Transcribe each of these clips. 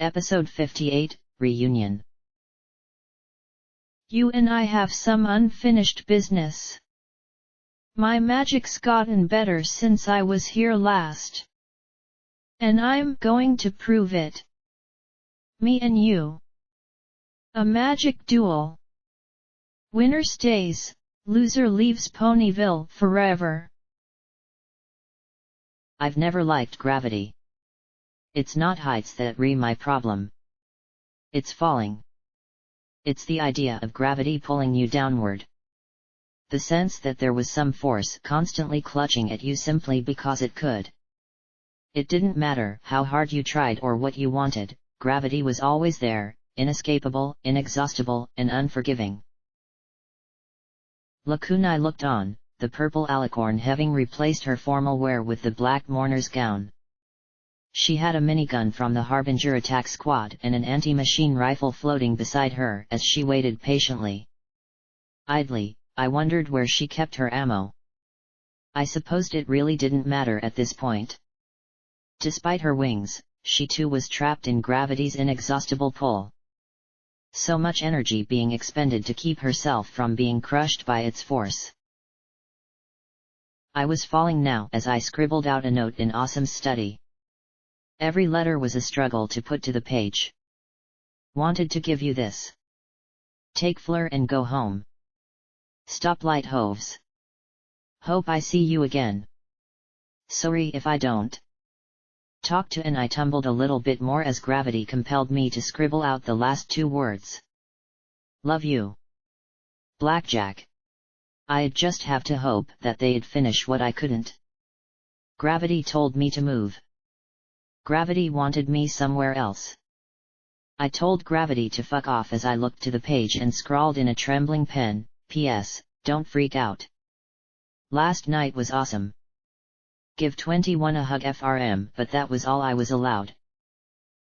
Episode 58, Reunion. You and I have some unfinished business. My magic's gotten better since I was here last. And I'm going to prove it. Me and you. A magic duel. Winner stays, loser leaves Ponyville forever. I've never liked gravity. It's not heights that re my problem. It's falling. It's the idea of gravity pulling you downward. The sense that there was some force constantly clutching at you simply because it could. It didn't matter how hard you tried or what you wanted, gravity was always there, inescapable, inexhaustible, and unforgiving. Lakunai looked on, the purple alicorn having replaced her formal wear with the black mourner's gown. She had a minigun from the Harbinger attack squad and an anti-machine rifle floating beside her as she waited patiently. Idly, I wondered where she kept her ammo. I supposed it really didn't matter at this point. Despite her wings, she too was trapped in gravity's inexhaustible pull. So much energy being expended to keep herself from being crushed by its force. I was falling now as I scribbled out a note in Awesome's study. Every letter was a struggle to put to the page. Wanted to give you this. Take Fleur and go home. Stoplight hoves. Hope I see you again. Sorry if I don't. Talk to, and I tumbled a little bit more as gravity compelled me to scribble out the last two words. Love you. Blackjack. I'd just have to hope that they'd finish what I couldn't. Gravity told me to move. Gravity wanted me somewhere else. I told gravity to fuck off as I looked to the page and scrawled in a trembling pen, P.S., don't freak out. Last night was awesome. Give 21 a hug FRM, but that was all I was allowed.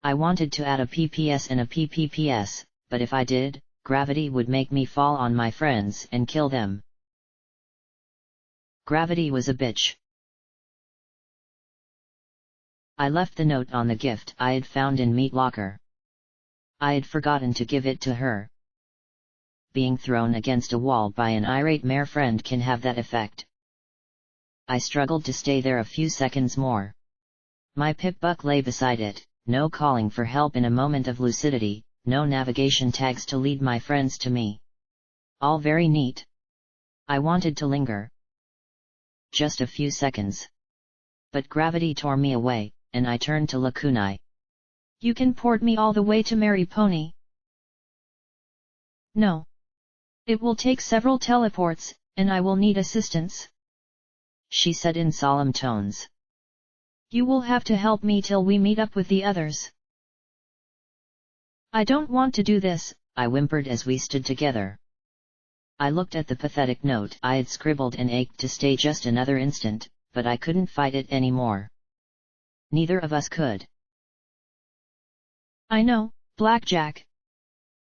I wanted to add a PPS and a PPPS, but if I did, gravity would make me fall on my friends and kill them. Gravity was a bitch. I left the note on the gift I had found in Meat Locker. I had forgotten to give it to her. Being thrown against a wall by an irate mare friend can have that effect. I struggled to stay there a few seconds more. My Pip-Buck lay beside it, no calling for help in a moment of lucidity, no navigation tags to lead my friends to me. All very neat. I wanted to linger. Just a few seconds. But gravity tore me away, and I turned to Lakunai. You can port me all the way to Mary Pony? No. It will take several teleports, and I will need assistance. She said in solemn tones. You will have to help me till we meet up with the others. I don't want to do this, I whimpered as we stood together. I looked at the pathetic note I had scribbled and ached to stay just another instant, but I couldn't fight it anymore. Neither of us could. I know, Blackjack.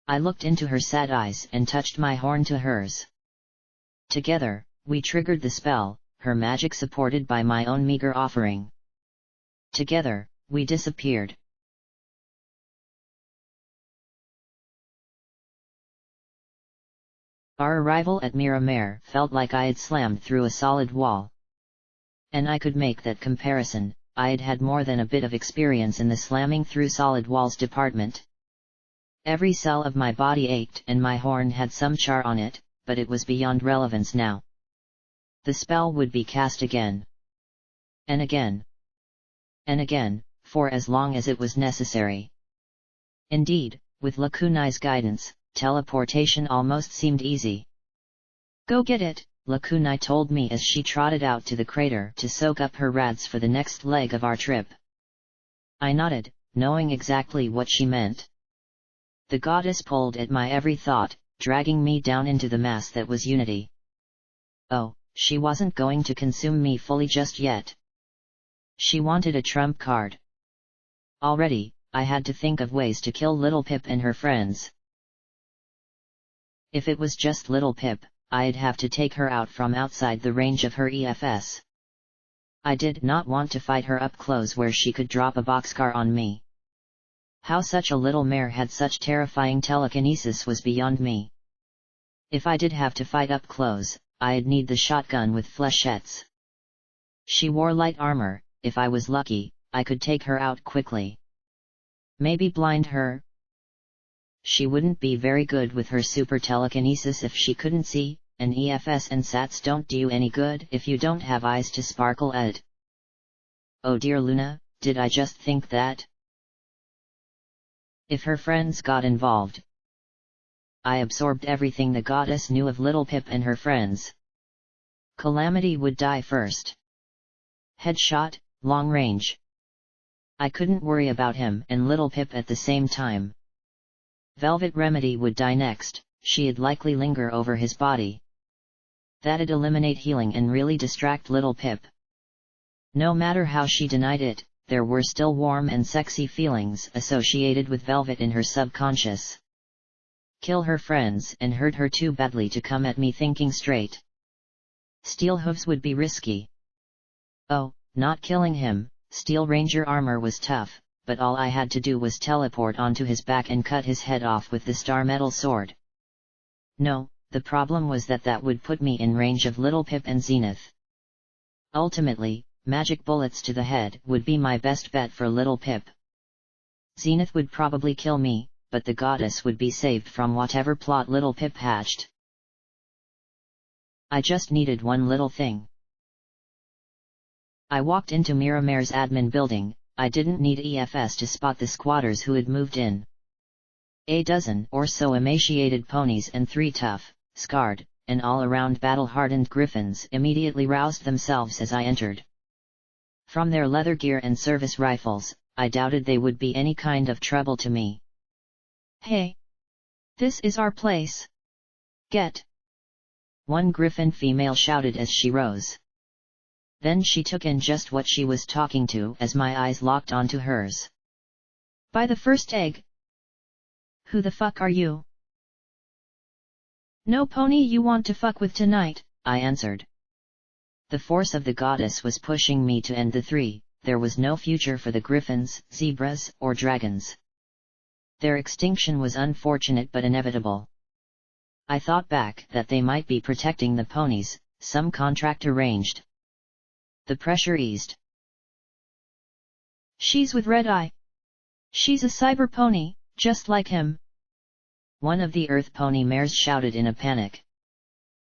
I looked into her sad eyes and touched my horn to hers. Together, we triggered the spell, her magic supported by my own meager offering. Together, we disappeared. Our arrival at Miramare felt like I had slammed through a solid wall. And I could make that comparison. I had had more than a bit of experience in the slamming through solid walls department. Every cell of my body ached and my horn had some char on it, but it was beyond relevance now. The spell would be cast again. And again. And again, for as long as it was necessary. Indeed, with Lakunai's guidance, teleportation almost seemed easy. Go get it, Lakunai told me as she trotted out to the crater to soak up her rads for the next leg of our trip. I nodded, knowing exactly what she meant. The goddess pulled at my every thought, dragging me down into the mass that was unity. Oh, she wasn't going to consume me fully just yet. She wanted a trump card. Already, I had to think of ways to kill Little Pip and her friends. If it was just Little Pip, I'd have to take her out from outside the range of her EFS. I did not want to fight her up close where she could drop a boxcar on me. How such a little mare had such terrifying telekinesis was beyond me. If I did have to fight up close, I'd need the shotgun with flechettes. She wore light armor. If I was lucky, I could take her out quickly. Maybe blind her? She wouldn't be very good with her super telekinesis if she couldn't see, and EFS and SATs don't do you any good if you don't have eyes to sparkle at. Oh dear Luna, did I just think that? If her friends got involved. I absorbed everything the goddess knew of Little Pip and her friends. Calamity would die first. Headshot, long range. I couldn't worry about him and Little Pip at the same time. Velvet Remedy would die next, she'd likely linger over his body. That'd eliminate healing and really distract Little Pip. No matter how she denied it, there were still warm and sexy feelings associated with Velvet in her subconscious. Kill her friends and hurt her too badly to come at me thinking straight. Steel hooves would be risky. Oh, not killing him. Steel Ranger armor was tough, but all I had to do was teleport onto his back and cut his head off with the Star Metal sword. No, the problem was that would put me in range of Little Pip and Zenith. Ultimately, magic bullets to the head would be my best bet for Little Pip. Zenith would probably kill me, but the goddess would be saved from whatever plot Little Pip hatched. I just needed one little thing. I walked into Miramare's admin building. I didn't need EFS to spot the squatters who had moved in. A dozen or so emaciated ponies and 3 tough, scarred, and all-around battle-hardened griffins immediately roused themselves as I entered. From their leather gear and service rifles, I doubted they would be any kind of trouble to me. Hey! This is our place. Get! One griffin female shouted as she rose. Then she took in just what she was talking to as my eyes locked onto hers. Buy the first egg. Who the fuck are you? No pony you want to fuck with tonight, I answered. The force of the goddess was pushing me to end the 3, there was no future for the griffins, zebras, or dragons. Their extinction was unfortunate but inevitable. I thought back that they might be protecting the ponies, some contract arranged. The pressure eased. She's with Red Eye. She's a cyber pony, just like him. One of the Earth pony mares shouted in a panic.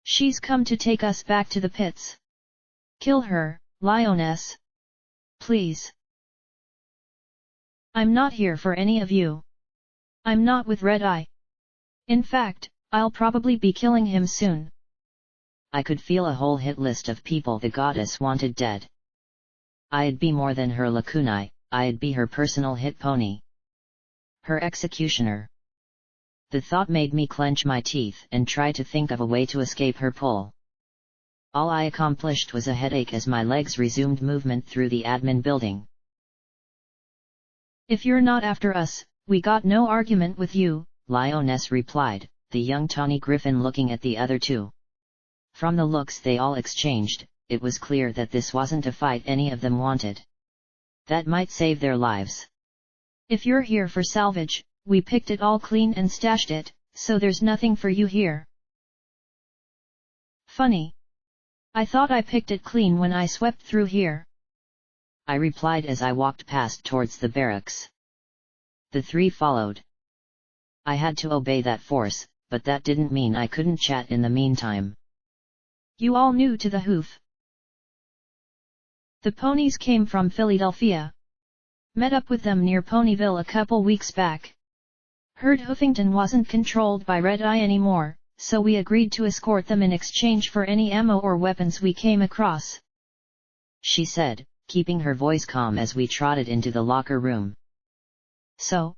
She's come to take us back to the pits. Kill her, Lioness. Please. I'm not here for any of you. I'm not with Red Eye. In fact, I'll probably be killing him soon. I could feel a whole hit list of people the goddess wanted dead. I'd be more than her lacunae, I'd be her personal hit pony. Her executioner. The thought made me clench my teeth and try to think of a way to escape her pull. All I accomplished was a headache as my legs resumed movement through the admin building. If you're not after us, we got no argument with you, Lioness replied, the young tawny griffin looking at the other 2. From the looks they all exchanged, it was clear that this wasn't a fight any of them wanted. That might save their lives. If you're here for salvage, we picked it all clean and stashed it, so there's nothing for you here. Funny. I thought I picked it clean when I swept through here. I replied as I walked past towards the barracks. The 3 followed. I had to obey that force, but that didn't mean I couldn't chat in the meantime. You all new to the hoof. The ponies came from Philadelphia. Met up with them near Ponyville a couple weeks back. Heard Hoofington wasn't controlled by Red Eye anymore, so we agreed to escort them in exchange for any ammo or weapons we came across. She said, keeping her voice calm as we trotted into the locker room. So?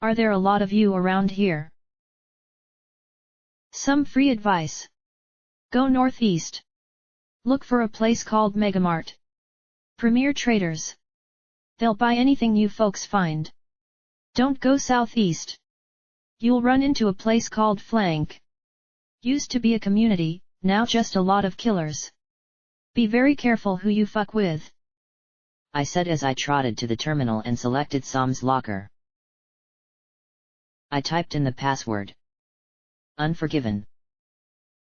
Are there a lot of you around here? Some free advice. Go northeast. Look for a place called Megamart. Premier Traders. They'll buy anything you folks find. Don't go southeast. You'll run into a place called Flank. Used to be a community, now just a lot of killers. Be very careful who you fuck with. I said as I trotted to the terminal and selected Sam's locker. I typed in the password. Unforgiven.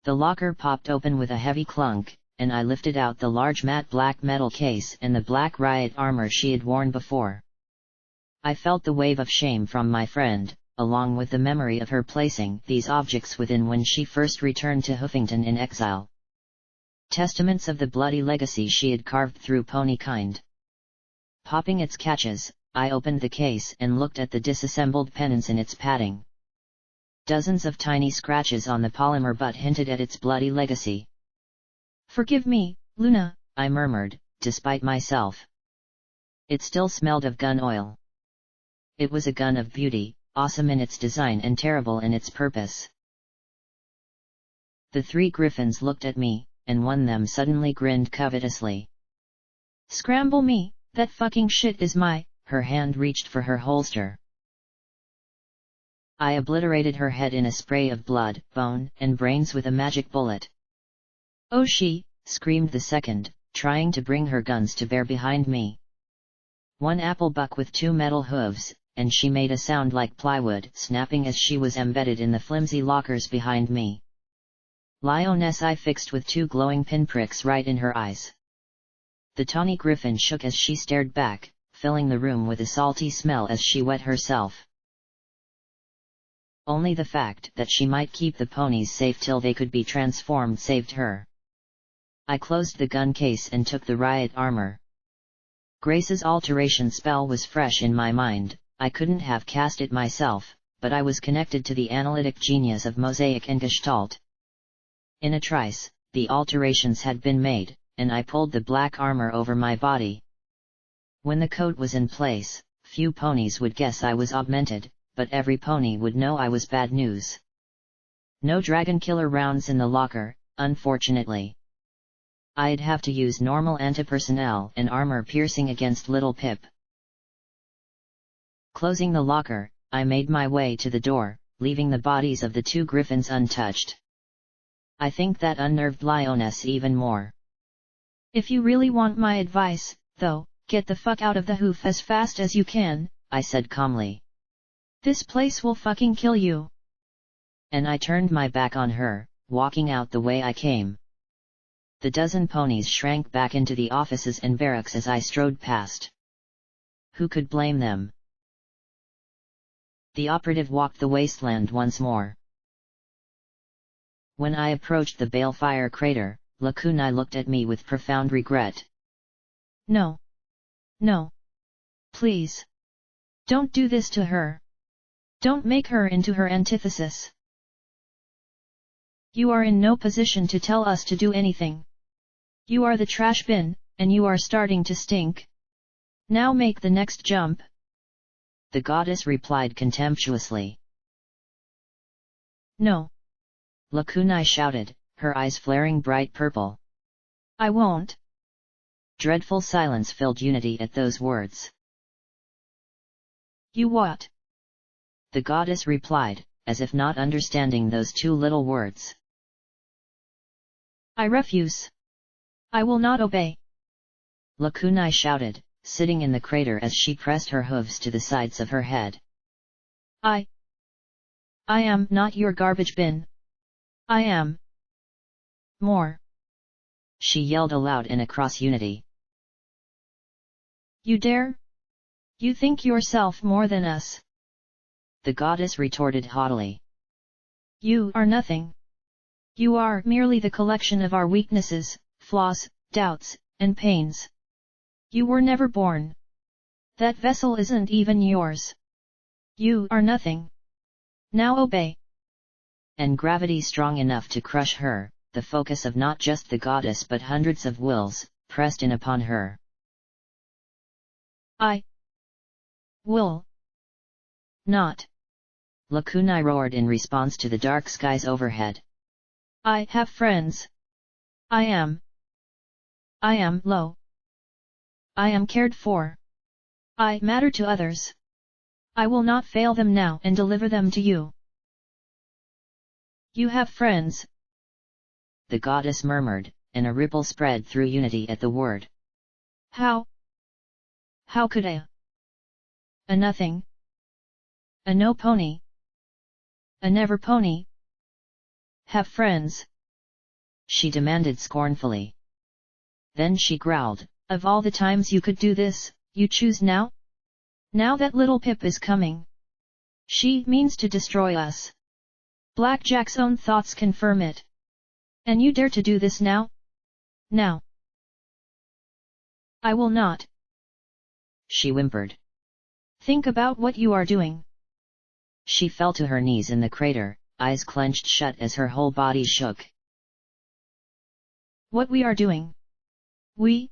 The locker popped open with a heavy clunk, and I lifted out the large matte black metal case and the black riot armor she had worn before. I felt the wave of shame from my friend, along with the memory of her placing these objects within when she first returned to Hoofington in exile. Testaments of the bloody legacy she had carved through pony kind. Popping its catches, I opened the case and looked at the disassembled pennants in its padding. Dozens of tiny scratches on the polymer butt hinted at its bloody legacy. "Forgive me, Luna," I murmured, despite myself. It still smelled of gun oil. It was a gun of beauty, awesome in its design and terrible in its purpose. The three griffins looked at me, and one of them suddenly grinned covetously. "Scramble me, that fucking shit is my..." Her hand reached for her holster. I obliterated her head in a spray of blood, bone, and brains with a magic bullet. "Oh she!" screamed the second, trying to bring her guns to bear behind me. One apple buck with two metal hooves, and she made a sound like plywood snapping as she was embedded in the flimsy lockers behind me. Lioness I fixed with two glowing pinpricks right in her eyes. The tawny griffin shook as she stared back, filling the room with a salty smell as she wet herself. Only the fact that she might keep the ponies safe till they could be transformed saved her. I closed the gun case and took the riot armor. Grace's alteration spell was fresh in my mind. I couldn't have cast it myself, but I was connected to the analytic genius of Mosaic and Gestalt. In a trice, the alterations had been made, and I pulled the black armor over my body. When the coat was in place, few ponies would guess I was augmented, but every pony would know I was bad news. No dragon killer rounds in the locker, unfortunately. I'd have to use normal anti-personnel and armor piercing against Little Pip. Closing the locker, I made my way to the door, leaving the bodies of the two griffins untouched. I think that unnerved Lioness even more. "If you really want my advice, though, get the fuck out of the hoof as fast as you can," I said calmly. "This place will fucking kill you." And I turned my back on her, walking out the way I came. The dozen ponies shrank back into the offices and barracks as I strode past. Who could blame them? The operative walked the wasteland once more. When I approached the balefire crater, Lakunai looked at me with profound regret. "No. No. Please. Don't do this to her. Don't make her into her antithesis. You are in no position to tell us to do anything. You are the trash bin, and you are starting to stink. Now make the next jump." The goddess replied contemptuously. "No." Lakunai shouted, her eyes flaring bright purple. "I won't." Dreadful silence filled Unity at those words. "You what?" The goddess replied, as if not understanding those two little words. "I refuse. I will not obey." Lakunai shouted, sitting in the crater as she pressed her hooves to the sides of her head. I am not your garbage bin. I am more," she yelled aloud and across Unity. "You dare? You think yourself more than us?" The goddess retorted haughtily. "You are nothing. You are merely the collection of our weaknesses, flaws, doubts, and pains. You were never born. That vessel isn't even yours. You are nothing. Now obey." And gravity strong enough to crush her, the focus of not just the goddess but hundreds of wills, pressed in upon her. "I will not," Lakunai roared in response to the dark skies overhead. "I have friends. I am low. I am cared for. I matter to others. I will not fail them now and deliver them to you." "You have friends," the goddess murmured, and a ripple spread through Unity at the word. "How? How could a nothing? A no pony? A never pony? Have friends? She demanded scornfully. Then she growled, Of all the times you could do this, you choose now? Now that little Pip is coming. She means to destroy us. Blackjack's own thoughts confirm it. And you dare to do this now? Now. I will not. She whimpered. Think about what you are doing. She fell to her knees in the crater, eyes clenched shut as her whole body shook. What we are doing? We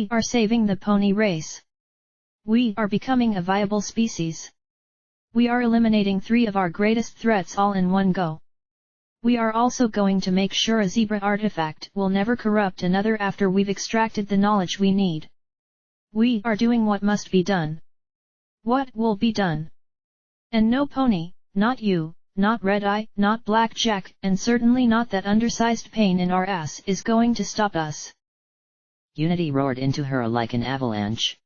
are saving the pony race. We are becoming a viable species. We are eliminating 3 of our greatest threats all in one go. We are also going to make sure a zebra artifact will never corrupt another after we've extracted the knowledge we need. We are doing what must be done. What will be done? And no pony, not you, not Red Eye, not Blackjack, and certainly not that undersized pain in our ass is going to stop us. Unity roared into her like an avalanche.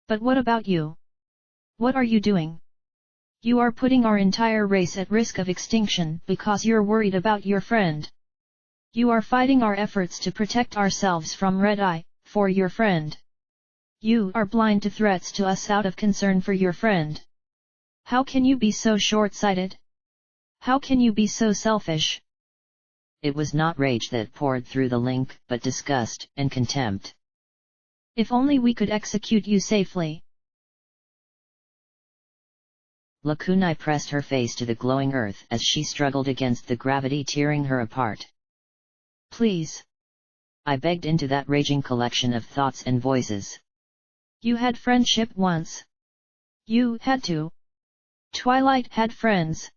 But what about you? What are you doing? You are putting our entire race at risk of extinction because you're worried about your friend. You are fighting our efforts to protect ourselves from Red Eye, for your friend. You are blind to threats to us out of concern for your friend. How can you be so short-sighted? How can you be so selfish? It was not rage that poured through the link, but disgust and contempt. If only we could execute you safely. Lakunai pressed her face to the glowing earth as she struggled against the gravity tearing her apart. Please. I begged into that raging collection of thoughts and voices. You had friendship once. You had to. Twilight had friends.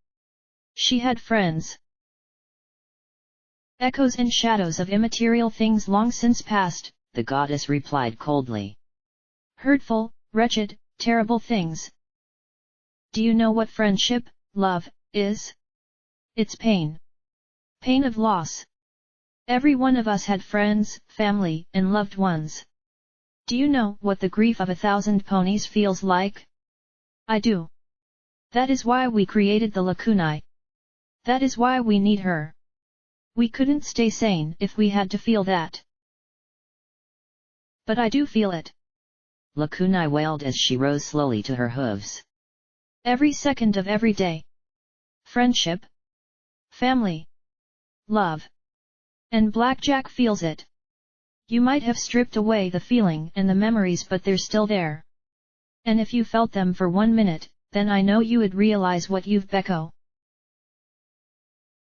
She had friends. Echoes and shadows of immaterial things long since past, the goddess replied coldly. Hurtful, wretched, terrible things. Do you know what friendship, love, is? It's pain. Pain of loss. Every one of us had friends, family, and loved ones. Do you know what the grief of 1,000 ponies feels like? I do. That is why we created the Lakunai. That is why we need her. We couldn't stay sane if we had to feel that. But I do feel it. Lakunai wailed as she rose slowly to her hooves. Every second of every day. Friendship. Family. Love. And Blackjack feels it. You might have stripped away the feeling and the memories, but they're still there. And if you felt them for 1 minute, then I know you would realize what you've become.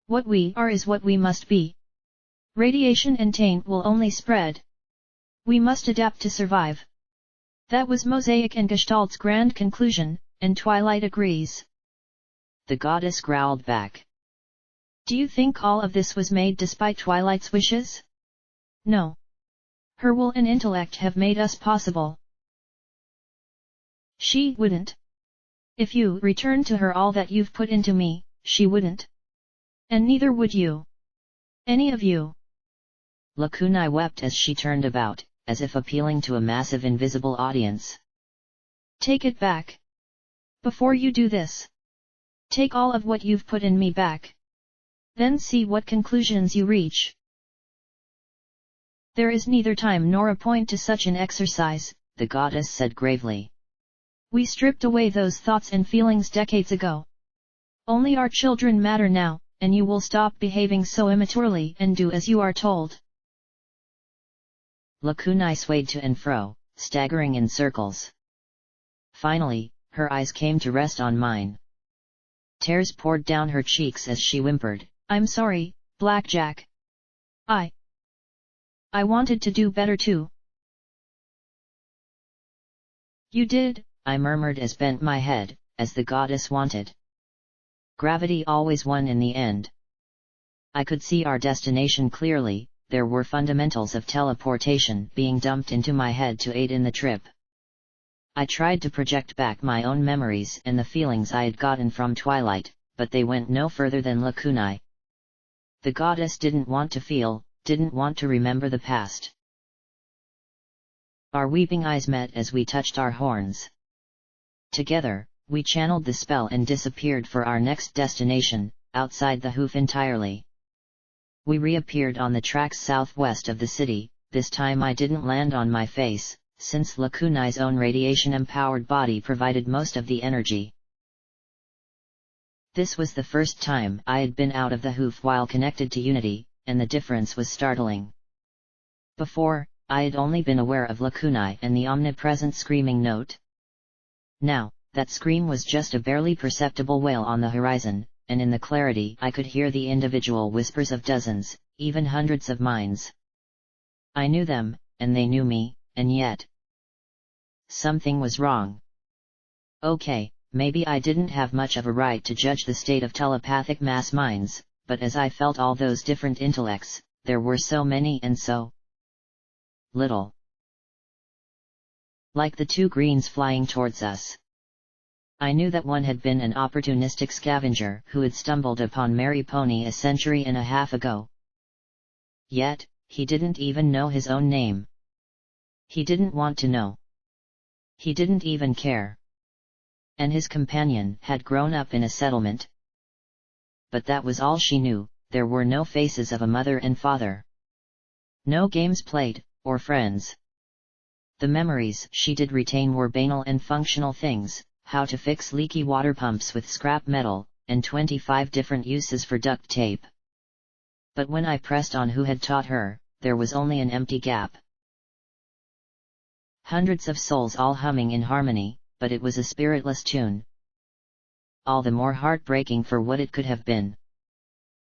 What we are is what we must be. Radiation and taint will only spread. We must adapt to survive. That was Mosaic and Gestalt's grand conclusion, and Twilight agrees. The goddess growled back. Do you think all of this was made despite Twilight's wishes? No. Her will and intellect have made us possible. She wouldn't. If you return to her all that you've put into me, she wouldn't. And neither would you. Any of you. Lakunai wept as she turned about, as if appealing to a massive invisible audience. Take it back. Before you do this. Take all of what you've put in me back. Then see what conclusions you reach. There is neither time nor a point to such an exercise, the goddess said gravely. We stripped away those thoughts and feelings decades ago. Only our children matter now, and you will stop behaving so immaturely and do as you are told. Lakunai swayed to and fro, staggering in circles. Finally, her eyes came to rest on mine. Tears poured down her cheeks as she whimpered, I'm sorry, Blackjack. I wanted to do better too. You did, I murmured as bent my head, as the goddess wanted. Gravity always won in the end. I could see our destination clearly, there were fundamentals of teleportation being dumped into my head to aid in the trip. I tried to project back my own memories and the feelings I had gotten from Twilight, but they went no further than Lakunai. The goddess didn't want to feel, didn't want to remember the past. Our weeping eyes met as we touched our horns. Together, we channeled the spell and disappeared for our next destination, outside the hoof entirely. We reappeared on the tracks southwest of the city. This time I didn't land on my face, since Lakunai's own radiation-empowered body provided most of the energy. This was the first time I had been out of the hoof while connected to Unity, and the difference was startling. Before, I had only been aware of Lakunai and the omnipresent screaming note. Now, that scream was just a barely perceptible wail on the horizon, and in the clarity I could hear the individual whispers of dozens, even hundreds of minds. I knew them, and they knew me, and yet something was wrong. Okay, maybe I didn't have much of a right to judge the state of telepathic mass minds, but as I felt all those different intellects, there were so many and so little. Like the two greens flying towards us. I knew that one had been an opportunistic scavenger who had stumbled upon Mary Pony a century and a half ago. Yet, he didn't even know his own name. He didn't want to know. He didn't even care. And his companion had grown up in a settlement. But that was all she knew. There were no faces of a mother and father. No games played, or friends. The memories she did retain were banal and functional things, how to fix leaky water pumps with scrap metal, and 25 different uses for duct tape. But when I pressed on who had taught her, there was only an empty gap. Hundreds of souls all humming in harmony, but it was a spiritless tune. All the more heartbreaking for what it could have been.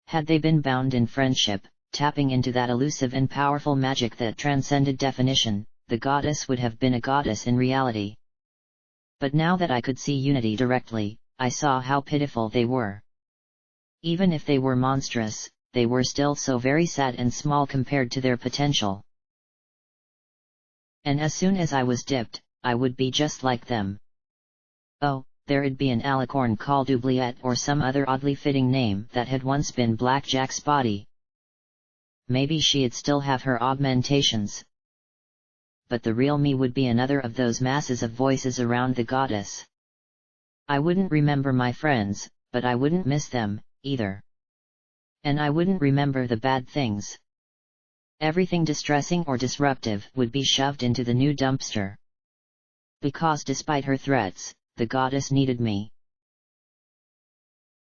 Had they been bound in friendship, tapping into that elusive and powerful magic that transcended definition, the goddess would have been a goddess in reality. But now that I could see Unity directly, I saw how pitiful they were. Even if they were monstrous, they were still so very sad and small compared to their potential. And as soon as I was dipped, I would be just like them. Oh, there'd be an alicorn called Oubliette or some other oddly fitting name that had once been Blackjack's body. Maybe she'd still have her augmentations. But the real me would be another of those masses of voices around the goddess. I wouldn't remember my friends, but I wouldn't miss them, either. And I wouldn't remember the bad things. Everything distressing or disruptive would be shoved into the new dumpster. Because despite her threats, the goddess needed me.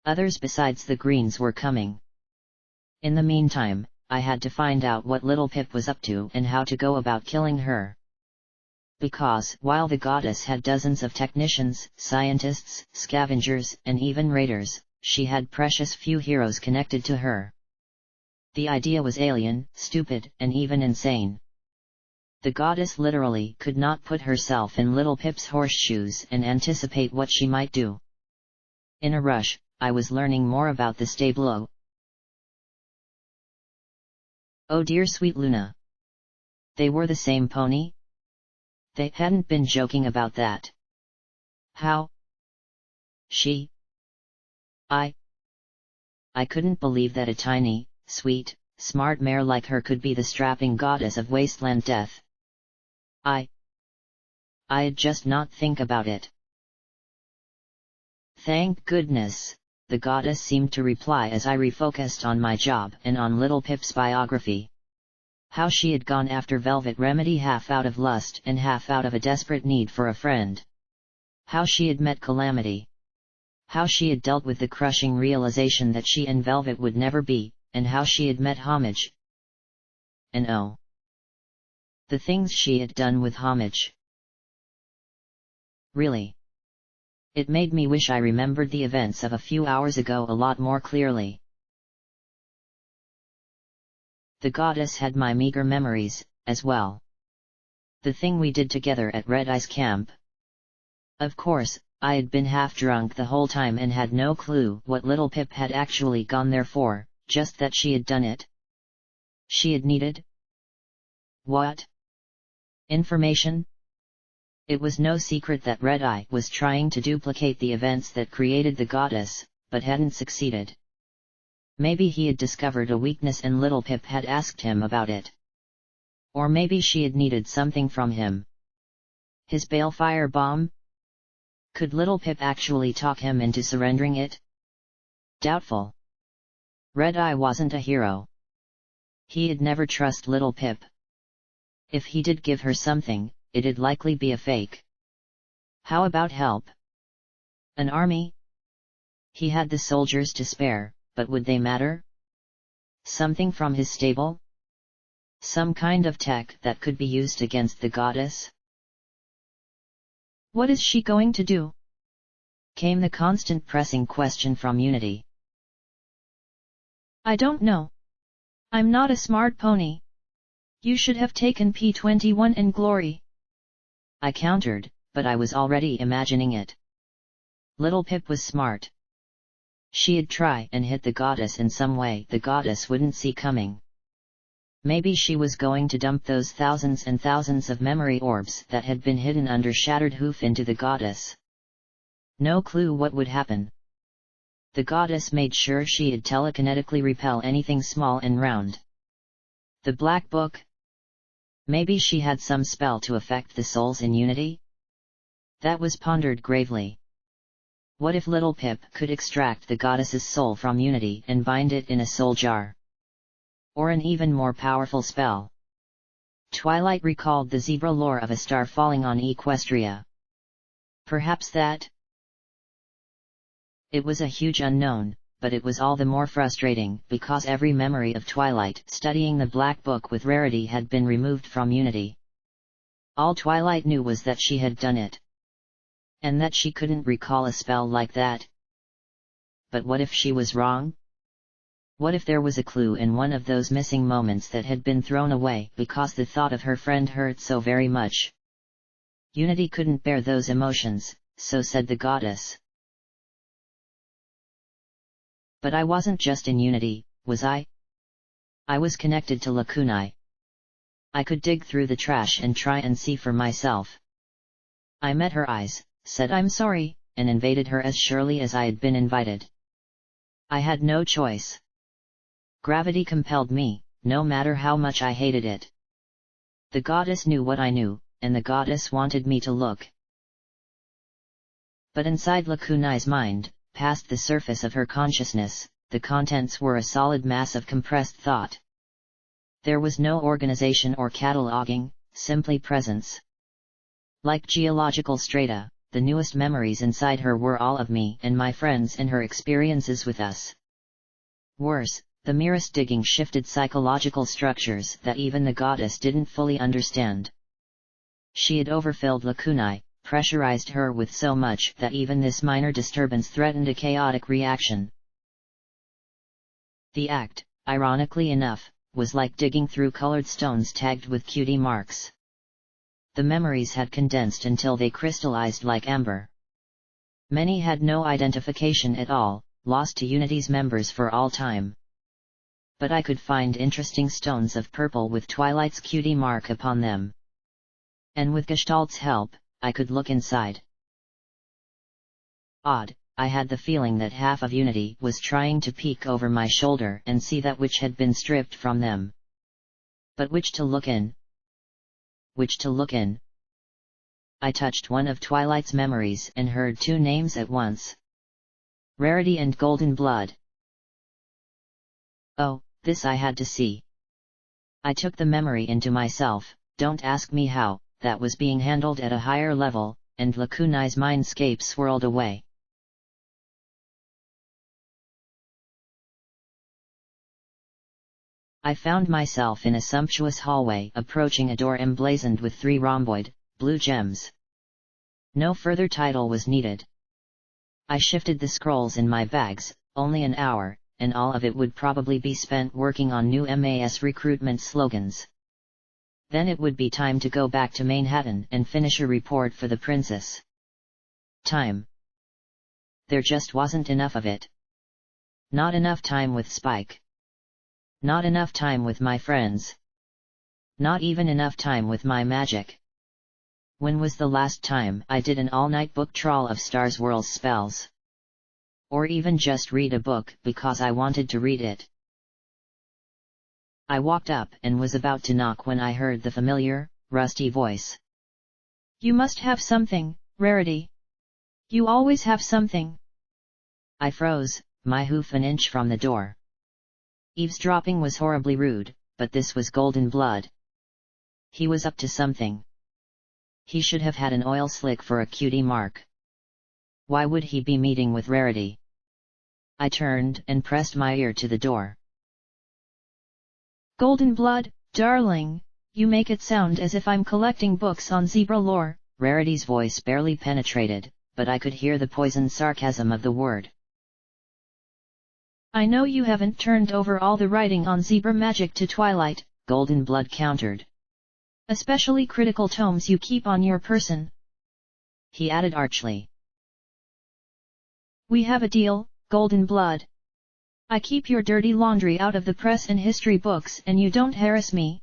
Others besides the greens were coming. In the meantime, I had to find out what Little Pip was up to and how to go about killing her. Because while the goddess had dozens of technicians, scientists, scavengers, and even raiders, she had precious few heroes connected to her. The idea was alien, stupid, and even insane. The goddess literally could not put herself in Little Pip's horseshoes and anticipate what she might do. In a rush, I was learning more about the stablo. Oh dear sweet Luna. They were the same pony? They hadn't been joking about that. How? She? I couldn't believe that a tiny, sweet, smart mare like her could be the strapping goddess of wasteland death. I'd just not think about it. Thank goodness, the goddess seemed to reply as I refocused on my job and on Little Pip's biography. How she had gone after Velvet Remedy half out of lust and half out of a desperate need for a friend. How she had met Calamity. How she had dealt with the crushing realization that she and Velvet would never be, and how she had met Homage. And oh, the things she had done with Homage. Really. It made me wish I remembered the events of a few hours ago a lot more clearly. The goddess had my meager memories, as well. The thing we did together at Red Eye's camp. Of course, I had been half drunk the whole time and had no clue what Little Pip had actually gone there for, just that she had done it. She had needed what? Information? It was no secret that Red Eye was trying to duplicate the events that created the goddess, but hadn't succeeded. Maybe he had discovered a weakness and Little Pip had asked him about it. Or maybe she had needed something from him. His balefire bomb? Could little Pip actually talk him into surrendering it? Doubtful. Red Eye wasn't a hero. He'd never trust little Pip. If he did give her something, it'd likely be a fake. How about help? An army? He had the soldiers to spare, but would they matter? Something from his stable? Some kind of tech that could be used against the goddess? What is she going to do? Came the constant pressing question from Unity. I don't know. I'm not a smart pony. You should have taken P21 and Glory. I countered, but I was already imagining it. Little Pip was smart. She'd try and hit the goddess in some way the goddess wouldn't see coming. Maybe she was going to dump those thousands and thousands of memory orbs that had been hidden under Shattered Hoof into the goddess. No clue what would happen. The goddess made sure she'd telekinetically repel anything small and round. The Black Book? Maybe she had some spell to affect the souls in Unity? That was pondered gravely. What if little Pip could extract the goddess's soul from Unity and bind it in a soul jar? Or an even more powerful spell. Twilight recalled the zebra lore of a star falling on Equestria. Perhaps that? It was a huge unknown, but it was all the more frustrating because every memory of Twilight studying the Black Book with Rarity had been removed from Unity. All Twilight knew was that she had done it. And that she couldn't recall a spell like that. But what if she was wrong? What if there was a clue in one of those missing moments that had been thrown away because the thought of her friend hurt so very much? Unity couldn't bear those emotions, so said the goddess. But I wasn't just in Unity, was I? I was connected to Lacunae. I could dig through the trash and try and see for myself. I met her eyes, said I'm sorry, and invaded her as surely as I had been invited. I had no choice. Gravity compelled me, no matter how much I hated it. The goddess knew what I knew, and the goddess wanted me to look. But inside Lacunae's mind, past the surface of her consciousness, the contents were a solid mass of compressed thought. There was no organization or cataloging, simply presence. Like geological strata, the newest memories inside her were all of me and my friends and her experiences with us. Worse, the merest digging shifted psychological structures that even the goddess didn't fully understand. She had overfilled Lacunae, pressurized her with so much that even this minor disturbance threatened a chaotic reaction. The act, ironically enough, was like digging through colored stones tagged with cutie marks. The memories had condensed until they crystallized like amber. Many had no identification at all, lost to Unity's members for all time. But I could find interesting stones of purple with Twilight's cutie mark upon them. And with Gestalt's help, I could look inside. Odd, I had the feeling that half of Unity was trying to peek over my shoulder and see that which had been stripped from them. But which to look in? Which to look in? I touched one of Twilight's memories and heard two names at once. Rarity and Golden Blood. Oh, this I had to see. I took the memory into myself, don't ask me how, that was being handled at a higher level, and Lacunae's mindscape swirled away. I found myself in a sumptuous hallway approaching a door emblazoned with 3 rhomboid, blue gems. No further title was needed. I shifted the scrolls in my bags, only an hour, and all of it would probably be spent working on new MAS recruitment slogans. Then it would be time to go back to Manhattan and finish a report for the princess. Time. There just wasn't enough of it. Not enough time with Spike. Not enough time with my friends. Not even enough time with my magic. When was the last time I did an all-night book trawl of Star Wars spells? Or even just read a book because I wanted to read it? I walked up and was about to knock when I heard the familiar, rusty voice. You must have something, Rarity. You always have something. I froze, my hoof an inch from the door. Eavesdropping was horribly rude, but this was Golden Blood. He was up to something. He should have had an oil slick for a cutie mark. Why would he be meeting with Rarity? I turned and pressed my ear to the door. Golden Blood, darling, you make it sound as if I'm collecting books on zebra lore. Rarity's voice barely penetrated, but I could hear the poisoned sarcasm of the word. I know you haven't turned over all the writing on zebra magic to Twilight, Golden Blood countered. Especially critical tomes you keep on your person. He added archly. We have a deal, Golden Blood. I keep your dirty laundry out of the press and history books and you don't harass me.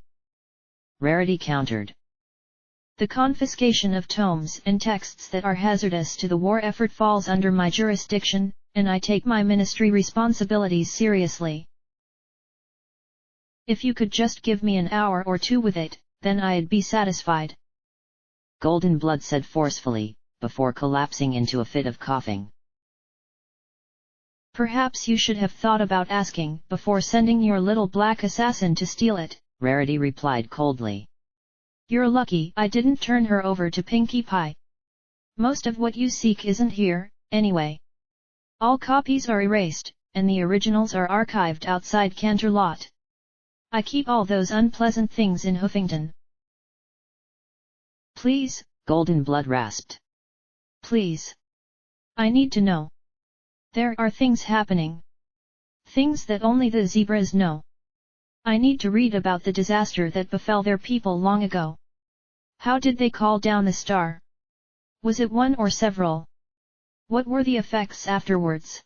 Rarity countered. The confiscation of tomes and texts that are hazardous to the war effort falls under my jurisdiction, and I take my ministry responsibilities seriously. If you could just give me an hour or two with it, then I'd be satisfied. Golden Blood said forcefully, before collapsing into a fit of coughing. Perhaps you should have thought about asking before sending your little black assassin to steal it, Rarity replied coldly. You're lucky I didn't turn her over to Pinkie Pie. Most of what you seek isn't here, anyway. All copies are erased, and the originals are archived outside Canterlot. I keep all those unpleasant things in Hoofington. Please, Golden Blood rasped. Please. I need to know. There are things happening. Things that only the zebras know. I need to read about the disaster that befell their people long ago. How did they call down the star? Was it one or several? What were the effects afterwards?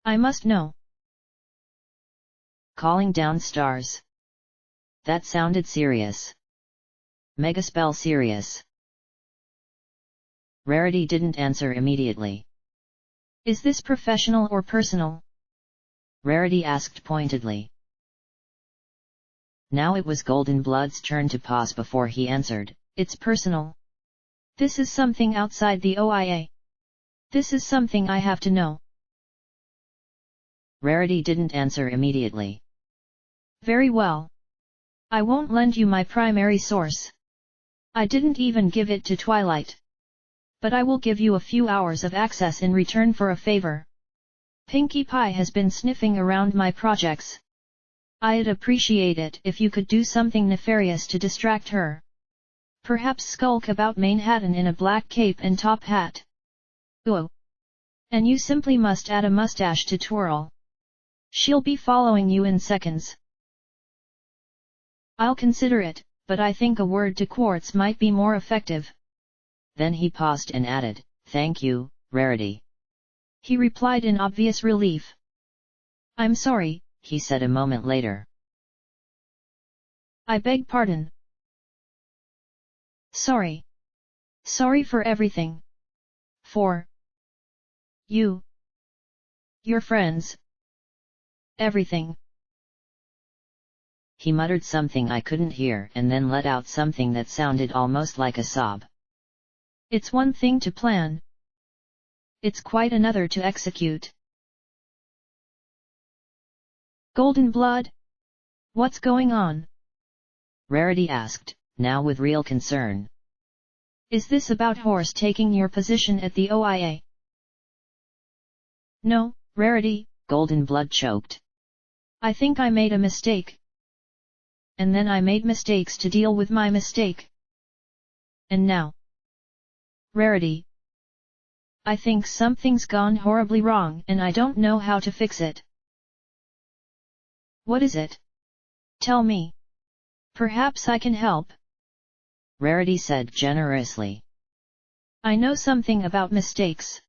I must know. Calling down stars. That sounded serious. Megaspell serious. Rarity didn't answer immediately. Is this professional or personal? Rarity asked pointedly. Now it was Golden Blood's turn to pause before he answered. It's personal. This is something outside the OIA. This is something I have to know. Rarity didn't answer immediately. Very well. I won't lend you my primary source. I didn't even give it to Twilight. But I will give you a few hours of access in return for a favor. Pinkie Pie has been sniffing around my projects. I'd appreciate it if you could do something nefarious to distract her. Perhaps skulk about Manhattan in a black cape and top hat. Oh. And you simply must add a mustache to twirl. She'll be following you in seconds. I'll consider it, but I think a word to Quartz might be more effective. Then he paused and added, Thank you, Rarity. He replied in obvious relief. I'm sorry, he said a moment later. I beg pardon. Sorry. Sorry for everything. For you. Your friends. Everything. He muttered something I couldn't hear and then let out something that sounded almost like a sob. It's one thing to plan. It's quite another to execute. Golden Blood? What's going on? Rarity asked, now with real concern. Is this about Horse taking your position at the OIA? No, Rarity, Golden Blood choked. I think I made a mistake. And then I made mistakes to deal with my mistake. And now, Rarity, I think something's gone horribly wrong and I don't know how to fix it. What is it? Tell me. Perhaps I can help. Rarity said generously. I know something about mistakes.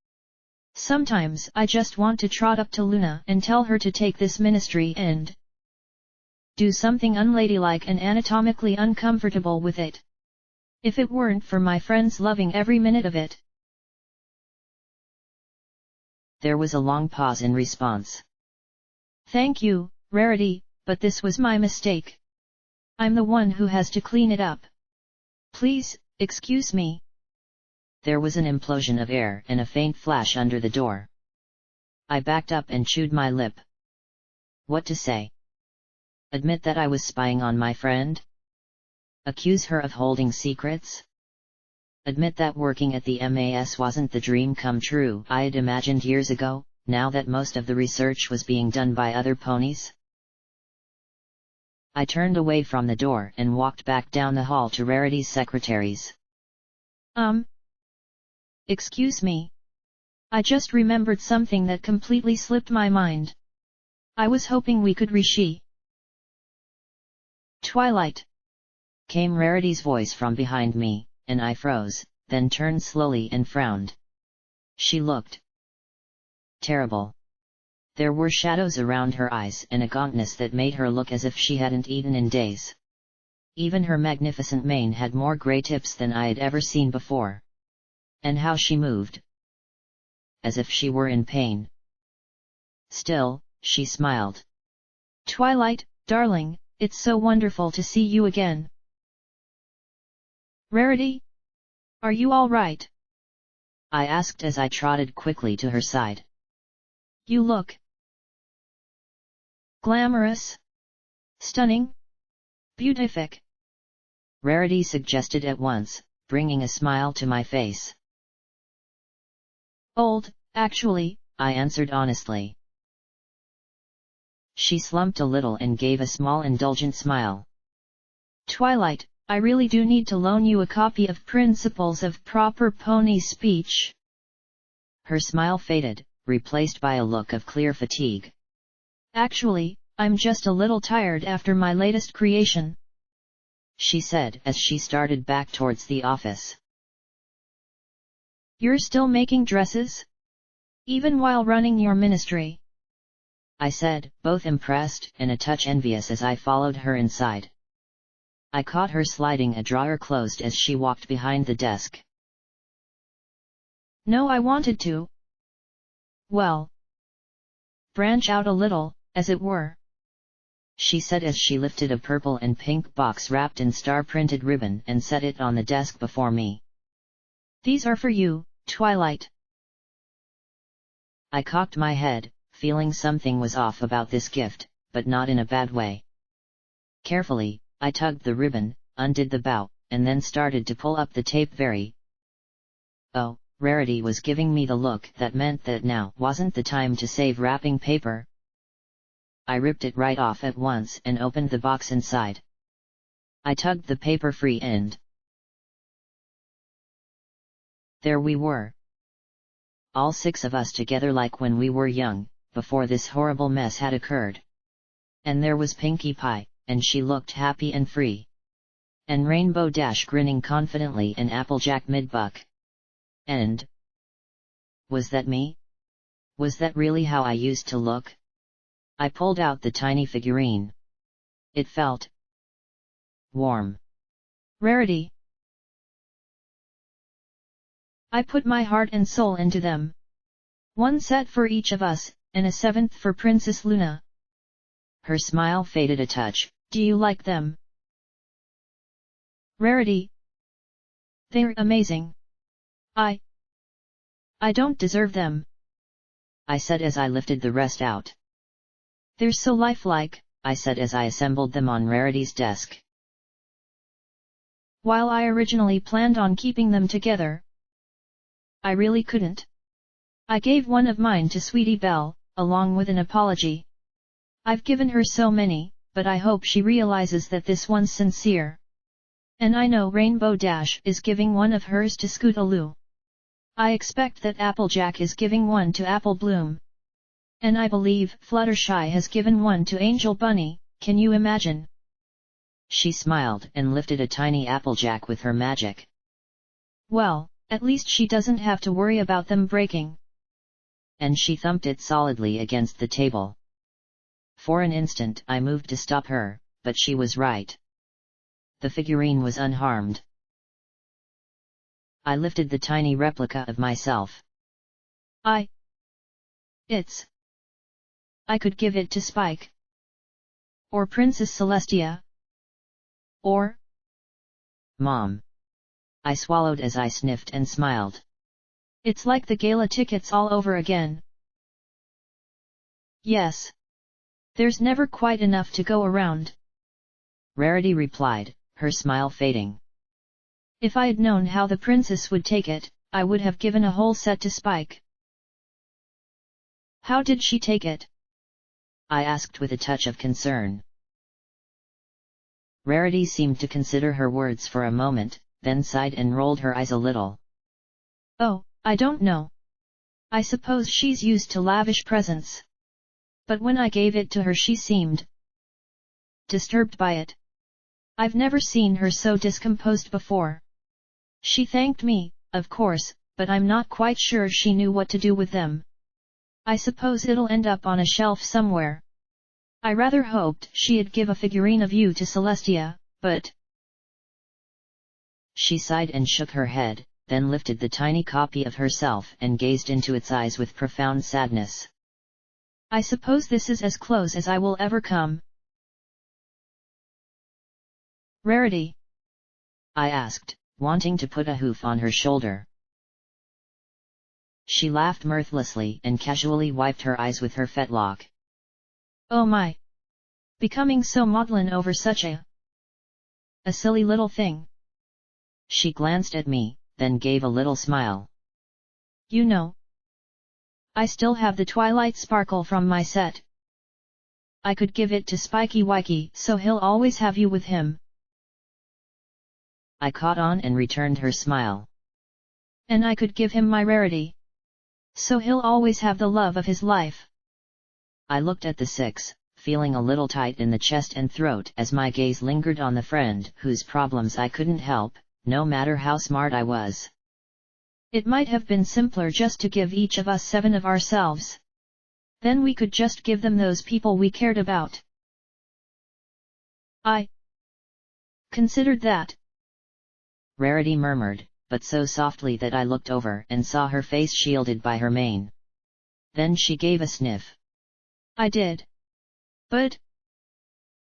Sometimes I just want to trot up to Luna and tell her to take this ministry and do something unladylike and anatomically uncomfortable with it. If it weren't for my friends loving every minute of it. There was a long pause in response. Thank you, Rarity, But this was my mistake. I'm the one who has to clean it up. Please, excuse me. There was an implosion of air and a faint flash under the door. I backed up and chewed my lip. What to say? Admit that I was spying on my friend? Accuse her of holding secrets? Admit that working at the MAS wasn't the dream come true I had imagined years ago, now that most of the research was being done by other ponies? I turned away from the door and walked back down the hall to Rarity's secretaries. Excuse me. I just remembered something that completely slipped my mind. I was hoping we could re-she. Twilight! Came Rarity's voice from behind me, and I froze, then turned slowly and frowned. She looked terrible. There were shadows around her eyes and a gauntness that made her look as if she hadn't eaten in days. Even her magnificent mane had more grey tips than I had ever seen before. And how she moved! As if she were in pain. Still, she smiled. Twilight, darling, it's so wonderful to see you again. Rarity? Are you all right? I asked as I trotted quickly to her side. You look glamorous, stunning, beautific. Rarity suggested at once, bringing a smile to my face. Old, actually, I answered honestly. She slumped a little and gave a small indulgent smile. Twilight, I really do need to loan you a copy of Principles of Proper Pony Speech. Her smile faded, replaced by a look of clear fatigue. Actually, I'm just a little tired after my latest creation, she said as she started back towards the office. You're still making dresses? Even while running your ministry? I said, both impressed and a touch envious as I followed her inside. I caught her sliding a drawer closed as she walked behind the desk. No, I wanted to. Well, branch out a little, as it were, she said as she lifted a purple and pink box wrapped in star-printed ribbon and set it on the desk before me. These are for you, Twilight. I cocked my head, feeling something was off about this gift, but not in a bad way. Carefully, I tugged the ribbon, undid the bow, and then started to pull up the tape very. Oh, Rarity was giving me the look that meant that now wasn't the time to save wrapping paper. I ripped it right off at once and opened the box inside. I tugged the paper free and there we were. All 6 of us together like when we were young, before this horrible mess had occurred. And there was Pinkie Pie, and she looked happy and free. And Rainbow Dash grinning confidently and Applejack mid-buck. And was that me? Was that really how I used to look? I pulled out the tiny figurine. It felt warm. Rarity. I put my heart and soul into them. 1 set for each of us, and a 7th for Princess Luna. Her smile faded a touch. Do you like them? Rarity. They're amazing. I don't deserve them, I said as I lifted the rest out. They're so lifelike, I said as I assembled them on Rarity's desk. While I originally planned on keeping them together, I really couldn't. I gave one of mine to Sweetie Belle, along with an apology. I've given her so many, but I hope she realizes that this one's sincere. And I know Rainbow Dash is giving one of hers to Scootaloo. I expect that Applejack is giving one to Apple Bloom. And I believe Fluttershy has given one to Angel Bunny, can you imagine? She smiled and lifted a tiny Applejack with her magic. Well, at least she doesn't have to worry about them breaking. And she thumped it solidly against the table. For an instant I moved to stop her, but she was right. The figurine was unharmed. I lifted the tiny replica of myself. I could give it to Spike. Or Princess Celestia? Or? Mom. I swallowed as I sniffed and smiled. It's like the gala tickets all over again. Yes. There's never quite enough to go around. Rarity replied, her smile fading. If I had known how the princess would take it, I would have given a whole set to Spike. How did she take it? I asked with a touch of concern. Rarity seemed to consider her words for a moment, then sighed and rolled her eyes a little. Oh, I don't know. I suppose she's used to lavish presents. But when I gave it to her she seemed disturbed by it. I've never seen her so discomposed before. She thanked me, of course, but I'm not quite sure she knew what to do with them. I suppose it'll end up on a shelf somewhere. I rather hoped she'd give a figurine of you to Celestia, but... She sighed and shook her head, then lifted the tiny copy of herself and gazed into its eyes with profound sadness. I suppose this is as close as I will ever come. Rarity? I asked, wanting to put a hoof on her shoulder. She laughed mirthlessly and casually wiped her eyes with her fetlock. Oh my! Becoming so maudlin over such a silly little thing. She glanced at me, then gave a little smile. You know, I still have the Twilight Sparkle from my set. I could give it to Spiky Wikey so he'll always have you with him. I caught on and returned her smile. And I could give him my Rarity. So he'll always have the love of his life. I looked at the six, feeling a little tight in the chest and throat as my gaze lingered on the friend whose problems I couldn't help, no matter how smart I was. It might have been simpler just to give each of us 7 of ourselves. Then we could just give them those people we cared about. I considered that. Rarity murmured, but so softly that I looked over and saw her face shielded by her mane. Then she gave a sniff. I did. But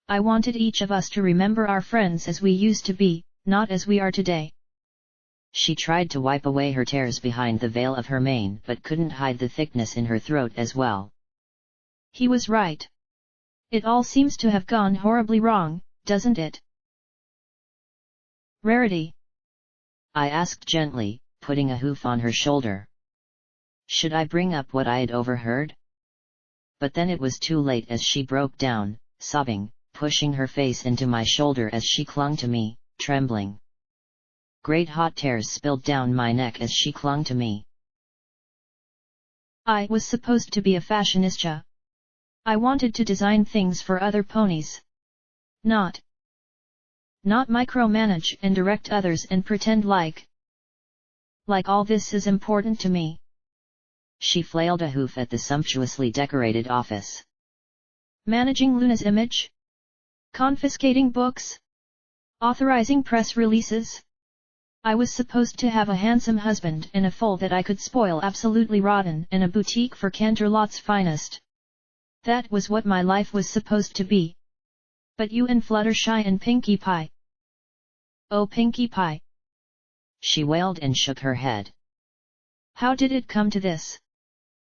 I wanted each of us to remember our friends as we used to be, not as we are today. She tried to wipe away her tears behind the veil of her mane but couldn't hide the thickness in her throat as well. He was right. It all seems to have gone horribly wrong, doesn't it? Rarity? I asked gently, putting a hoof on her shoulder. Should I bring up what I had overheard? But then it was too late as she broke down, sobbing, pushing her face into my shoulder as she clung to me, trembling. Great hot tears spilled down my neck as she clung to me. I was supposed to be a fashionista. I wanted to design things for other ponies. Not micromanage and direct others and pretend like all this is important to me. She flailed a hoof at the sumptuously decorated office. Managing Luna's image? Confiscating books? Authorizing press releases? I was supposed to have a handsome husband and a foal that I could spoil absolutely rotten and a boutique for Canterlot's finest. That was what my life was supposed to be. But you and Fluttershy and Pinkie Pie. Oh Pinkie Pie! She wailed and shook her head. How did it come to this?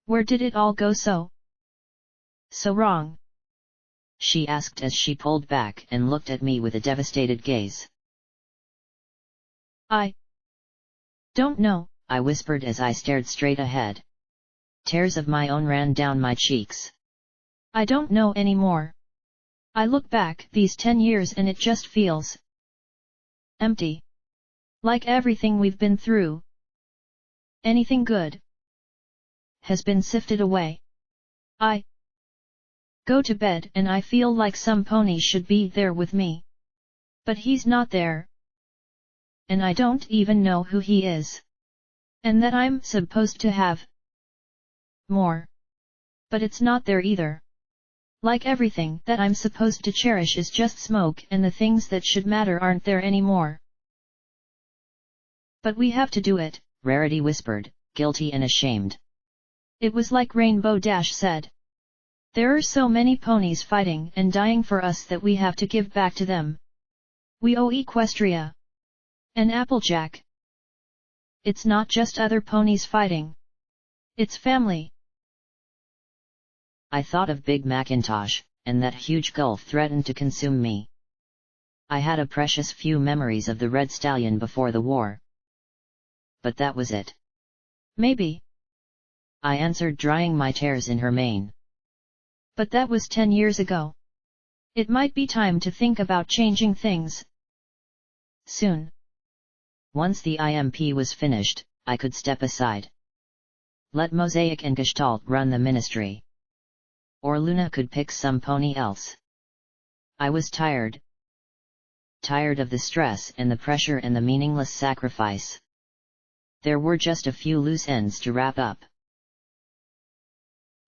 Where did it all go so wrong? She asked as she pulled back and looked at me with a devastated gaze. I don't know, I whispered as I stared straight ahead. Tears of my own ran down my cheeks. I don't know anymore. I look back these 10 years and it just feels empty. Like everything we've been through, anything good, has been sifted away. I go to bed and I feel like some pony should be there with me. But he's not there. And I don't even know who he is. And that I'm supposed to have more. But it's not there either. Like everything that I'm supposed to cherish is just smoke and the things that should matter aren't there anymore. But we have to do it, Rarity whispered, guilty and ashamed. It was like Rainbow Dash said. There are so many ponies fighting and dying for us that we have to give back to them. We owe Equestria and Applejack. It's not just other ponies fighting. It's family. I thought of Big Macintosh, and that huge gulf threatened to consume me. I had a precious few memories of the Red Stallion before the war. But that was it. Maybe. I answered, drying my tears in her mane. But that was 10 years ago. It might be time to think about changing things. Soon. Once the IMP was finished, I could step aside. Let Mosaic and Gestalt run the ministry. Or Luna could pick some pony else. I was tired. Tired of the stress and the pressure and the meaningless sacrifice. There were just a few loose ends to wrap up.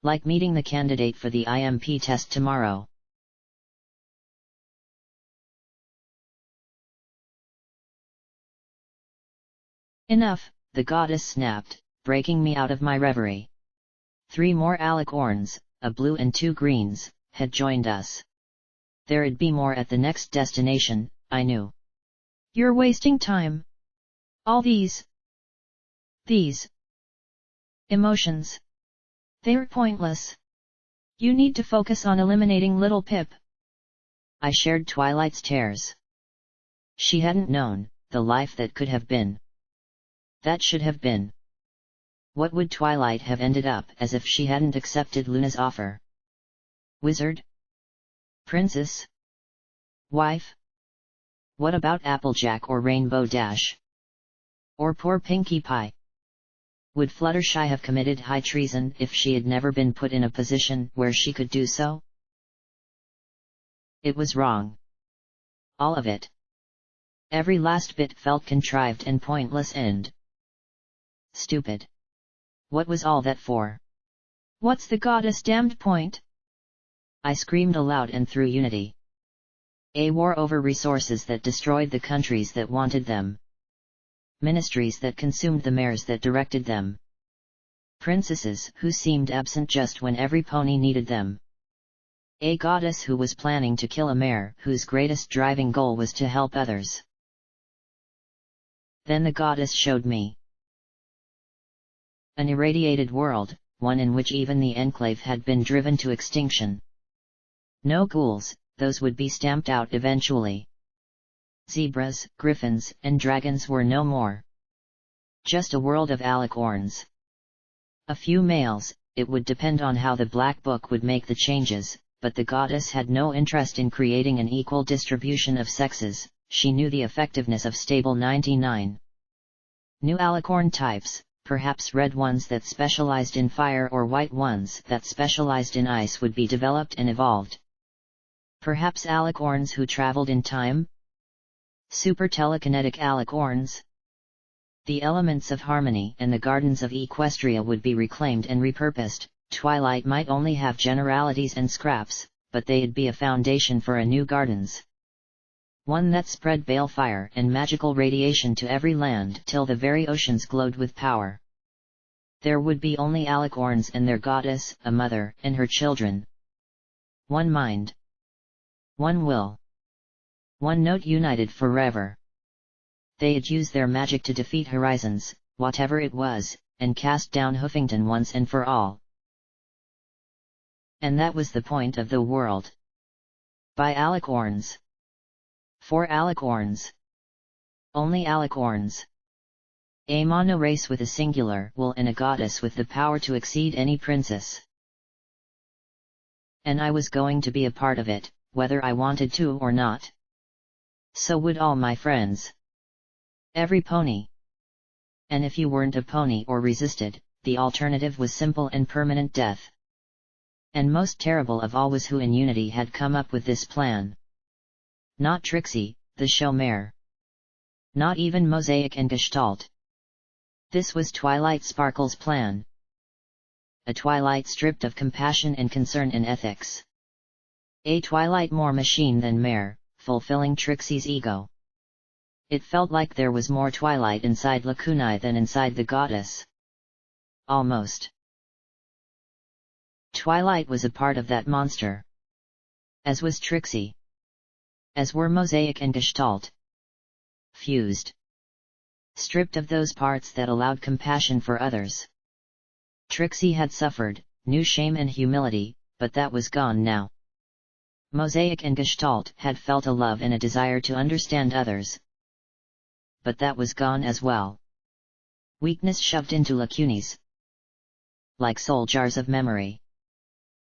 Like meeting the candidate for the IMP test tomorrow. Enough, the goddess snapped, breaking me out of my reverie. 3 more alicorns, a blue and 2 greens, had joined us. There'd be more at the next destination, I knew. You're wasting time. All these emotions. They're pointless. You need to focus on eliminating Little Pip. I shared Twilight's tears. She hadn't known the life that could have been. That should have been. What would Twilight have ended up as if she hadn't accepted Luna's offer? Wizard? Princess? Wife? What about Applejack or Rainbow Dash? Or poor Pinkie Pie? Would Fluttershy have committed high treason if she had never been put in a position where she could do so? It was wrong. All of it. Every last bit felt contrived and pointless and stupid. What was all that for? What's the goddess damned point? I screamed aloud and through unity. A war over resources that destroyed the countries that wanted them. Ministries that consumed the mayors that directed them. Princesses who seemed absent just when every pony needed them. A goddess who was planning to kill a mayor whose greatest driving goal was to help others. Then the goddess showed me. An irradiated world, one in which even the enclave had been driven to extinction. No ghouls, those would be stamped out eventually. Zebras, griffins, and dragons were no more. Just a world of alicorns. A few males, it would depend on how the Black Book would make the changes, but the goddess had no interest in creating an equal distribution of sexes. She knew the effectiveness of stable 99. New alicorn types, perhaps red ones that specialized in fire or white ones that specialized in ice, would be developed and evolved. Perhaps alicorns who traveled in time? Super telekinetic alicorns? The elements of harmony and the gardens of Equestria would be reclaimed and repurposed. Twilight might only have generalities and scraps, but they'd be a foundation for a new gardens. One that spread balefire and magical radiation to every land till the very oceans glowed with power. There would be only alicorns and their goddess, a mother, and her children. One mind. One will. One note, united forever. They'd use their magic to defeat Horizons, whatever it was, and cast down Hoofington once and for all. And that was the point of the world. By alicorns. For alicorns. Only alicorns. A mono race with a singular will and a goddess with the power to exceed any princess. And I was going to be a part of it, whether I wanted to or not. So would all my friends. Every pony. And if you weren't a pony or resisted, the alternative was simple and permanent death. And most terrible of all was who in unity had come up with this plan. Not Trixie, the show mare. Not even Mosaic and Gestalt. This was Twilight Sparkle's plan. A Twilight stripped of compassion and concern and ethics. A Twilight more machine than mare, fulfilling Trixie's ego. It felt like there was more Twilight inside Lacunae than inside the goddess. Almost. Twilight was a part of that monster. As was Trixie. As were Mosaic and Gestalt. Fused. Stripped of those parts that allowed compassion for others. Trixie had suffered, knew shame and humility, but that was gone now. Mosaic and Gestalt had felt a love and a desire to understand others. But that was gone as well. Weakness shoved into lacunes. Like soul jars of memory.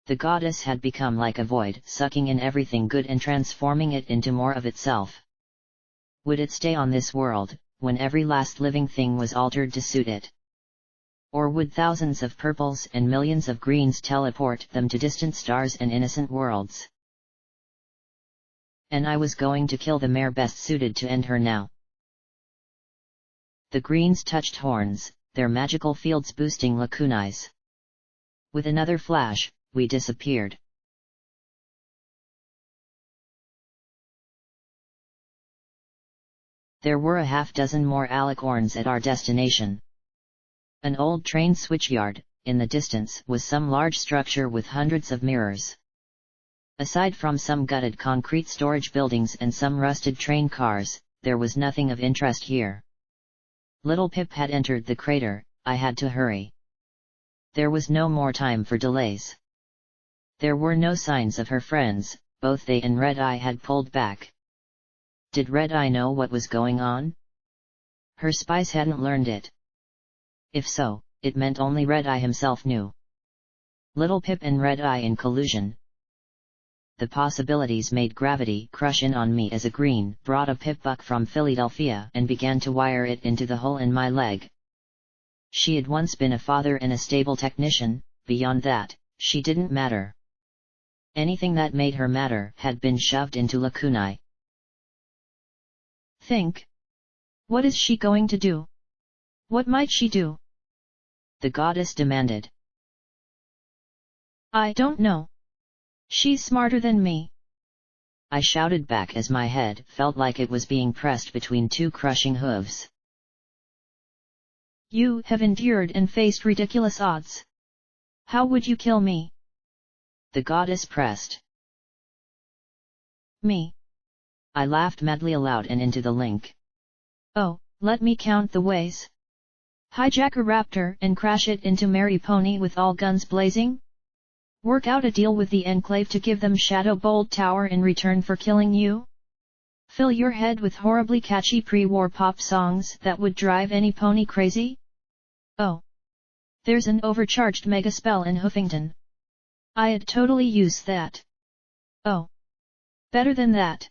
The goddess had become like a void, sucking in everything good and transforming it into more of itself. Would it stay on this world, when every last living thing was altered to suit it? Or would thousands of purples and millions of greens teleport them to distant stars and innocent worlds? And I was going to kill the mare best suited to end her now. The greens touched horns, their magical fields boosting lacunae. With another flash, we disappeared. There were a half-dozen more alicorns at our destination. An old train switchyard, in the distance, was some large structure with hundreds of mirrors. Aside from some gutted concrete storage buildings and some rusted train cars, there was nothing of interest here. Little Pip had entered the crater, I had to hurry. There was no more time for delays. There were no signs of her friends, both they and Red Eye had pulled back. Did Red Eye know what was going on? Her spies hadn't learned it. If so, it meant only Red Eye himself knew. Little Pip and Red Eye in collusion. The possibilities made gravity crush in on me as a green brought a Pip-Buck from Philadelphia and began to wire it into the hole in my leg. She had once been a father and a stable technician, beyond that, she didn't matter. Anything that made her matter had been shoved into lacunae. Think. What is she going to do? What might she do? The goddess demanded. I don't know. She's smarter than me. I shouted back as my head felt like it was being pressed between two crushing hooves. You have endured and faced ridiculous odds. How would you kill me? The goddess pressed. Me. I laughed madly aloud and into the link. Oh, let me count the ways. Hijack a raptor and crash it into Mary Pony with all guns blazing? Work out a deal with the Enclave to give them Shadow Bolt Tower in return for killing you? Fill your head with horribly catchy pre-war pop songs that would drive any pony crazy? Oh. There's an overcharged mega spell in Hoofington. I'd totally use that. Oh. Better than that.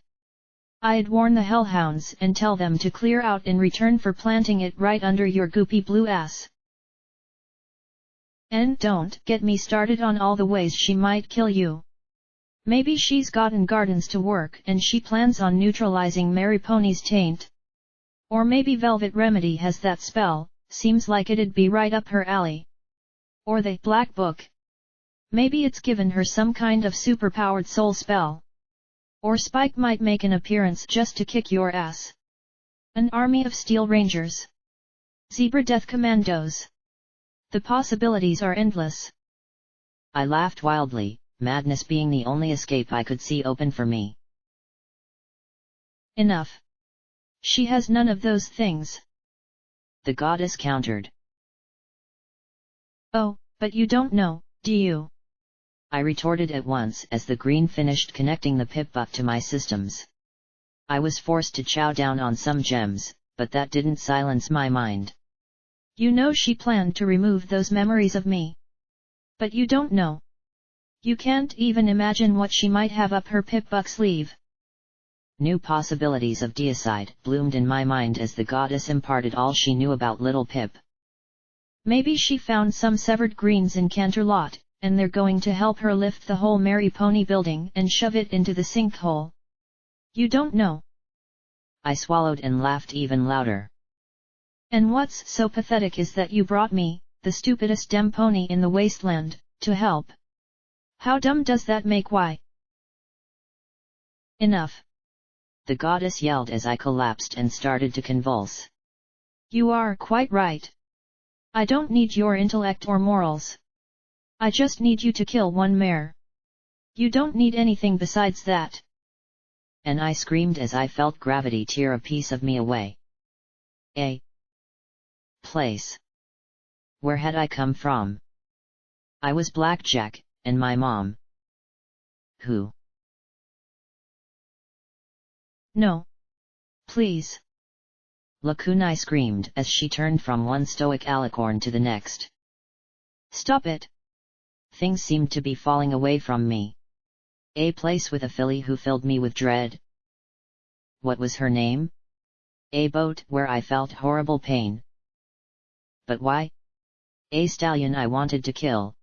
I'd warn the hellhounds and tell them to clear out in return for planting it right under your goopy blue ass. And don't get me started on all the ways she might kill you. Maybe she's gotten gardens to work and she plans on neutralizing Mary Pony's taint. Or maybe Velvet Remedy has that spell, seems like it'd be right up her alley. Or the Black Book. Maybe it's given her some kind of superpowered soul spell. Or Spike might make an appearance just to kick your ass. An army of Steel Rangers. Zebra Death Commandos. The possibilities are endless. I laughed wildly, madness being the only escape I could see open for me. Enough. She has none of those things. The goddess countered. Oh, but you don't know, do you? I retorted at once as the green finished connecting the Pip-Buck to my systems. I was forced to chow down on some gems, but that didn't silence my mind. You know she planned to remove those memories of me. But you don't know. You can't even imagine what she might have up her Pip-Buck sleeve. New possibilities of deicide bloomed in my mind as the goddess imparted all she knew about Little Pip. Maybe she found some severed greens in Canterlot, and they're going to help her lift the whole Mary Pony building and shove it into the sinkhole. You don't know. I swallowed and laughed even louder. And what's so pathetic is that you brought me, the stupidest damn pony in the wasteland, to help. How dumb does that make? Why? Enough. The goddess yelled as I collapsed and started to convulse. You are quite right. I don't need your intellect or morals. I just need you to kill one mare. You don't need anything besides that. And I screamed as I felt gravity tear a piece of me away. A place. Where had I come from? I was Blackjack, and my mom. Who? No. Please. Lakunai screamed as she turned from one stoic alicorn to the next. Stop it. Things seemed to be falling away from me. A place with a filly who filled me with dread. What was her name? A boat where I felt horrible pain. But why? A stallion I wanted to kill.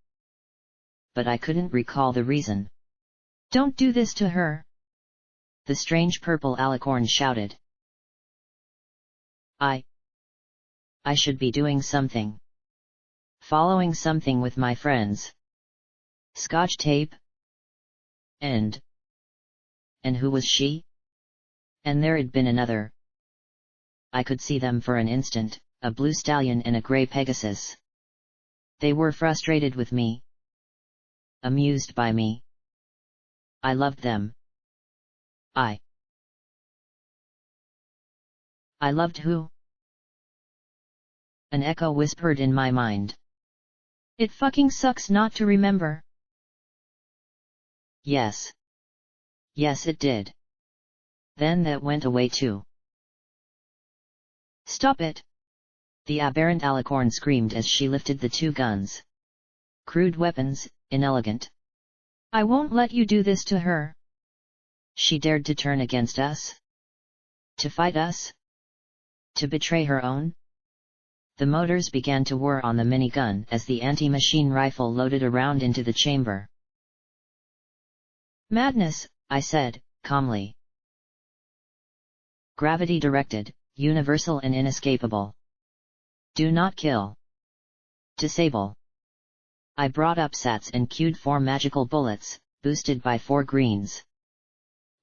But I couldn't recall the reason. Don't do this to her. The strange purple alicorn shouted. I should be doing something. Following something with my friends. Scotch tape? And who was she? And there had been another. I could see them for an instant, a blue stallion and a grey Pegasus. They were frustrated with me. Amused by me. I loved them. I loved who? An echo whispered in my mind. It fucking sucks not to remember. Yes. Yes, it did. Then that went away too. Stop it. The aberrant alicorn screamed as she lifted the two guns. Crude weapons, inelegant. I won't let you do this to her. She dared to turn against us? To fight us? To betray her own? The motors began to whir on the minigun as the anti-machine rifle loaded a round into the chamber. Madness, I said, calmly. Gravity directed, universal and inescapable. Do not kill. Disable. I brought up sats and cued 4 magical bullets, boosted by 4 greens.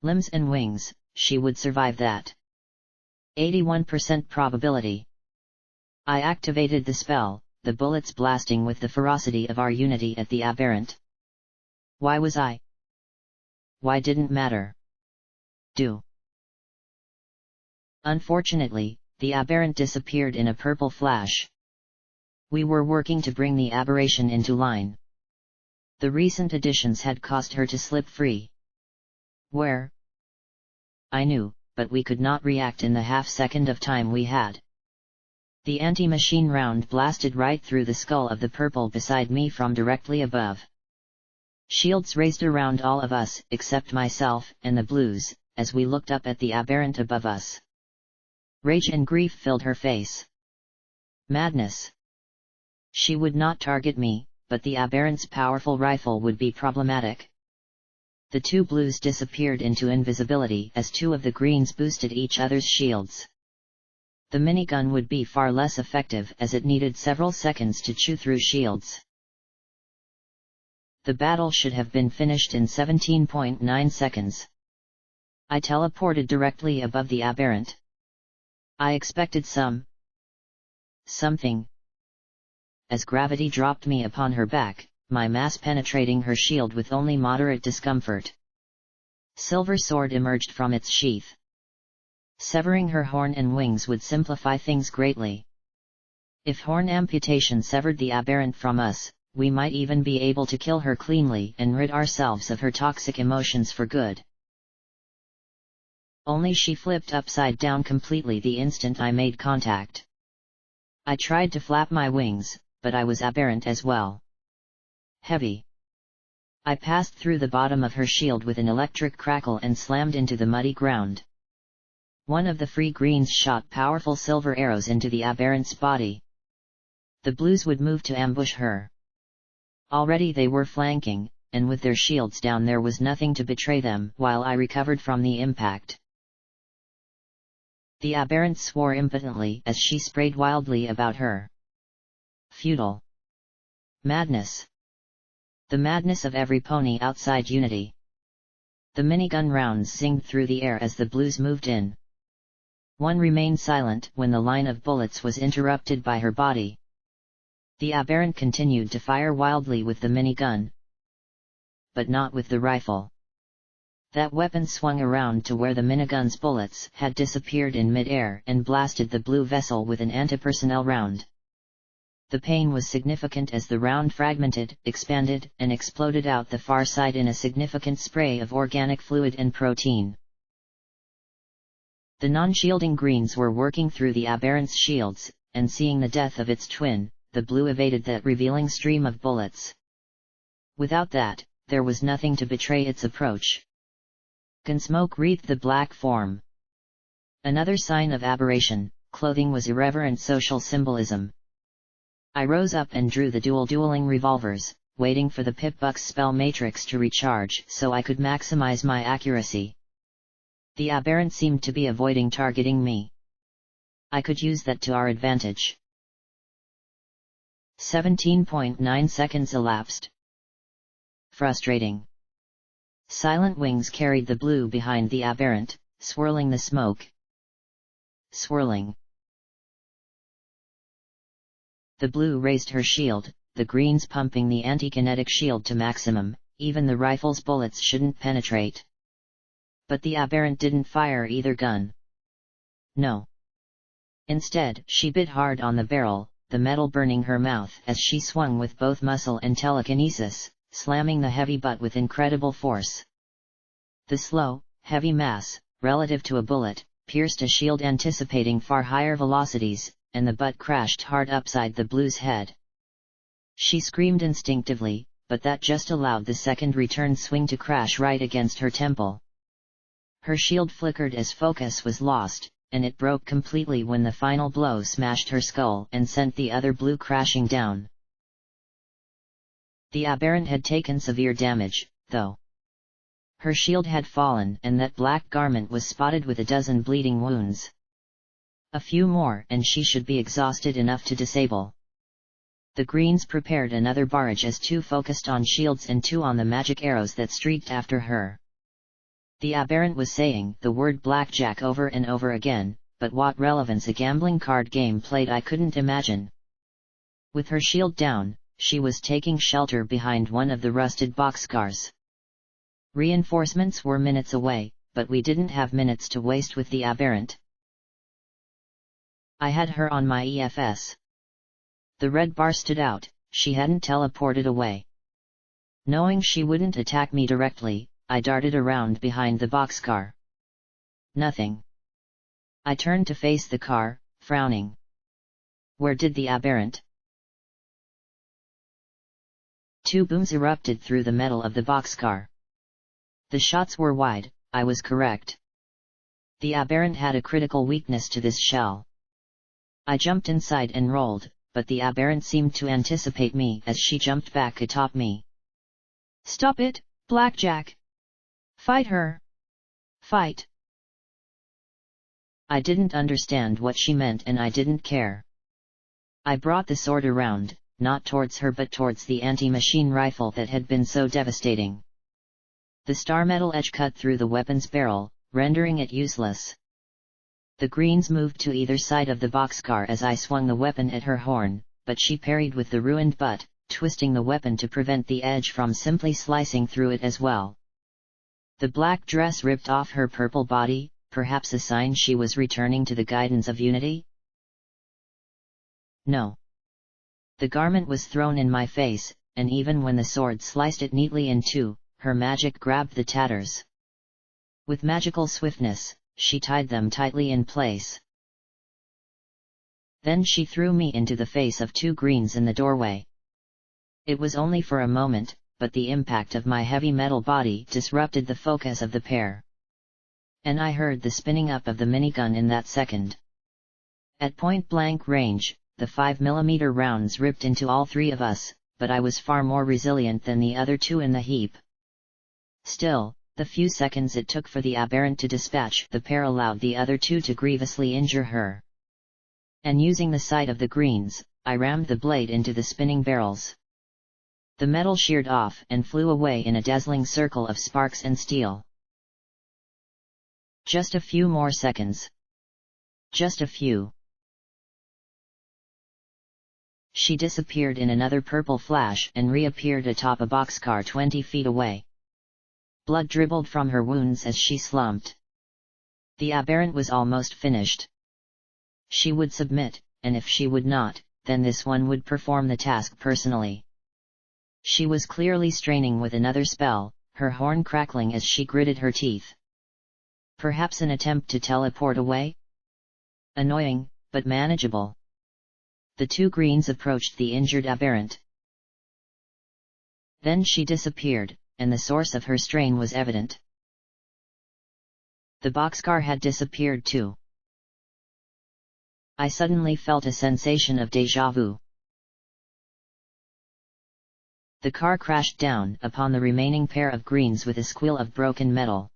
Limbs and wings, she would survive that. 81% probability. I activated the spell, the bullets blasting with the ferocity of our unity at the aberrant. Why was I? Why didn't matter? Do. Unfortunately, the aberrant disappeared in a purple flash. We were working to bring the aberration into line. The recent additions had caused her to slip free. Where? I knew, but we could not react in the half-second of time we had. The anti-machine round blasted right through the skull of the purple beside me from directly above. Shields raised around all of us, except myself and the blues, as we looked up at the aberrant above us. Rage and grief filled her face. Madness. She would not target me, but the aberrant's powerful rifle would be problematic. The 2 blues disappeared into invisibility as 2 of the greens boosted each other's shields. The minigun would be far less effective as it needed several seconds to chew through shields. The battle should have been finished in 17.9 seconds. I teleported directly above the aberrant. I expected something. As gravity dropped me upon her back, my mass penetrating her shield with only moderate discomfort. Silver sword emerged from its sheath. Severing her horn and wings would simplify things greatly. If horn amputation severed the aberrant from us, we might even be able to kill her cleanly and rid ourselves of her toxic emotions for good. Only she flipped upside down completely the instant I made contact. I tried to flap my wings, but I was aberrant as well. Heavy. I passed through the bottom of her shield with an electric crackle and slammed into the muddy ground. One of the free greens shot powerful silver arrows into the aberrant's body. The blues would move to ambush her. Already they were flanking, and with their shields down there was nothing to betray them while I recovered from the impact. The aberrant swore impotently as she sprayed wildly about her. Futile. Madness. The madness of every pony outside Unity. The minigun rounds zinged through the air as the blues moved in. One remained silent when the line of bullets was interrupted by her body. The aberrant continued to fire wildly with the minigun, but not with the rifle. That weapon swung around to where the minigun's bullets had disappeared in mid-air and blasted the blue vessel with an anti-personnel round. The pain was significant as the round fragmented, expanded, and exploded out the far side in a significant spray of organic fluid and protein. The non-shielding greens were working through the aberrant's shields, and seeing the death of its twin, the blue evaded that revealing stream of bullets. Without that, there was nothing to betray its approach. Gunsmoke wreathed the black form. Another sign of aberration, clothing was irreverent social symbolism. I rose up and drew the dueling revolvers, waiting for the Pip-Buck's spell matrix to recharge so I could maximize my accuracy. The aberrant seemed to be avoiding targeting me. I could use that to our advantage. 17.9 seconds elapsed. Frustrating. Silent wings carried the blue behind the aberrant, swirling the smoke. Swirling. The blue raised her shield, the greens pumping the anti-kinetic shield to maximum, even the rifle's bullets shouldn't penetrate. But the aberrant didn't fire either gun. No. Instead, she bit hard on the barrel, the metal burning her mouth as she swung with both muscle and telekinesis, slamming the heavy butt with incredible force. The slow, heavy mass, relative to a bullet, pierced a shield anticipating far higher velocities, and the butt crashed hard upside the blue's head. She screamed instinctively, but that just allowed the second return swing to crash right against her temple. Her shield flickered as focus was lost, and it broke completely when the final blow smashed her skull and sent the other blue crashing down. The aberrant had taken severe damage, though. Her shield had fallen and that black garment was spotted with a dozen bleeding wounds. A few more and she should be exhausted enough to disable. The greens prepared another barrage as 2 focused on shields and 2 on the magic arrows that streaked after her. The aberrant was saying the word blackjack over and over again, but what relevance a gambling card game played I couldn't imagine. With her shield down, she was taking shelter behind one of the rusted boxcars. Reinforcements were minutes away, but we didn't have minutes to waste with the aberrant. I had her on my EFS. The red bar stood out, she hadn't teleported away. Knowing she wouldn't attack me directly, I darted around behind the boxcar. Nothing. I turned to face the car, frowning. Where did the aberrant? 2 booms erupted through the metal of the boxcar. The shots were wide, I was correct. The aberrant had a critical weakness to this shell. I jumped inside and rolled, but the aberrant seemed to anticipate me as she jumped back atop me. Stop it, Blackjack! Fight her! Fight! I didn't understand what she meant and I didn't care. I brought the sword around, not towards her but towards the anti-machine rifle that had been so devastating. The star metal edge cut through the weapon's barrel, rendering it useless. The greens moved to either side of the boxcar as I swung the weapon at her horn, but she parried with the ruined butt, twisting the weapon to prevent the edge from simply slicing through it as well. The black dress ripped off her purple body, perhaps a sign she was returning to the guidance of unity? No. The garment was thrown in my face, and even when the sword sliced it neatly in 2, her magic grabbed the tatters. With magical swiftness, she tied them tightly in place. Then she threw me into the face of 2 greens in the doorway. It was only for a moment, but the impact of my heavy metal body disrupted the focus of the pair. And I heard the spinning up of the minigun in that second. At point-blank range, the 5mm rounds ripped into all 3 of us, but I was far more resilient than the other 2 in the heap. Still, the few seconds it took for the aberrant to dispatch the pair allowed the other 2 to grievously injure her. And using the side of the greens, I rammed the blade into the spinning barrels. The metal sheared off and flew away in a dazzling circle of sparks and steel. Just a few more seconds. Just a few. She disappeared in another purple flash and reappeared atop a boxcar 20 feet away. Blood dribbled from her wounds as she slumped. The aberrant was almost finished. She would submit, and if she would not, then this one would perform the task personally. She was clearly straining with another spell, her horn crackling as she gritted her teeth. Perhaps an attempt to teleport away? Annoying, but manageable. The two greens approached the injured aberrant. Then she disappeared, and the source of her strain was evident. The boxcar had disappeared too. I suddenly felt a sensation of déjà vu. The car crashed down upon the remaining pair of greens with a squeal of broken metal.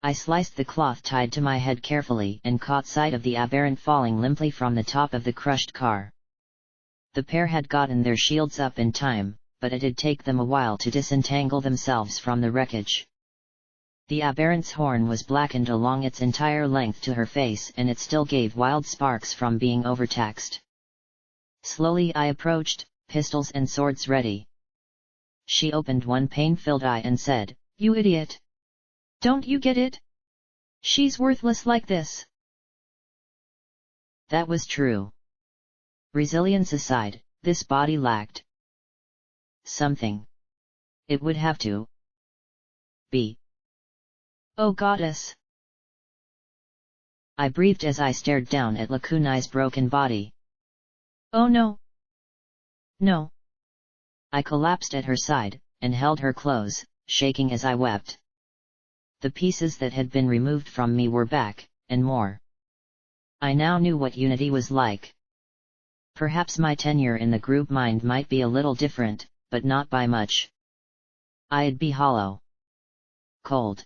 I sliced the cloth tied to my head carefully and caught sight of the aberrant falling limply from the top of the crushed car. The pair had gotten their shields up in time, but it'd take them a while to disentangle themselves from the wreckage. The aberrant's horn was blackened along its entire length to her face, and it still gave wild sparks from being overtaxed. Slowly I approached, pistols and swords ready. She opened one pain-filled eye and said, "You idiot! Don't you get it? She's worthless like this." That was true. Resilience aside, this body lacked something. It would have to be. "Oh goddess!" I breathed as I stared down at Lakunai's broken body. "Oh no! No!" I collapsed at her side, and held her close, shaking as I wept. The pieces that had been removed from me were back, and more. I now knew what unity was like. Perhaps my tenure in the group mind might be a little different, but not by much. I'd be hollow. Cold.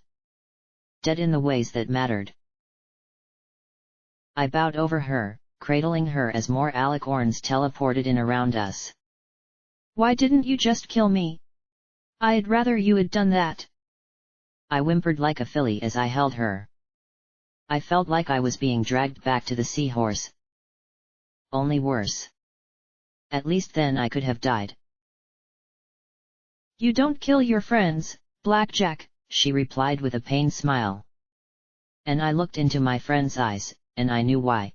Dead in the ways that mattered. I bowed over her, cradling her as more alicorns teleported in around us. "Why didn't you just kill me? I'd rather you had done that." I whimpered like a filly as I held her. I felt like I was being dragged back to the seahorse. Only worse. At least then I could have died. "You don't kill your friends, Blackjack," she replied with a pained smile. And I looked into my friend's eyes, and I knew why.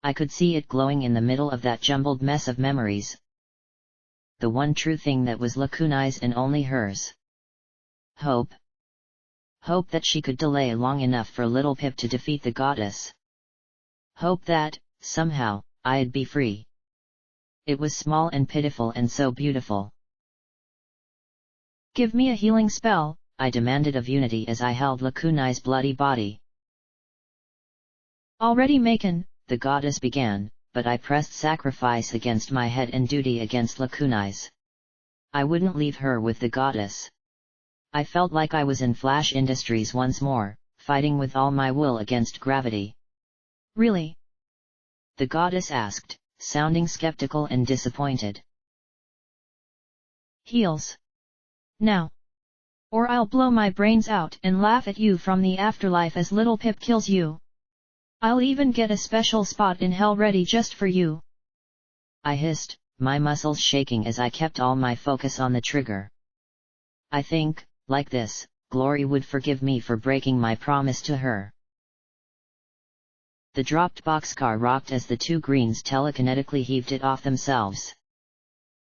I could see it glowing in the middle of that jumbled mess of memories. The one true thing that was Lakunai's and only hers. Hope. Hope that she could delay long enough for little Pip to defeat the goddess. Hope that, somehow, I'd be free. It was small and pitiful and so beautiful. "Give me a healing spell," I demanded of Unity as I held Lakunai's bloody body. "Already makin'," the goddess began, but I pressed sacrifice against my head and duty against Lakunai's. I wouldn't leave her with the goddess. I felt like I was in Flash Industries once more, fighting with all my will against gravity. "Really?" the goddess asked, sounding skeptical and disappointed. "Heals. Now. Or I'll blow my brains out and laugh at you from the afterlife as little Pip kills you. I'll even get a special spot in hell ready just for you." I hissed, my muscles shaking as I kept all my focus on the trigger. I think, like this, Glory would forgive me for breaking my promise to her. The dropped boxcar rocked as the two greens telekinetically heaved it off themselves.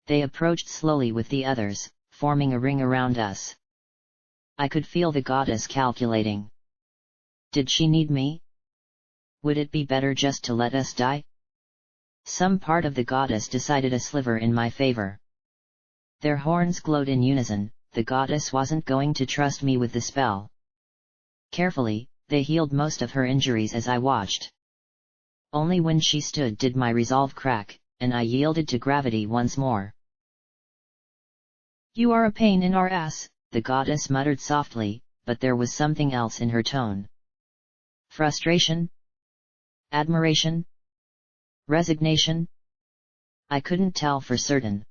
They approached slowly with the others, forming a ring around us. I could feel the goddess calculating. Did she need me? Would it be better just to let us die? Some part of the goddess decided a sliver in my favor. Their horns glowed in unison. The goddess wasn't going to trust me with the spell. Carefully, they healed most of her injuries as I watched. Only when she stood did my resolve crack, and I yielded to gravity once more. "You are a pain in our ass," the goddess muttered softly, but there was something else in her tone. Frustration? Admiration? Resignation? I couldn't tell for certain.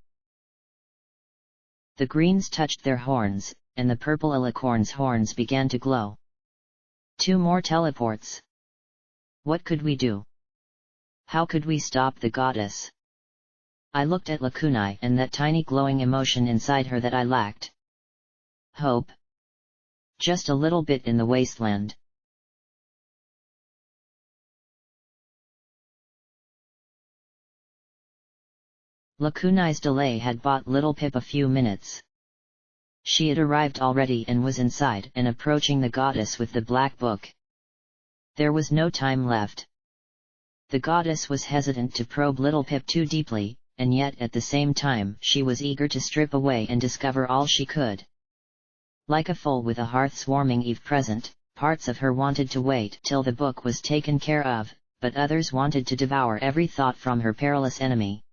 The greens touched their horns, and the purple alicorn's horns began to glow. 2 more teleports. What could we do? How could we stop the goddess? I looked at Lakunai and that tiny glowing emotion inside her that I lacked. Hope. Just a little bit in the wasteland. Lakunai's delay had bought Little Pip a few minutes. She had arrived already and was inside and approaching the goddess with the black book. There was no time left. The goddess was hesitant to probe Little Pip too deeply, and yet at the same time she was eager to strip away and discover all she could. Like a foal with a hearth-swarming Eve present, parts of her wanted to wait till the book was taken care of, but others wanted to devour every thought from her perilous enemy.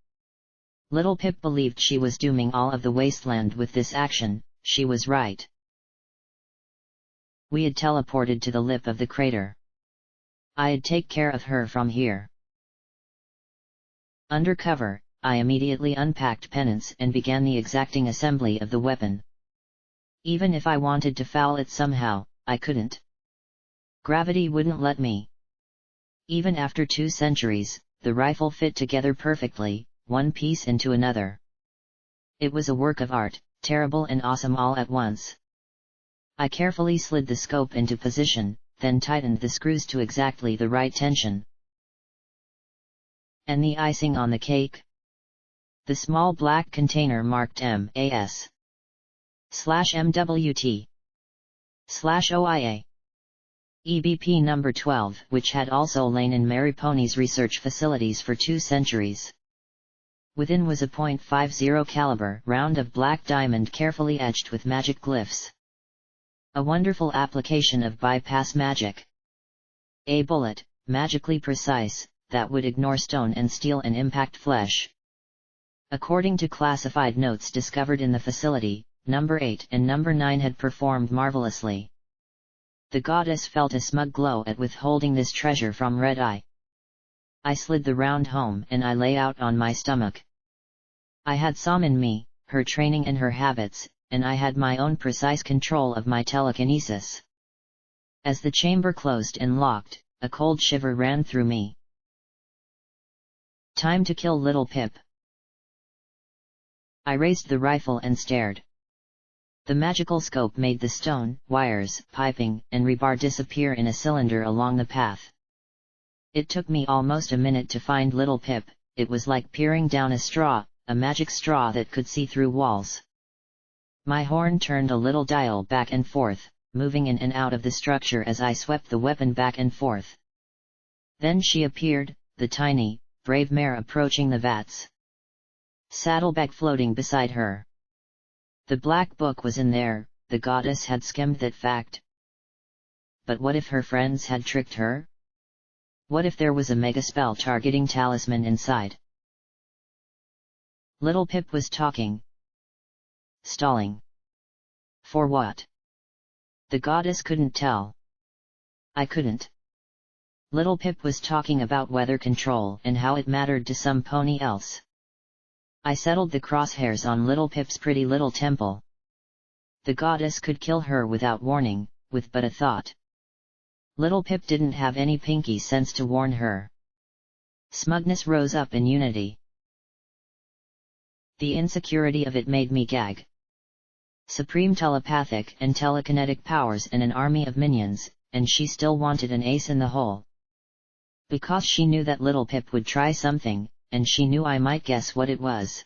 Little Pip believed she was dooming all of the wasteland with this action. She was right. We had teleported to the lip of the crater. I'd take care of her from here. Under cover, I immediately unpacked penance and began the exacting assembly of the weapon. Even if I wanted to foul it somehow, I couldn't. Gravity wouldn't let me. Even after 2 centuries, the rifle fit together perfectly, one piece into another. It was a work of art, terrible and awesome all at once. I carefully slid the scope into position, then tightened the screws to exactly the right tension. And the icing on the cake? The small black container marked MAS/MWT/OIA. EBP number 12, which had also lain in Mary Pony's research facilities for 2 centuries. Within was a .50 caliber round of black diamond carefully etched with magic glyphs. A wonderful application of bypass magic. A bullet, magically precise, that would ignore stone and steel and impact flesh. According to classified notes discovered in the facility, number 8 and number 9 had performed marvelously. The goddess felt a smug glow at withholding this treasure from Red Eye. I slid the round home and I lay out on my stomach. I had Som in me, her training and her habits, and I had my own precise control of my telekinesis. As the chamber closed and locked, a cold shiver ran through me. Time to kill Little Pip. I raised the rifle and stared. The magical scope made the stone, wires, piping, and rebar disappear in a cylinder along the path. It took me almost a minute to find Little Pip. It was like peering down a straw, a magic straw that could see through walls. My horn turned a little dial back and forth, moving in and out of the structure as I swept the weapon back and forth. Then she appeared, the tiny, brave mare approaching the vats. Saddlebag floating beside her. The black book was in there, the goddess had skimmed that fact. But what if her friends had tricked her? What if there was a mega spell targeting talisman inside? Little Pip was talking. Stalling. For what? The goddess couldn't tell. I couldn't. Little Pip was talking about weather control and how it mattered to some pony else. I settled the crosshairs on Little Pip's pretty little temple. The goddess could kill her without warning, with but a thought. Little Pip didn't have any pinky sense to warn her. Smugness rose up in unity. The insecurity of it made me gag. Supreme telepathic and telekinetic powers and an army of minions, and she still wanted an ace in the hole. Because she knew that Little Pip would try something, and she knew I might guess what it was.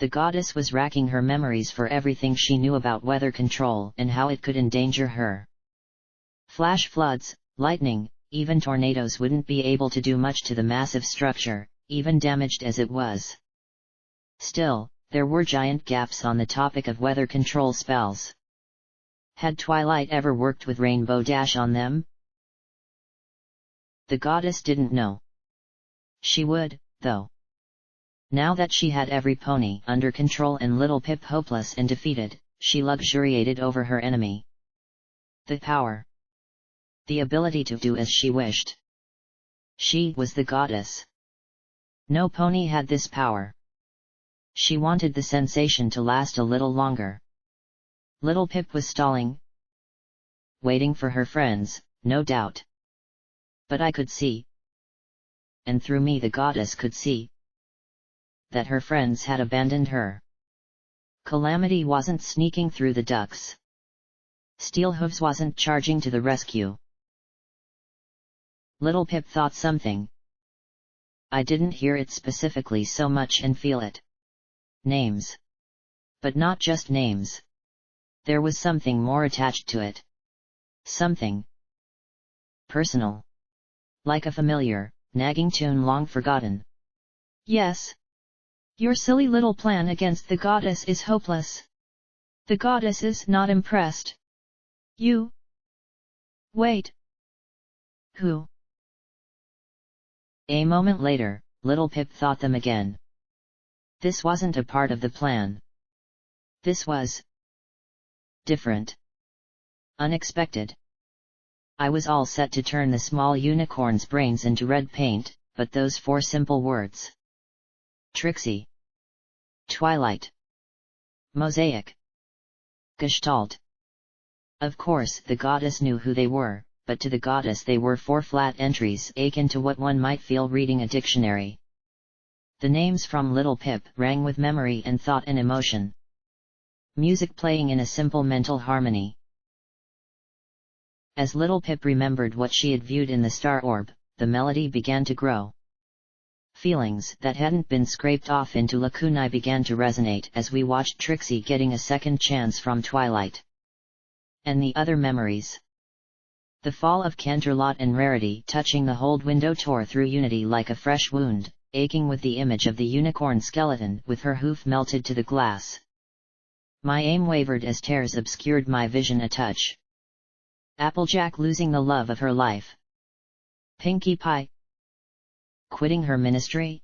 The goddess was racking her memories for everything she knew about weather control and how it could endanger her. Flash floods, lightning, even tornadoes wouldn't be able to do much to the massive structure, even damaged as it was. Still, there were giant gaps on the topic of weather control spells. Had Twilight ever worked with Rainbow Dash on them? The goddess didn't know. She would, though. Now that she had every pony under control and Little Pip hopeless and defeated, she luxuriated over her enemy. The power. The ability to do as she wished. She was the goddess. No pony had this power. She wanted the sensation to last a little longer. Little Pip was stalling. Waiting for her friends, no doubt. But I could see. And through me the goddess could see. that her friends had abandoned her. Calamity wasn't sneaking through the ducts. Steelhooves wasn't charging to the rescue. Little Pip thought something. I didn't hear it specifically so much and feel it. Names. But not just names. There was something more attached to it. Something personal. Like a familiar, nagging tune long forgotten. Yes. Your silly little plan against the goddess is hopeless. The goddess is not impressed. You? Wait. Who? A moment later, Little Pip thought them again. This wasn't a part of the plan. This was different. Unexpected. I was all set to turn the small unicorn's brains into red paint, but those 4 simple words. Trixie. Twilight. Mosaic. Gestalt. Of course, the goddess knew who they were, but to the goddess they were 4 flat entries akin to what one might feel reading a dictionary. The names from Little Pip rang with memory and thought and emotion. Music playing in a simple mental harmony. As Little Pip remembered what she had viewed in the star orb, the melody began to grow. Feelings that hadn't been scraped off into lacunae began to resonate as we watched Trixie getting a second chance from Twilight. And the other memories. The fall of Canterlot and Rarity touching the hold window tore through Unity like a fresh wound, aching with the image of the unicorn skeleton with her hoof melted to the glass. My aim wavered as tears obscured my vision a touch. Applejack losing the love of her life. Pinkie Pie quitting her ministry?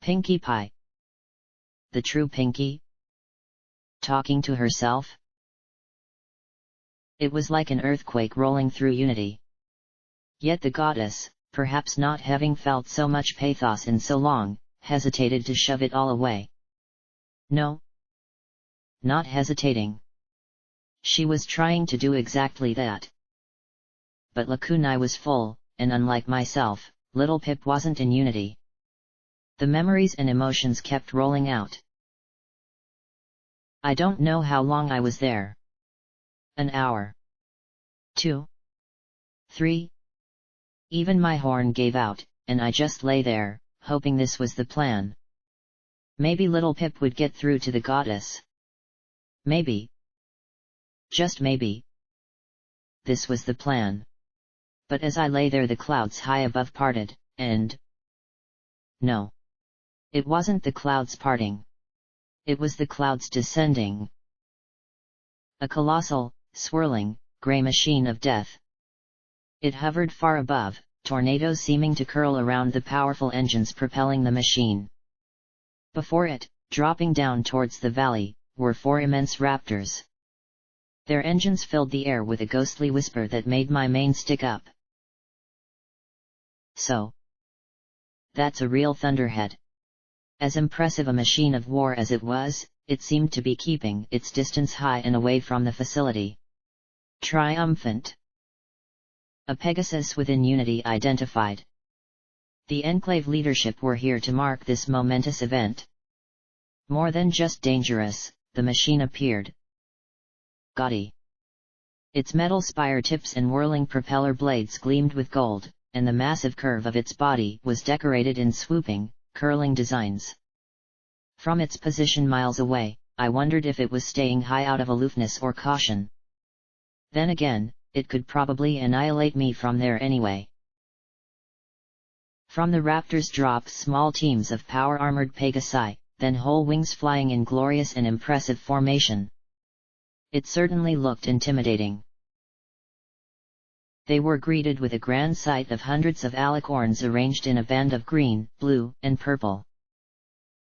Pinkie Pie. The true Pinkie? Talking to herself? It was like an earthquake rolling through Unity. Yet the goddess, perhaps not having felt so much pathos in so long, hesitated to shove it all away. No. Not hesitating. She was trying to do exactly that. But lacunae was full, and unlike myself, Little Pip wasn't in Unity. The memories and emotions kept rolling out. I don't know how long I was there. An hour. 2. 3. Even my horn gave out, and I just lay there, hoping this was the plan. Maybe Little Pip would get through to the goddess. Maybe. Just maybe. This was the plan. But as I lay there the clouds high above parted, and... No. It wasn't the clouds parting. It was the clouds descending. A colossal, swirling, grey machine of death. It hovered far above, tornadoes seeming to curl around the powerful engines propelling the machine. Before it, dropping down towards the valley, were 4 immense raptors. Their engines filled the air with a ghostly whisper that made my mane stick up. So. That's a real thunderhead. As impressive a machine of war as it was, it seemed to be keeping its distance high and away from the facility. Triumphant. A Pegasus within Unity identified. The Enclave leadership were here to mark this momentous event. More than just dangerous, the machine appeared gaudy. Its metal spire tips and whirling propeller blades gleamed with gold, and the massive curve of its body was decorated in swooping, curling designs. From its position miles away, I wondered if it was staying high out of aloofness or caution. Then again, it could probably annihilate me from there anyway. From the raptors dropped small teams of power-armored Pegasi, then whole wings flying in glorious and impressive formation. It certainly looked intimidating. They were greeted with a grand sight of hundreds of alicorns arranged in a band of green, blue, and purple.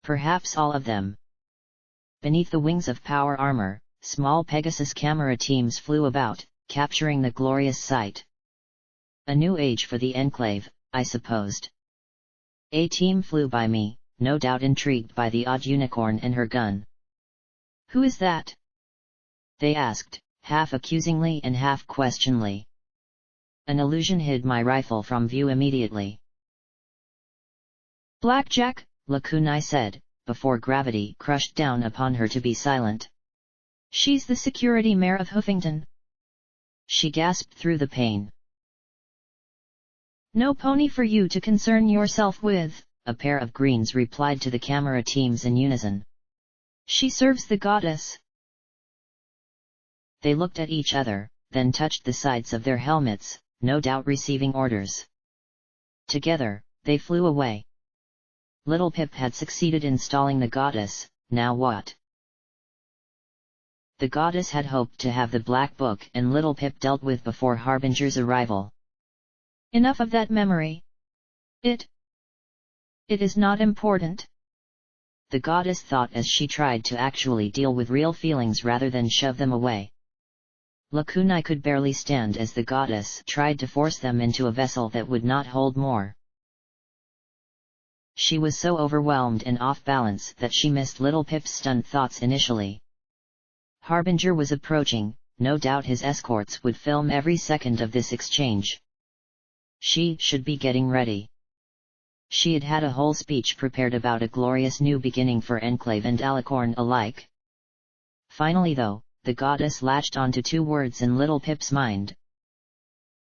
Perhaps all of them. Beneath the wings of power armor, small Pegasus camera teams flew about, capturing the glorious sight. A new age for the Enclave, I supposed. A team flew by me, no doubt intrigued by the odd unicorn and her gun. Who is that? They asked, half accusingly and half questioningly. An illusion hid my rifle from view immediately. Blackjack, Lakunai said, before gravity crushed down upon her to be silent. She's the security mayor of Hoofington. She gasped through the pain. No pony for you to concern yourself with, a pair of greens replied to the camera teams in unison. She serves the goddess. They looked at each other, then touched the sides of their helmets, no doubt receiving orders. Together, they flew away. Little Pip had succeeded in stalling the goddess, now what? The goddess had hoped to have the Black Book and Little Pip dealt with before Harbinger's arrival. Enough of that memory. It is not important. The goddess thought as she tried to actually deal with real feelings rather than shove them away. Lakunai could barely stand as the goddess tried to force them into a vessel that would not hold more. She was so overwhelmed and off balance that she missed Little Pip's stunned thoughts initially. Harbinger was approaching, no doubt his escorts would film every second of this exchange. She should be getting ready. She had had a whole speech prepared about a glorious new beginning for Enclave and Alicorn alike. Finally though, the goddess latched onto two words in Little Pip's mind.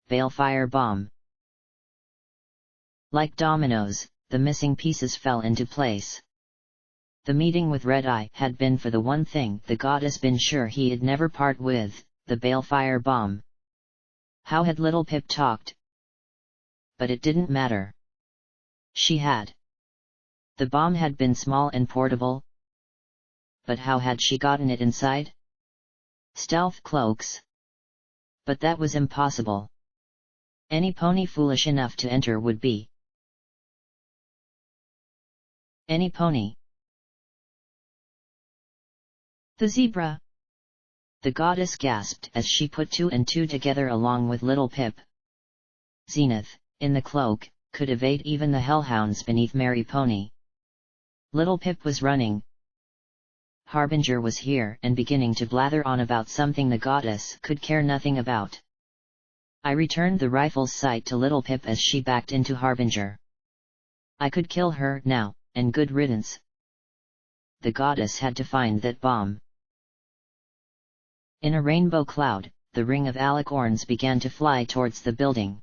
Balefire bomb. Like dominoes, the missing pieces fell into place. The meeting with Red Eye had been for the one thing the goddess been sure he'd never part with, the balefire bomb. How had Little Pip talked? But it didn't matter. She had. The bomb had been small and portable. But how had she gotten it inside? Stealth cloaks. But that was impossible. Any pony foolish enough to enter would be. Any pony. The zebra. The goddess gasped as she put two and two together along with Little Pip. Zenith, in the cloak, could evade even the hellhounds beneath Mary Pony. Little Pip was running. Harbinger was here and beginning to blather on about something the goddess could care nothing about. I returned the rifle's sight to Little Pip as she backed into Harbinger. I could kill her now, and good riddance. The goddess had to find that bomb. In a rainbow cloud, the ring of alicorns began to fly towards the building.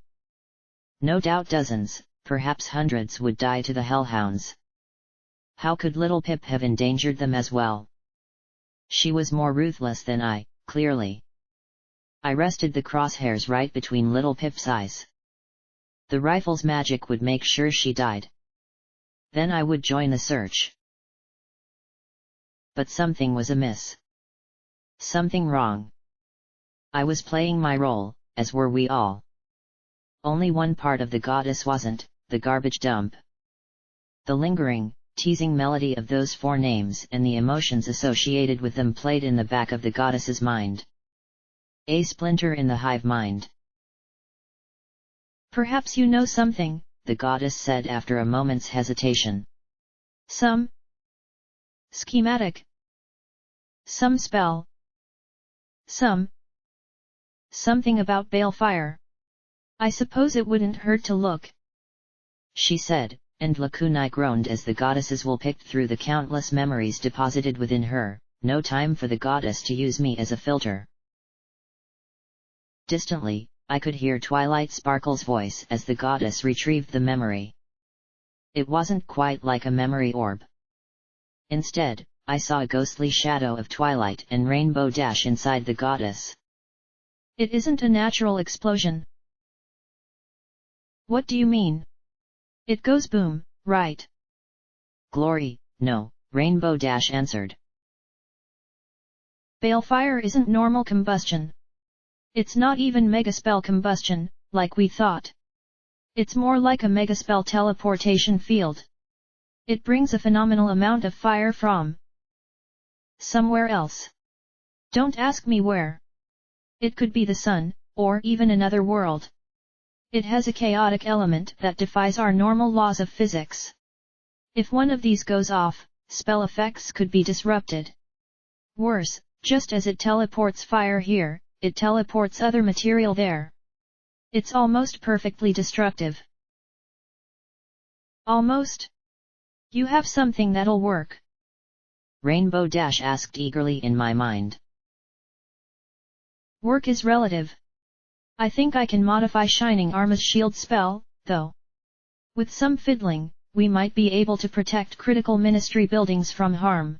No doubt dozens, perhaps hundreds would die to the hellhounds. How could Little Pip have endangered them as well? She was more ruthless than I, clearly. I rested the crosshairs right between Little Pip's eyes. The rifle's magic would make sure she died. Then I would join the search. But something was amiss. Something wrong. I was playing my role, as were we all. Only one part of the goddess wasn't, the garbage dump. The lingering, teasing melody of those four names and the emotions associated with them played in the back of the goddess's mind. A splinter in the hive mind. Perhaps you know something, the goddess said after a moment's hesitation. Some schematic. Some spell. Something about balefire. I suppose it wouldn't hurt to look. She said, and Lakunai groaned as the goddess's will picked through the countless memories deposited within her. No time for the goddess to use me as a filter. Distantly, I could hear Twilight Sparkle's voice as the goddess retrieved the memory. It wasn't quite like a memory orb. Instead, I saw a ghostly shadow of twilight and rainbow dash inside the goddess. It isn't a natural explosion. What do you mean? It goes boom, right? Glory, no, Rainbow Dash answered. Balefire isn't normal combustion. It's not even megaspell combustion, like we thought. It's more like a megaspell teleportation field. It brings a phenomenal amount of fire from somewhere else. Don't ask me where. It could be the sun, or even another world. It has a chaotic element that defies our normal laws of physics. If one of these goes off, spell effects could be disrupted. Worse, just as it teleports fire here, it teleports other material there. It's almost perfectly destructive. Almost? You have something that'll work? Rainbow Dash asked eagerly in my mind. Work is relative. I think I can modify Shining Armor's shield spell, though. With some fiddling, we might be able to protect critical ministry buildings from harm.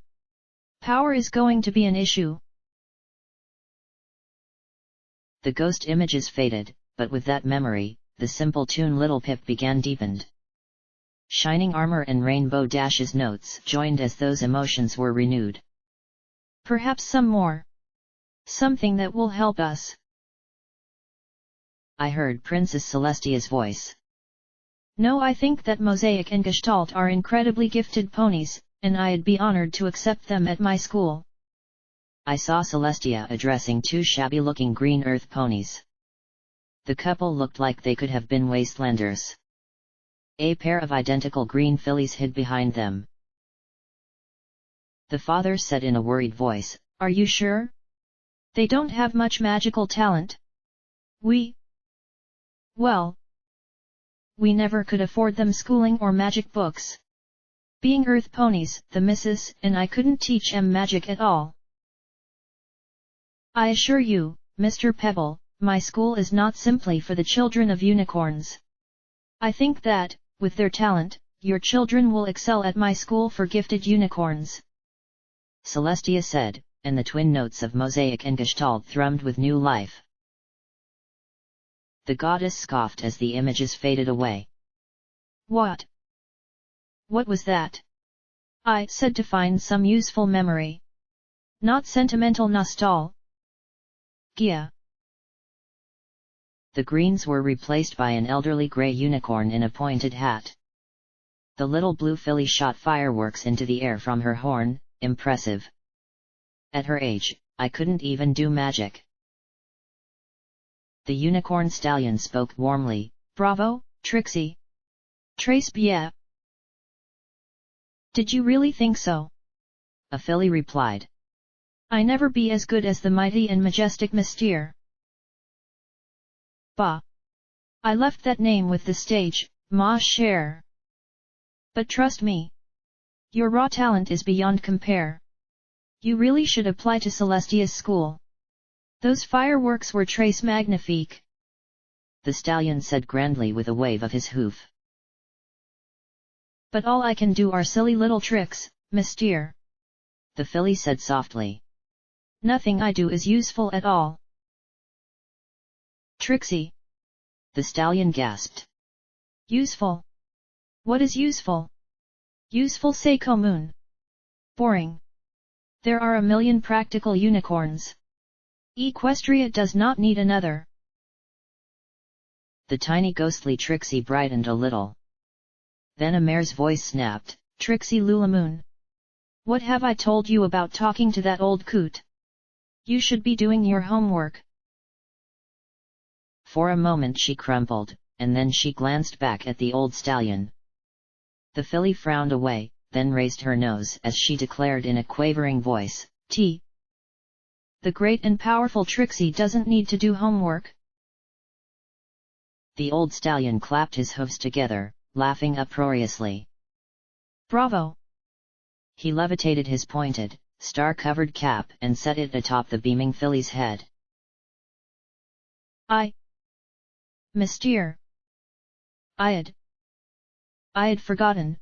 Power is going to be an issue. The ghost images faded, but with that memory, the simple tune Little Pip began deepened. Shining Armor and Rainbow Dash's notes joined as those emotions were renewed. Perhaps some more. Something that will help us. I heard Princess Celestia's voice. No, I think that Mosaic and Gestalt are incredibly gifted ponies, and I'd be honored to accept them at my school. I saw Celestia addressing two shabby-looking green earth ponies. The couple looked like they could have been wastelanders. A pair of identical green fillies hid behind them. The father said in a worried voice, "Are you sure? They don't have much magical talent. Well, we never could afford them schooling or magic books. Being earth ponies, the missus and I couldn't teach 'em magic at all. I assure you, Mr. Pebble, my school is not simply for the children of unicorns. I think that, with their talent, your children will excel at my school for gifted unicorns," Celestia said, and the twin notes of Mosaic and Gestalt thrummed with new life. The goddess scoffed as the images faded away. What was that? I said to find some useful memory. Not sentimental nostalgia. The greens were replaced by an elderly grey unicorn in a pointed hat. The little blue filly shot fireworks into the air from her horn, impressive. At her age, I couldn't even do magic. The unicorn stallion spoke warmly, "Bravo, Trixie. Très bien. Did you really think so?" a filly replied. "I never be as good as the mighty and majestic Mystere." Bah! I left that name with the stage, ma chère. But trust me, your raw talent is beyond compare. You really should apply to Celestia's school. Those fireworks were très magnifique," the stallion said grandly with a wave of his hoof. "But all I can do are silly little tricks, Mystere," the filly said softly. "Nothing I do is useful at all." "Trixie!" the stallion gasped. "Useful? What is useful? Useful c'est commun. Boring. There are a million practical unicorns. Equestria does not need another." The tiny ghostly Trixie brightened a little. Then a mare's voice snapped, "Trixie Lulamoon! What have I told you about talking to that old coot? You should be doing your homework." For a moment she crumpled, and then she glanced back at the old stallion. The filly frowned away, then raised her nose as she declared in a quavering voice, "The great and powerful Trixie doesn't need to do homework." The old stallion clapped his hooves together, laughing uproariously. "Bravo!" He levitated his pointed, star-covered cap and set it atop the beaming filly's head. Mystere. I had forgotten,"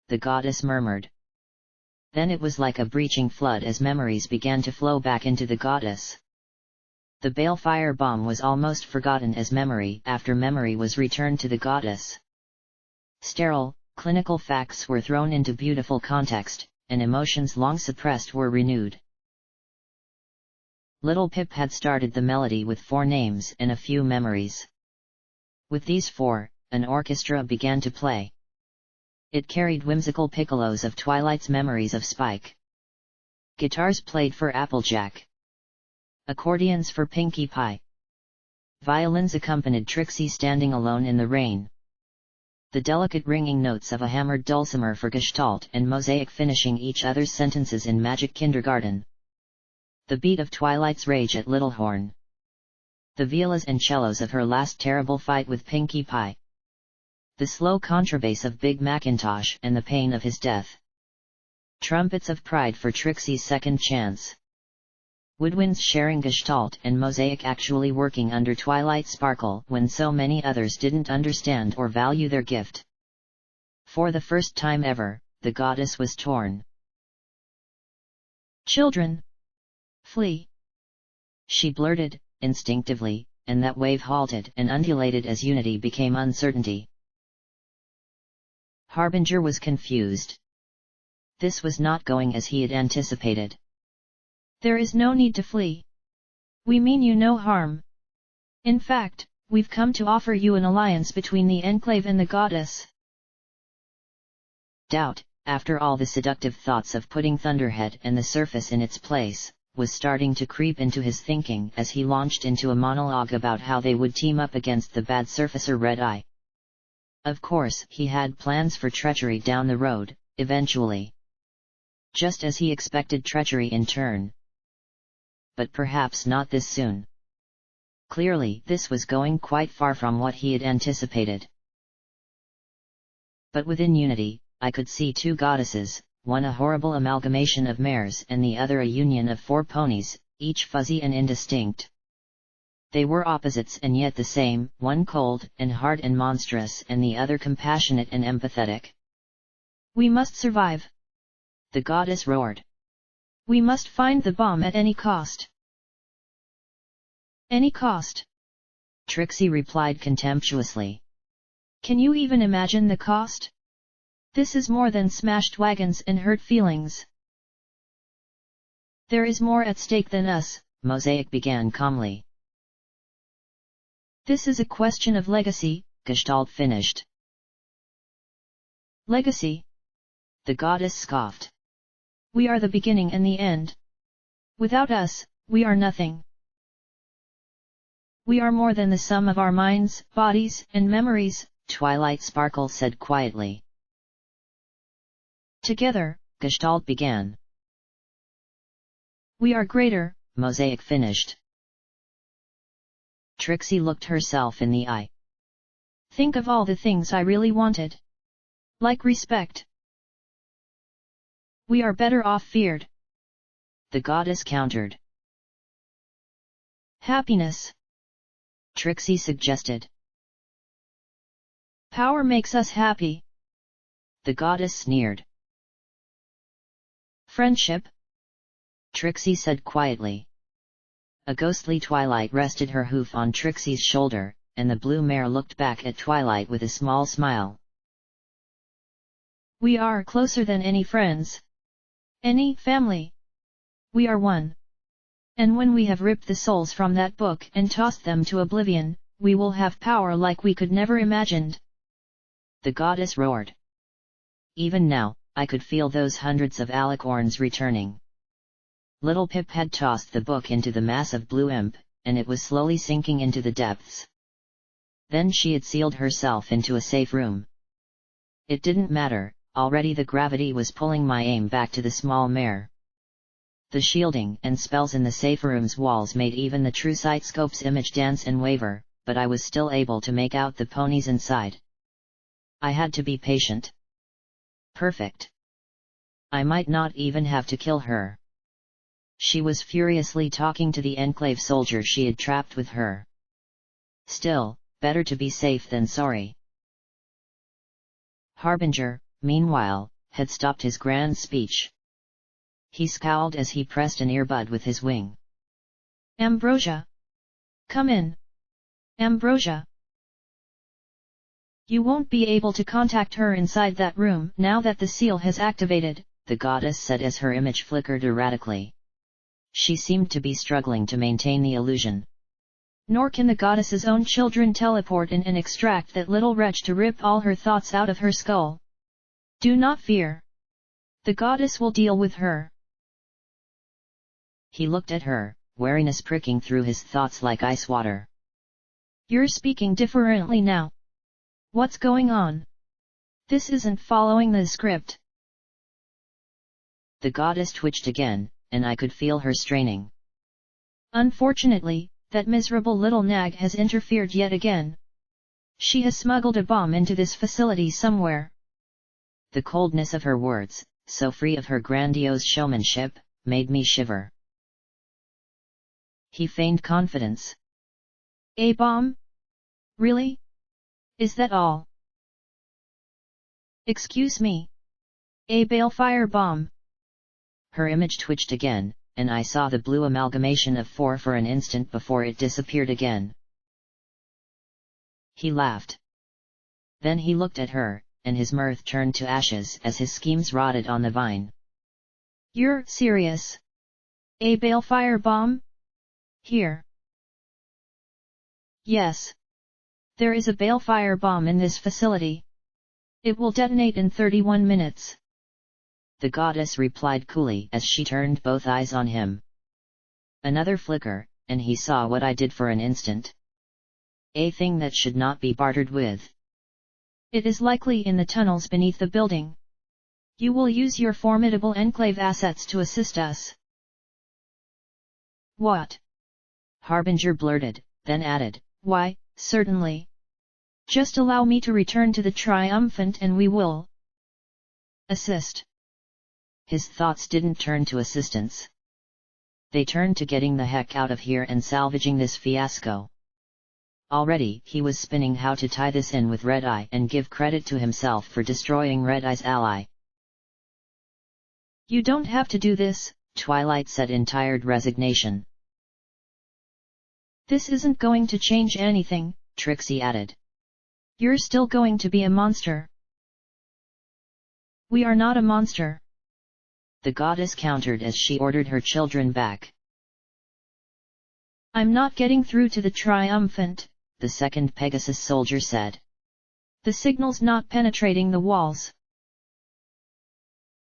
the goddess murmured. Then it was like a breaching flood as memories began to flow back into the goddess. The balefire bomb was almost forgotten as memory after memory was returned to the goddess. Sterile, clinical facts were thrown into beautiful context, and emotions long suppressed were renewed. Little Pip had started the melody with 4 names and a few memories. With these 4, an orchestra began to play. It carried whimsical piccolos of Twilight's memories of Spike. Guitars played for Applejack. Accordions for Pinkie Pie. Violins accompanied Trixie standing alone in the rain. The delicate ringing notes of a hammered dulcimer for Gestalt and Mosaic finishing each other's sentences in Magic Kindergarten. The beat of Twilight's rage at Littlehorn. The violas and cellos of her last terrible fight with Pinkie Pie. The slow contrabass of Big Macintosh and the pain of his death. Trumpets of pride for Trixie's second chance. Woodwinds sharing Gestalt and Mosaic actually working under Twilight Sparkle when so many others didn't understand or value their gift. For the first time ever, the goddess was torn. Children! Flee! She blurted, instinctively, and that wave halted and undulated as unity became uncertainty. Harbinger was confused. This was not going as he had anticipated. There is no need to flee. We mean you no harm. In fact, we've come to offer you an alliance between the Enclave and the goddess. Doubt, after all the seductive thoughts of putting Thunderhead and the surface in its place, was starting to creep into his thinking as he launched into a monologue about how they would team up against the bad surfacer Red Eye. Of course, he had plans for treachery down the road, eventually. Just as he expected treachery in turn. But perhaps not this soon. Clearly, this was going quite far from what he had anticipated. But within Unity, I could see two goddesses, one a horrible amalgamation of mares and the other a union of four ponies, each fuzzy and indistinct. They were opposites and yet the same, one cold and hard and monstrous and the other compassionate and empathetic. We must survive. The goddess roared. We must find the bomb at any cost. Any cost? Trixie replied contemptuously. Can you even imagine the cost? This is more than smashed wagons and hurt feelings. There is more at stake than us, Mosaic began calmly. This is a question of legacy, Gestalt finished. Legacy? The goddess scoffed. We are the beginning and the end. Without us, we are nothing. We are more than the sum of our minds, bodies, and memories, Twilight Sparkle said quietly. Together, Gestalt began. We are greater, Mosaic finished. Trixie looked herself in the eye. Think of all the things I really wanted. Like respect. We are better off feared. The goddess countered. Happiness. Trixie suggested. Power makes us happy. The goddess sneered. Friendship? Trixie said quietly. A ghostly Twilight rested her hoof on Trixie's shoulder, and the blue mare looked back at Twilight with a small smile. We are closer than any friends. Any family. We are one. And when we have ripped the souls from that book and tossed them to oblivion, we will have power like we could never imagined. The goddess roared. Even now, I could feel those hundreds of alicorns returning. Little Pip had tossed the book into the mass of blue imp, and it was slowly sinking into the depths. Then she had sealed herself into a safe room. It didn't matter, already the gravity was pulling my aim back to the small mare. The shielding and spells in the safe room's walls made even the true Sightscope's image dance and waver, but I was still able to make out the ponies inside. I had to be patient. Perfect. I might not even have to kill her. She was furiously talking to the Enclave soldier she had trapped with her. Still, better to be safe than sorry. Harbinger, meanwhile, had stopped his grand speech. He scowled as he pressed an earbud with his wing. Ambrosia! Come in! Ambrosia! You won't be able to contact her inside that room now that the seal has activated, the goddess said as her image flickered erratically. She seemed to be struggling to maintain the illusion. Nor can the goddess's own children teleport in and extract that little wretch to rip all her thoughts out of her skull. Do not fear. The goddess will deal with her. He looked at her, wariness pricking through his thoughts like ice water. You're speaking differently now. What's going on? This isn't following the script. The goddess twitched again, and I could feel her straining. Unfortunately, that miserable little nag has interfered yet again. She has smuggled a bomb into this facility somewhere. The coldness of her words, so free of her grandiose showmanship, made me shiver. He feigned confidence. A bomb? Really? Is that all? Excuse me. A balefire bomb. Her image twitched again, and I saw the blue amalgamation of 4 for an instant before it disappeared again. He laughed. Then he looked at her, and his mirth turned to ashes as his schemes rotted on the vine. You're serious? A balefire bomb? Here. Yes. There is a balefire bomb in this facility. It will detonate in 31 minutes. The goddess replied coolly as she turned both eyes on him. Another flicker, and he saw what I did for an instant. A thing that should not be bartered with. It is likely in the tunnels beneath the building. You will use your formidable enclave assets to assist us. What? Harbinger blurted, then added, Why, certainly. Just allow me to return to the triumphant and we will assist. His thoughts didn't turn to assistance. They turned to getting the heck out of here and salvaging this fiasco. Already he was spinning how to tie this in with Red Eye and give credit to himself for destroying Red Eye's ally. You don't have to do this, Twilight said in tired resignation. This isn't going to change anything, Trixie added. You're still going to be a monster. We are not a monster. The goddess countered as she ordered her children back. I'm not getting through to the triumphant, the second Pegasus soldier said. The signal's not penetrating the walls.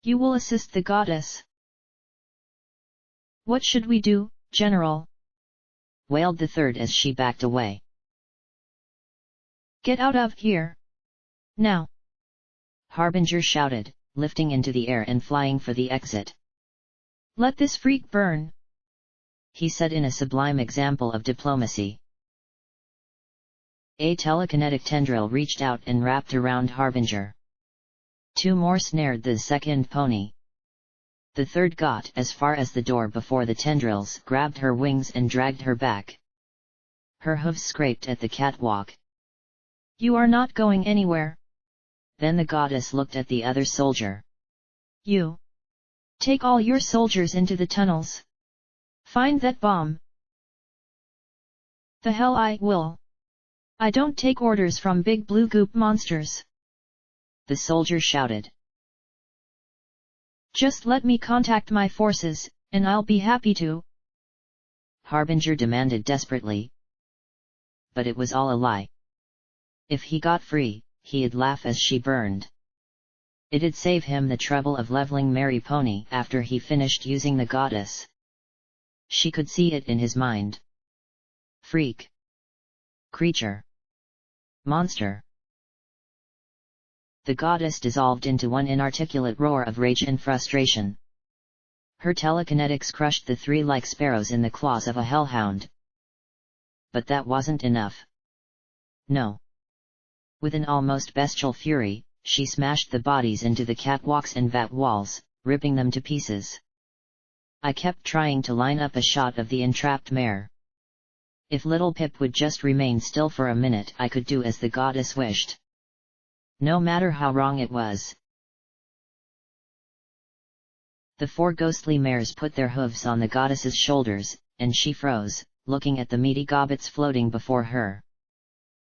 You will assist the goddess. What should we do, General? Wailed the third as she backed away. Get out of here. Now. Harbinger shouted, lifting into the air and flying for the exit. Let this freak burn, he said in a sublime example of diplomacy. A telekinetic tendril reached out and wrapped around Harbinger. 2 more snared the second pony. The third got as far as the door before the tendrils grabbed her wings and dragged her back. Her hooves scraped at the catwalk. You are not going anywhere. Then the goddess looked at the other soldier. You. Take all your soldiers into the tunnels. Find that bomb. The hell I will. I don't take orders from big blue goop monsters. The soldier shouted. Just let me contact my forces, and I'll be happy to. Harbinger demanded desperately. But it was all a lie. If he got free, he'd laugh as she burned. It'd save him the trouble of leveling Mary Pony after he finished using the goddess. She could see it in his mind. Freak. Creature. Monster. The goddess dissolved into one inarticulate roar of rage and frustration. Her telekinetics crushed the 3 like sparrows in the claws of a hellhound. But that wasn't enough. No. With an almost bestial fury, she smashed the bodies into the catwalks and vat walls, ripping them to pieces. I kept trying to line up a shot of the entrapped mare. If little Pip would just remain still for a minute, I could do as the goddess wished. No matter how wrong it was. The 4 ghostly mares put their hooves on the goddess's shoulders, and she froze, looking at the meaty gobbets floating before her.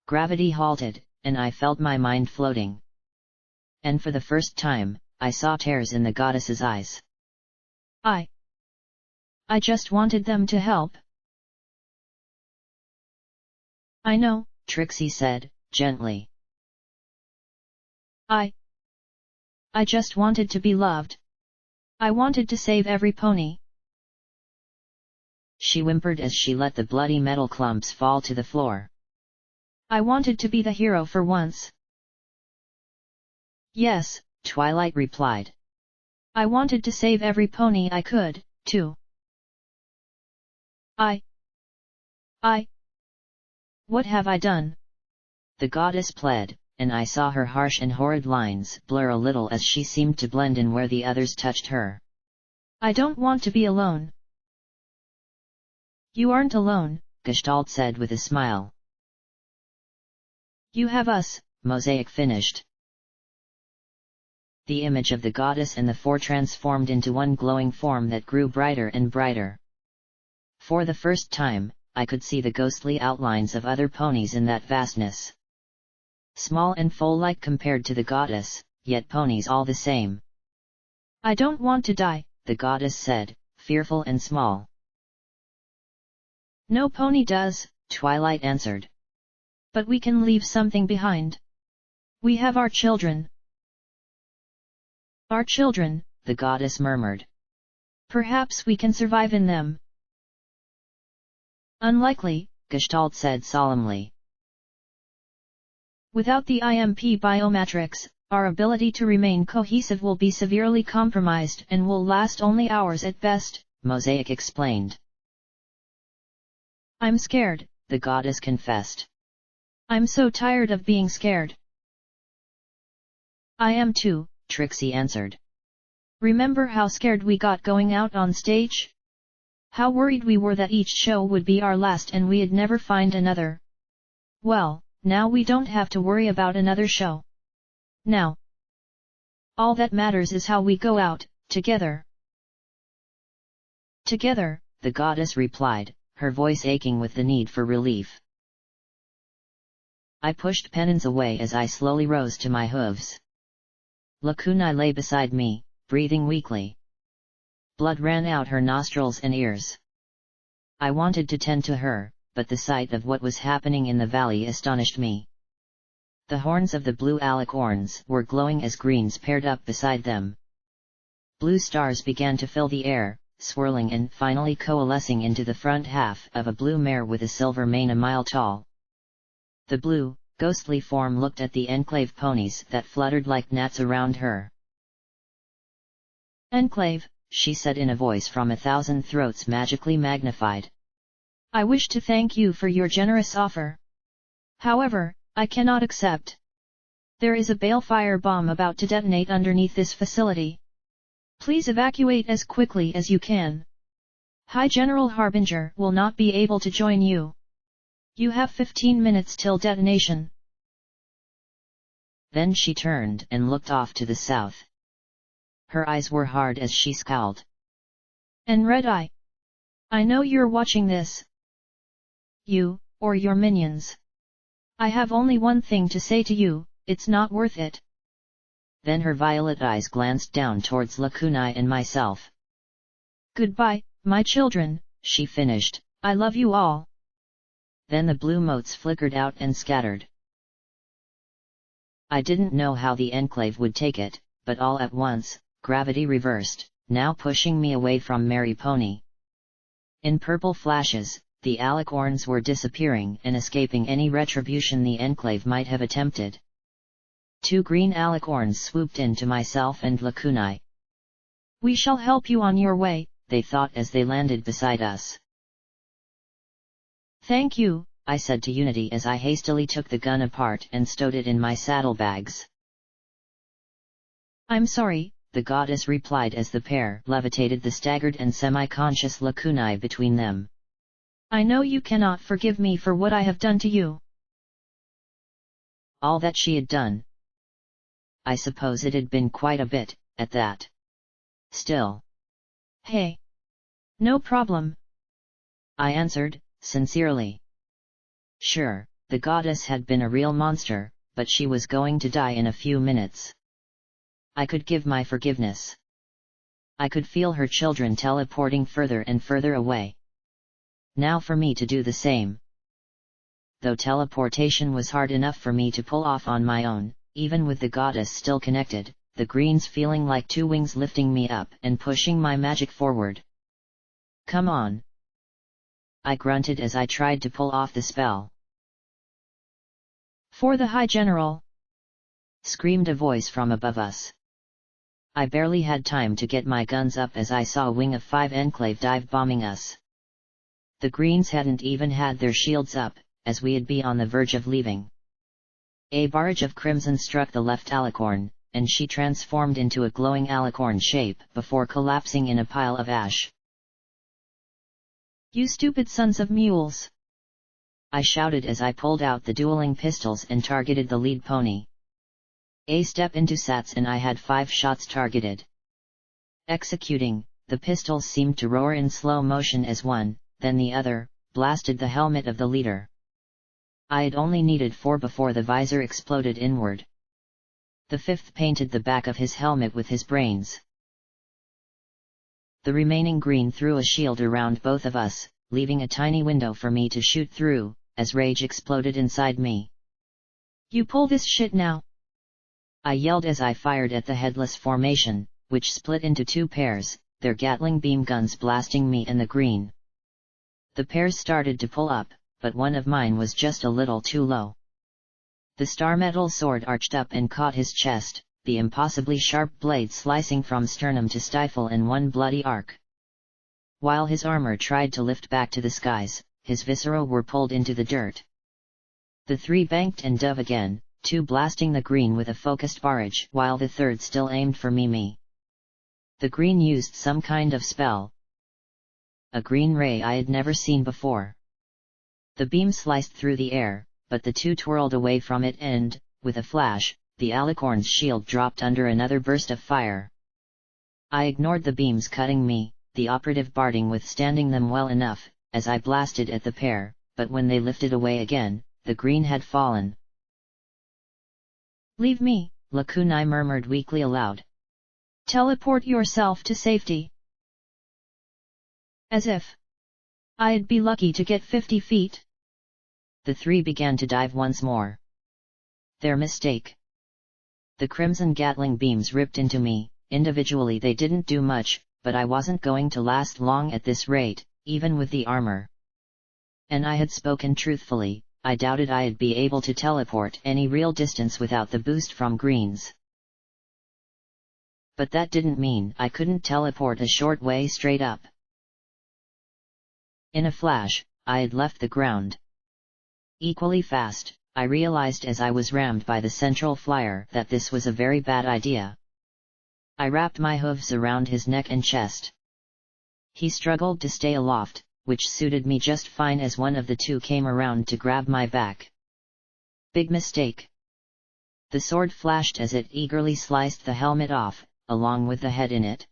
Gravity halted, and I felt my mind floating. And for the first time, I saw tears in the goddess's eyes. I just wanted them to help. I know, Trixie said, gently. I just wanted to be loved. I wanted to save every pony. She whimpered as she let the bloody metal clumps fall to the floor. I wanted to be the hero for once. Yes, Twilight replied. I wanted to save every pony I could, too. What have I done? The goddess pled, and I saw her harsh and horrid lines blur a little as she seemed to blend in where the others touched her. I don't want to be alone. You aren't alone, Gestalt said with a smile. You have us, Mosaic finished. The image of the goddess and the four transformed into one glowing form that grew brighter and brighter. For the first time, I could see the ghostly outlines of other ponies in that vastness. Small and foal-like compared to the goddess, yet ponies all the same. I don't want to die, the goddess said, fearful and small. No pony does, Twilight answered. But we can leave something behind. We have our children. Our children, the goddess murmured. Perhaps we can survive in them. Unlikely, Gestalt said solemnly. Without the IMP biometrics, our ability to remain cohesive will be severely compromised and will last only hours at best, Mosaic explained. I'm scared, the goddess confessed. I'm so tired of being scared. I am too, Trixie answered. Remember how scared we got going out on stage? How worried we were that each show would be our last and we'd never find another. Well, now we don't have to worry about another show. Now, all that matters is how we go out, together. Together, the goddess replied, her voice aching with the need for relief. I pushed penance away as I slowly rose to my hooves. Lakunai lay beside me, breathing weakly. Blood ran out her nostrils and ears. I wanted to tend to her, but the sight of what was happening in the valley astonished me. The horns of the blue alicorns were glowing as greens paired up beside them. Blue stars began to fill the air, swirling and finally coalescing into the front half of a blue mare with a silver mane a mile tall. The blue, ghostly form looked at the enclave ponies that fluttered like gnats around her. Enclave, she said in a voice from 1,000 throats magically magnified. I wish to thank you for your generous offer. However, I cannot accept. There is a balefire bomb about to detonate underneath this facility. Please evacuate as quickly as you can. High General Harbinger will not be able to join you. You have 15 minutes till detonation. Then she turned and looked off to the south. Her eyes were hard as she scowled. And Red Eye. I know you're watching this. You, or your minions. I have only one thing to say to you, it's not worth it. Then her violet eyes glanced down towards Lakunai and myself. Goodbye, my children, she finished, I love you all. Then the blue motes flickered out and scattered. I didn't know how the enclave would take it, but all at once, gravity reversed, now pushing me away from Mary Pony. In purple flashes, the alicorns were disappearing and escaping any retribution the enclave might have attempted. 2 green alicorns swooped in to myself and Lakunai. We shall help you on your way, they thought as they landed beside us. Thank you, I said to Unity as I hastily took the gun apart and stowed it in my saddlebags. I'm sorry, the goddess replied as the pair levitated the staggered and semi-conscious Lakunai between them. I know you cannot forgive me for what I have done to you. All that she had done. I suppose it had been quite a bit, at that. Still. Hey. No problem. I answered, sincerely. Sure, the goddess had been a real monster, but she was going to die in a few minutes. I could give my forgiveness. I could feel her children teleporting further and further away. Now for me to do the same. Though teleportation was hard enough for me to pull off on my own, even with the goddess still connected, the greens feeling like 2 wings lifting me up and pushing my magic forward. Come on. I grunted as I tried to pull off the spell. For the High General! Screamed a voice from above us. I barely had time to get my guns up as I saw a wing of 5 enclave dive bombing us. The greens hadn't even had their shields up, as we'd be on the verge of leaving. A barrage of crimson struck the left alicorn, and she transformed into a glowing alicorn shape before collapsing in a pile of ash. You stupid sons of mules! I shouted as I pulled out the dueling pistols and targeted the lead pony. A step into Sats and I had 5 shots targeted. Executing, the pistols seemed to roar in slow motion as one, then the other, blasted the helmet of the leader. I had only needed 4 before the visor exploded inward. The 5th painted the back of his helmet with his brains. The remaining green threw a shield around both of us, leaving a tiny window for me to shoot through, as rage exploded inside me. You pull this shit now! I yelled as I fired at the headless formation, which split into 2 pairs, their Gatling beam guns blasting me and the green. The pairs started to pull up, but one of mine was just a little too low. The star metal sword arched up and caught his chest, the impossibly sharp blade slicing from sternum to stifle in one bloody arc. While his armor tried to lift back to the skies, his viscera were pulled into the dirt. The 3 banked and dove again, 2 blasting the green with a focused barrage while the 3rd still aimed for me. The green used some kind of spell. A green ray I had never seen before. The beam sliced through the air, but the 2 twirled away from it and, with a flash, the alicorn's shield dropped under another burst of fire. I ignored the beams cutting me, the operative barding withstanding them well enough, as I blasted at the pair, but when they lifted away again, the green had fallen. Leave me, Lakunai murmured weakly aloud. Teleport yourself to safety. As if I'd be lucky to get 50 feet. The 3 began to dive once more. Their mistake. The crimson Gatling beams ripped into me. Individually they didn't do much, but I wasn't going to last long at this rate, even with the armor. And I had spoken truthfully, I doubted I'd be able to teleport any real distance without the boost from greens. But that didn't mean I couldn't teleport a short way straight up. In a flash, I had left the ground. Equally fast, I realized as I was rammed by the central flyer that this was a very bad idea. I wrapped my hooves around his neck and chest. He struggled to stay aloft, which suited me just fine as one of the 2 came around to grab my back. Big mistake. The sword flashed as it eagerly sliced the helmet off, along with the head in it.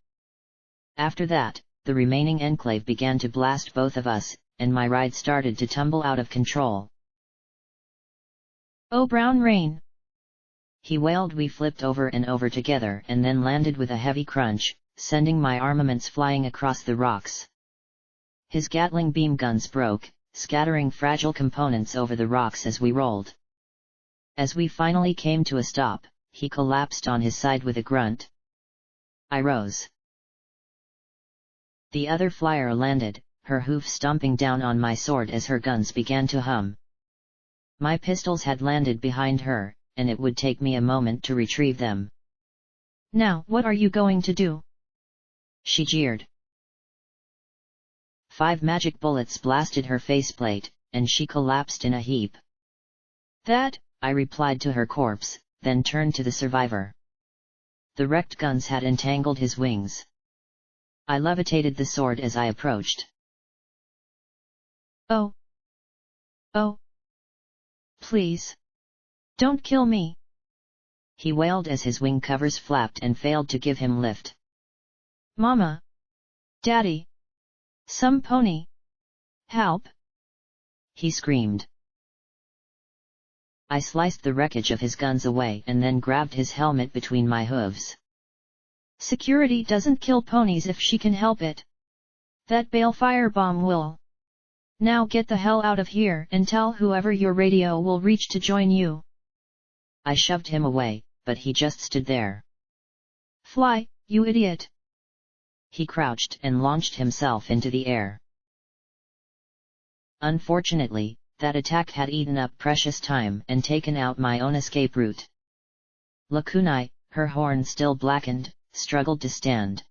After that, the remaining enclave began to blast both of us, and my ride started to tumble out of control. Oh brown rain! He wailed. We flipped over and over together and then landed with a heavy crunch, sending my armaments flying across the rocks. His Gatling beam guns broke, scattering fragile components over the rocks as we rolled. As we finally came to a stop, he collapsed on his side with a grunt. I rose. The other flyer landed, her hoof stomping down on my sword as her guns began to hum. My pistols had landed behind her, and it would take me a moment to retrieve them. Now what are you going to do? She jeered. 5 magic bullets blasted her faceplate, and she collapsed in a heap. That, I replied to her corpse, then turned to the survivor. The wrecked guns had entangled his wings. I levitated the sword as I approached. Oh! Oh! Please! Don't kill me! He wailed as his wing covers flapped and failed to give him lift. Mama! Daddy! Some pony! Help! He screamed. I sliced the wreckage of his guns away and then grabbed his helmet between my hooves. Security doesn't kill ponies if she can help it. That bale firebomb will. Now get the hell out of here and tell whoever your radio will reach to join you. I shoved him away, but he just stood there. Fly, you idiot! He crouched and launched himself into the air. Unfortunately, that attack had eaten up precious time and taken out my own escape route. Lakunai, her horn still blackened, struggled to stand.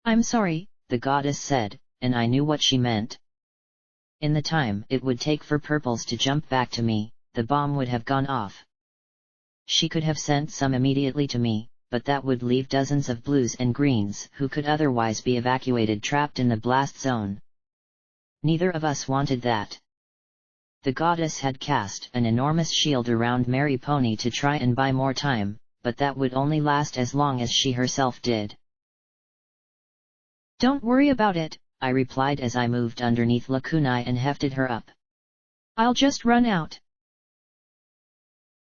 I'm sorry, the goddess said, and I knew what she meant. In the time it would take for Purples to jump back to me, the bomb would have gone off. She could have sent some immediately to me, but that would leave dozens of blues and greens who could otherwise be evacuated trapped in the blast zone. Neither of us wanted that. The goddess had cast an enormous shield around Mary Pony to try and buy more time, but that would only last as long as she herself did. Don't worry about it, I replied as I moved underneath Lakunai and hefted her up. I'll just run out.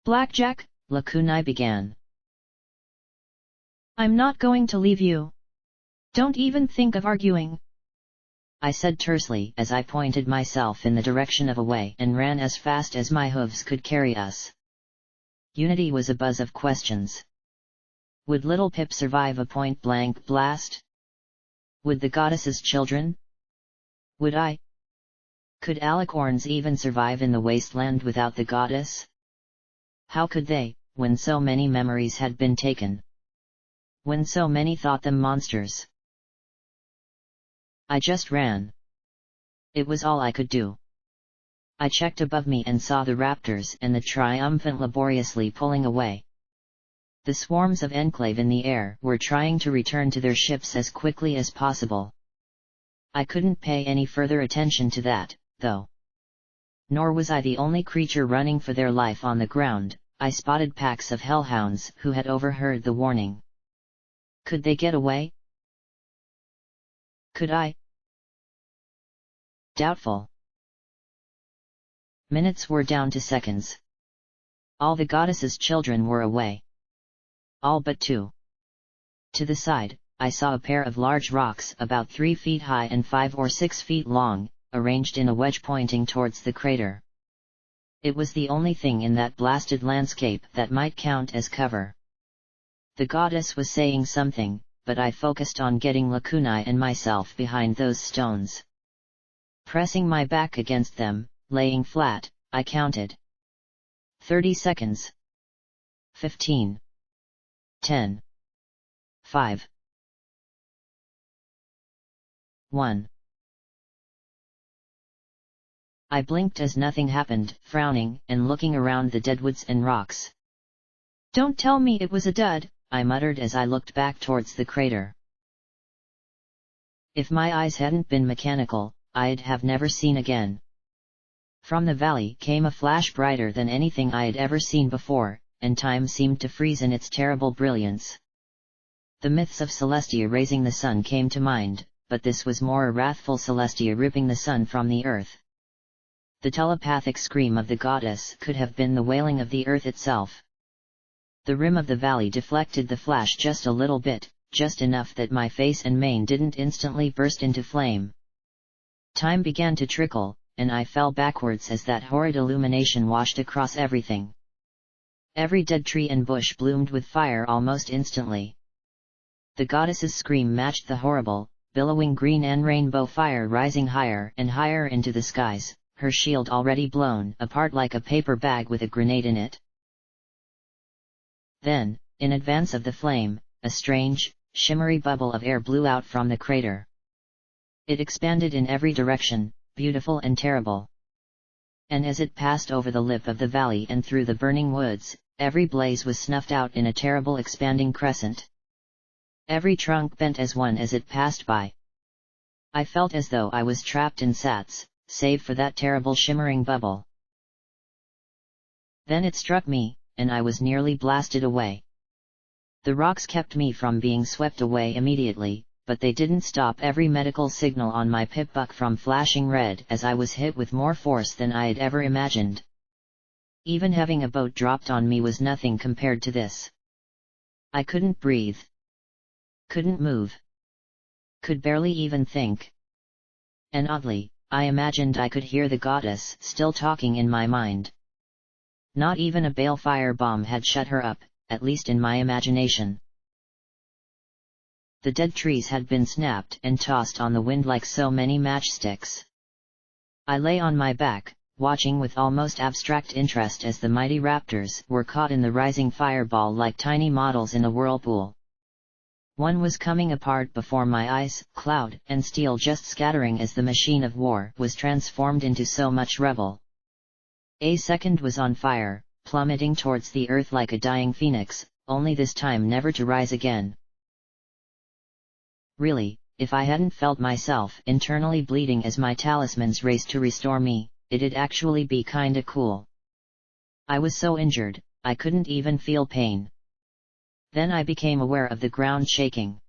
Blackjack, Lakunai began. I'm not going to leave you. Don't even think of arguing, I said tersely as I pointed myself in the direction of away and ran as fast as my hooves could carry us. Unity was a buzz of questions. Would little Pip survive a point-blank blast? Would the goddess's children? Would I? Could alicorns even survive in the wasteland without the goddess? How could they, when so many memories had been taken? When so many thought them monsters? I just ran. It was all I could do. I checked above me and saw the raptors and the triumphant laboriously pulling away. The swarms of Enclave in the air were trying to return to their ships as quickly as possible. I couldn't pay any further attention to that, though. Nor was I the only creature running for their life on the ground. I spotted packs of hellhounds who had overheard the warning. Could they get away? Could I? Doubtful. Minutes were down to seconds. All the goddess's children were away. All but two. To the side, I saw a pair of large rocks about 3 feet high and 5 or 6 feet long, arranged in a wedge pointing towards the crater. It was the only thing in that blasted landscape that might count as cover. The goddess was saying something, but I focused on getting Lakunai and myself behind those stones. Pressing my back against them, laying flat, I counted. 30 seconds. 15. 10. 5. 1. I blinked as nothing happened, frowning and looking around the deadwoods and rocks. Don't tell me it was a dud, I muttered as I looked back towards the crater. If my eyes hadn't been mechanical, I'd have never seen again. From the valley came a flash brighter than anything I had ever seen before, and time seemed to freeze in its terrible brilliance. The myths of Celestia raising the sun came to mind, but this was more a wrathful Celestia ripping the sun from the earth. The telepathic scream of the goddess could have been the wailing of the earth itself. The rim of the valley deflected the flash just a little bit, just enough that my face and mane didn't instantly burst into flame. Time began to trickle, and I fell backwards as that horrid illumination washed across everything. Every dead tree and bush bloomed with fire almost instantly. The goddess's scream matched the horrible, billowing green and rainbow fire rising higher and higher into the skies, her shield already blown apart like a paper bag with a grenade in it. Then, in advance of the flame, a strange, shimmery bubble of air blew out from the crater. It expanded in every direction, beautiful and terrible. And as it passed over the lip of the valley and through the burning woods, every blaze was snuffed out in a terrible expanding crescent. Every trunk bent as one as it passed by. I felt as though I was trapped in Sats, save for that terrible shimmering bubble. Then it struck me, and I was nearly blasted away. The rocks kept me from being swept away immediately, but they didn't stop every medical signal on my pip-buck from flashing red as I was hit with more force than I had ever imagined. Even having a boat dropped on me was nothing compared to this. I couldn't breathe. Couldn't move. Could barely even think. And oddly, I imagined I could hear the goddess still talking in my mind. Not even a balefire bomb had shut her up, at least in my imagination. The dead trees had been snapped and tossed on the wind like so many matchsticks. I lay on my back, watching with almost abstract interest as the mighty raptors were caught in the rising fireball like tiny models in a whirlpool. One was coming apart before my eyes, cloud and steel just scattering as the machine of war was transformed into so much rubble. A second was on fire, plummeting towards the earth like a dying phoenix, only this time never to rise again. Really, if I hadn't felt myself internally bleeding as my talismans raced to restore me, it'd actually be kinda cool. I was so injured, I couldn't even feel pain. Then I became aware of the ground shaking.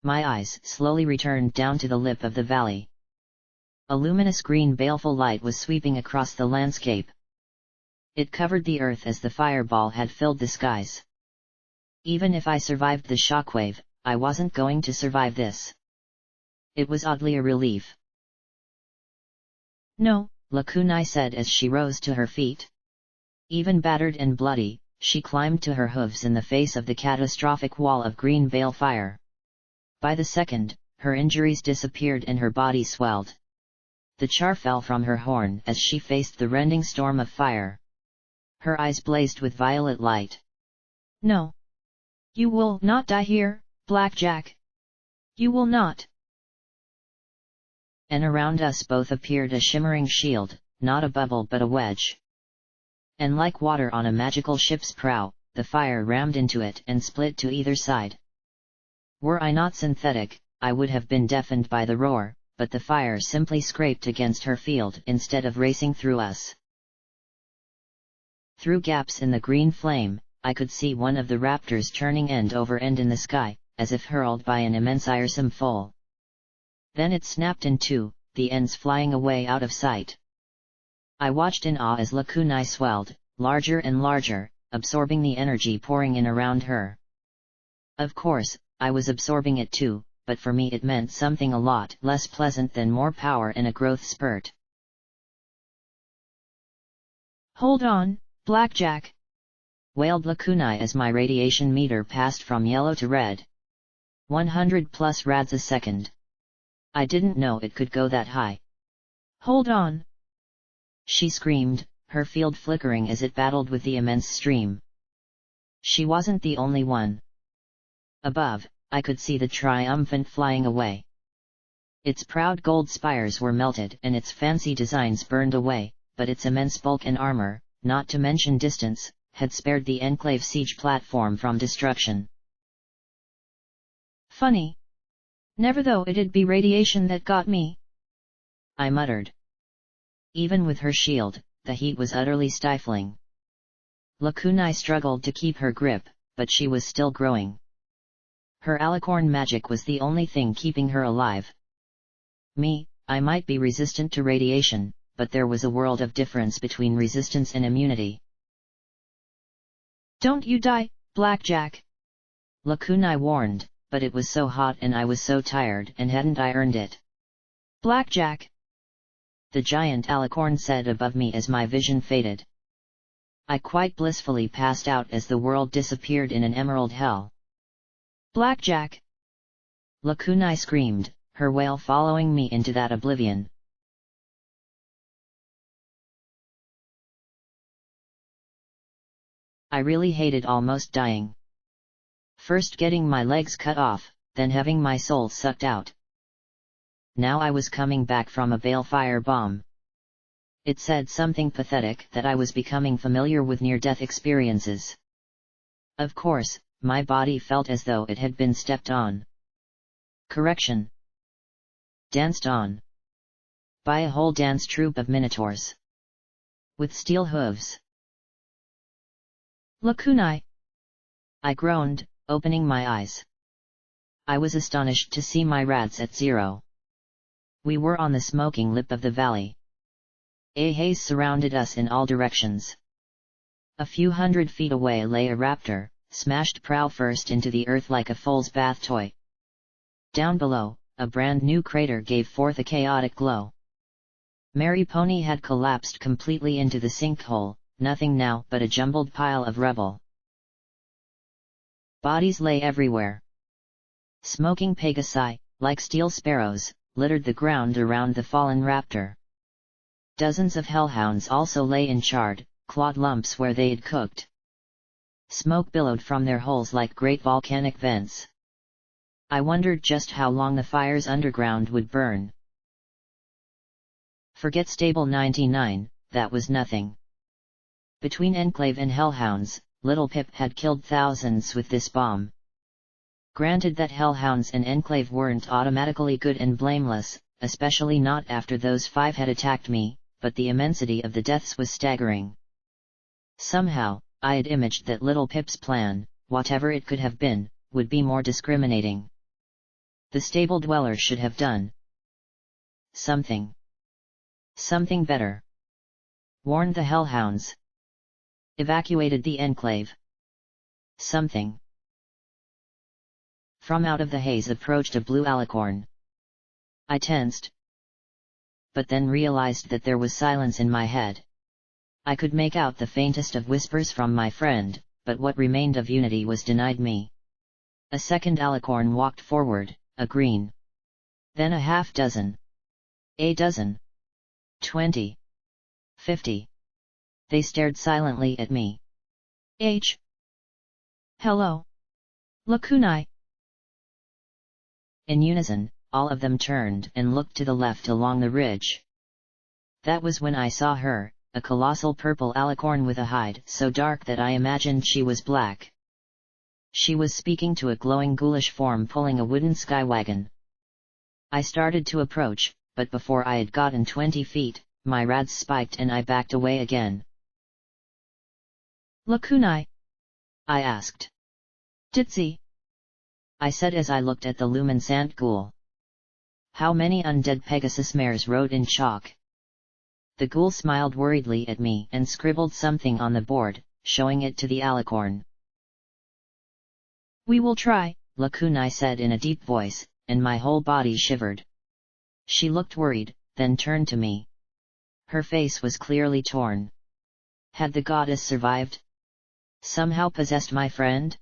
My eyes slowly returned down to the lip of the valley. A luminous green baleful light was sweeping across the landscape. It covered the earth as the fireball had filled the skies. Even if I survived the shockwave, I wasn't going to survive this. It was oddly a relief. No, Lakunai said as she rose to her feet. Even battered and bloody, she climbed to her hooves in the face of the catastrophic wall of green veil fire. By the second, her injuries disappeared and her body swelled. The char fell from her horn as she faced the rending storm of fire. Her eyes blazed with violet light. No. You will not die here, Blackjack. You will not. And around us both appeared a shimmering shield, not a bubble but a wedge. And like water on a magical ship's prow, the fire rammed into it and split to either side. Were I not synthetic, I would have been deafened by the roar, but the fire simply scraped against her field instead of racing through us. Through gaps in the green flame, I could see one of the raptors turning end over end in the sky, as if hurled by an immense irisome foal. Then it snapped in two, the ends flying away out of sight. I watched in awe as Lakunai swelled, larger and larger, absorbing the energy pouring in around her. Of course, I was absorbing it too, but for me it meant something a lot less pleasant than more power and a growth spurt. Hold on, Blackjack! Wailed Lakunai as my radiation meter passed from yellow to red. 100 plus rads a second. I didn't know it could go that high. Hold on! She screamed, her field flickering as it battled with the immense stream. She wasn't the only one. Above, I could see the triumphant flying away. Its proud gold spires were melted and its fancy designs burned away, but its immense bulk and armor, not to mention distance, had spared the Enclave siege platform from destruction. Funny. Never though it'd be radiation that got me. I muttered. Even with her shield, the heat was utterly stifling. Lakunai struggled to keep her grip, but she was still growing. Her alicorn magic was the only thing keeping her alive. Me, I might be resistant to radiation, but there was a world of difference between resistance and immunity. Don't you die, Blackjack! Lakunai warned, but it was so hot and I was so tired and hadn't I earned it? Blackjack! The giant alicorn said above me as my vision faded. I quite blissfully passed out as the world disappeared in an emerald hell. Blackjack! Lakunai screamed, her wail following me into that oblivion. I really hated almost dying. First getting my legs cut off, then having my soul sucked out. Now I was coming back from a balefire bomb. It said something pathetic that I was becoming familiar with near-death experiences. Of course, my body felt as though it had been stepped on. Correction. Danced on. By a whole dance troupe of minotaurs. With steel hooves. Lakunai! I groaned, opening my eyes. I was astonished to see my rads at zero. We were on the smoking lip of the valley. A haze surrounded us in all directions. A few 100 feet away lay a raptor, smashed prow first into the earth like a foal's bath toy. Down below, a brand new crater gave forth a chaotic glow. Mary Pony had collapsed completely into the sinkhole, nothing now but a jumbled pile of rubble. Bodies lay everywhere. Smoking pegasi, like steel sparrows, littered the ground around the fallen raptor. Dozens of hellhounds also lay in charred, clawed lumps where they had cooked. Smoke billowed from their holes like great volcanic vents. I wondered just how long the fires underground would burn. Forget Stable 99, that was nothing. Between Enclave and Hellhounds, Little Pip had killed thousands with this bomb. Granted that Hellhounds and Enclave weren't automatically good and blameless, especially not after those 5 had attacked me, but the immensity of the deaths was staggering. Somehow, I had imaged that Little Pip's plan, whatever it could have been, would be more discriminating. The stable dweller should have done something better. Warned the Hellhounds. Evacuated the Enclave. Something. From out of the haze approached a blue alicorn. I tensed, but then realized that there was silence in my head. I could make out the faintest of whispers from my friend, but what remained of unity was denied me. A second alicorn walked forward, a green. Then a half dozen. A dozen. 20. 50. They stared silently at me. Hello. Lakunai. In unison, all of them turned and looked to the left along the ridge. That was when I saw her, a colossal purple alicorn with a hide so dark that I imagined she was black. She was speaking to a glowing ghoulish form pulling a wooden skywagon. I started to approach, but before I had gotten 20 feet, my rads spiked and I backed away again. Lakunai? I asked. Ditzi? I said as I looked at the luminescent ghoul. How many undead Pegasus mares rode in chalk? The ghoul smiled worriedly at me and scribbled something on the board, showing it to the alicorn. We will try, Lakunai said in a deep voice, and my whole body shivered. She looked worried, then turned to me. Her face was clearly torn. Had the goddess survived? Somehow possessed my friend?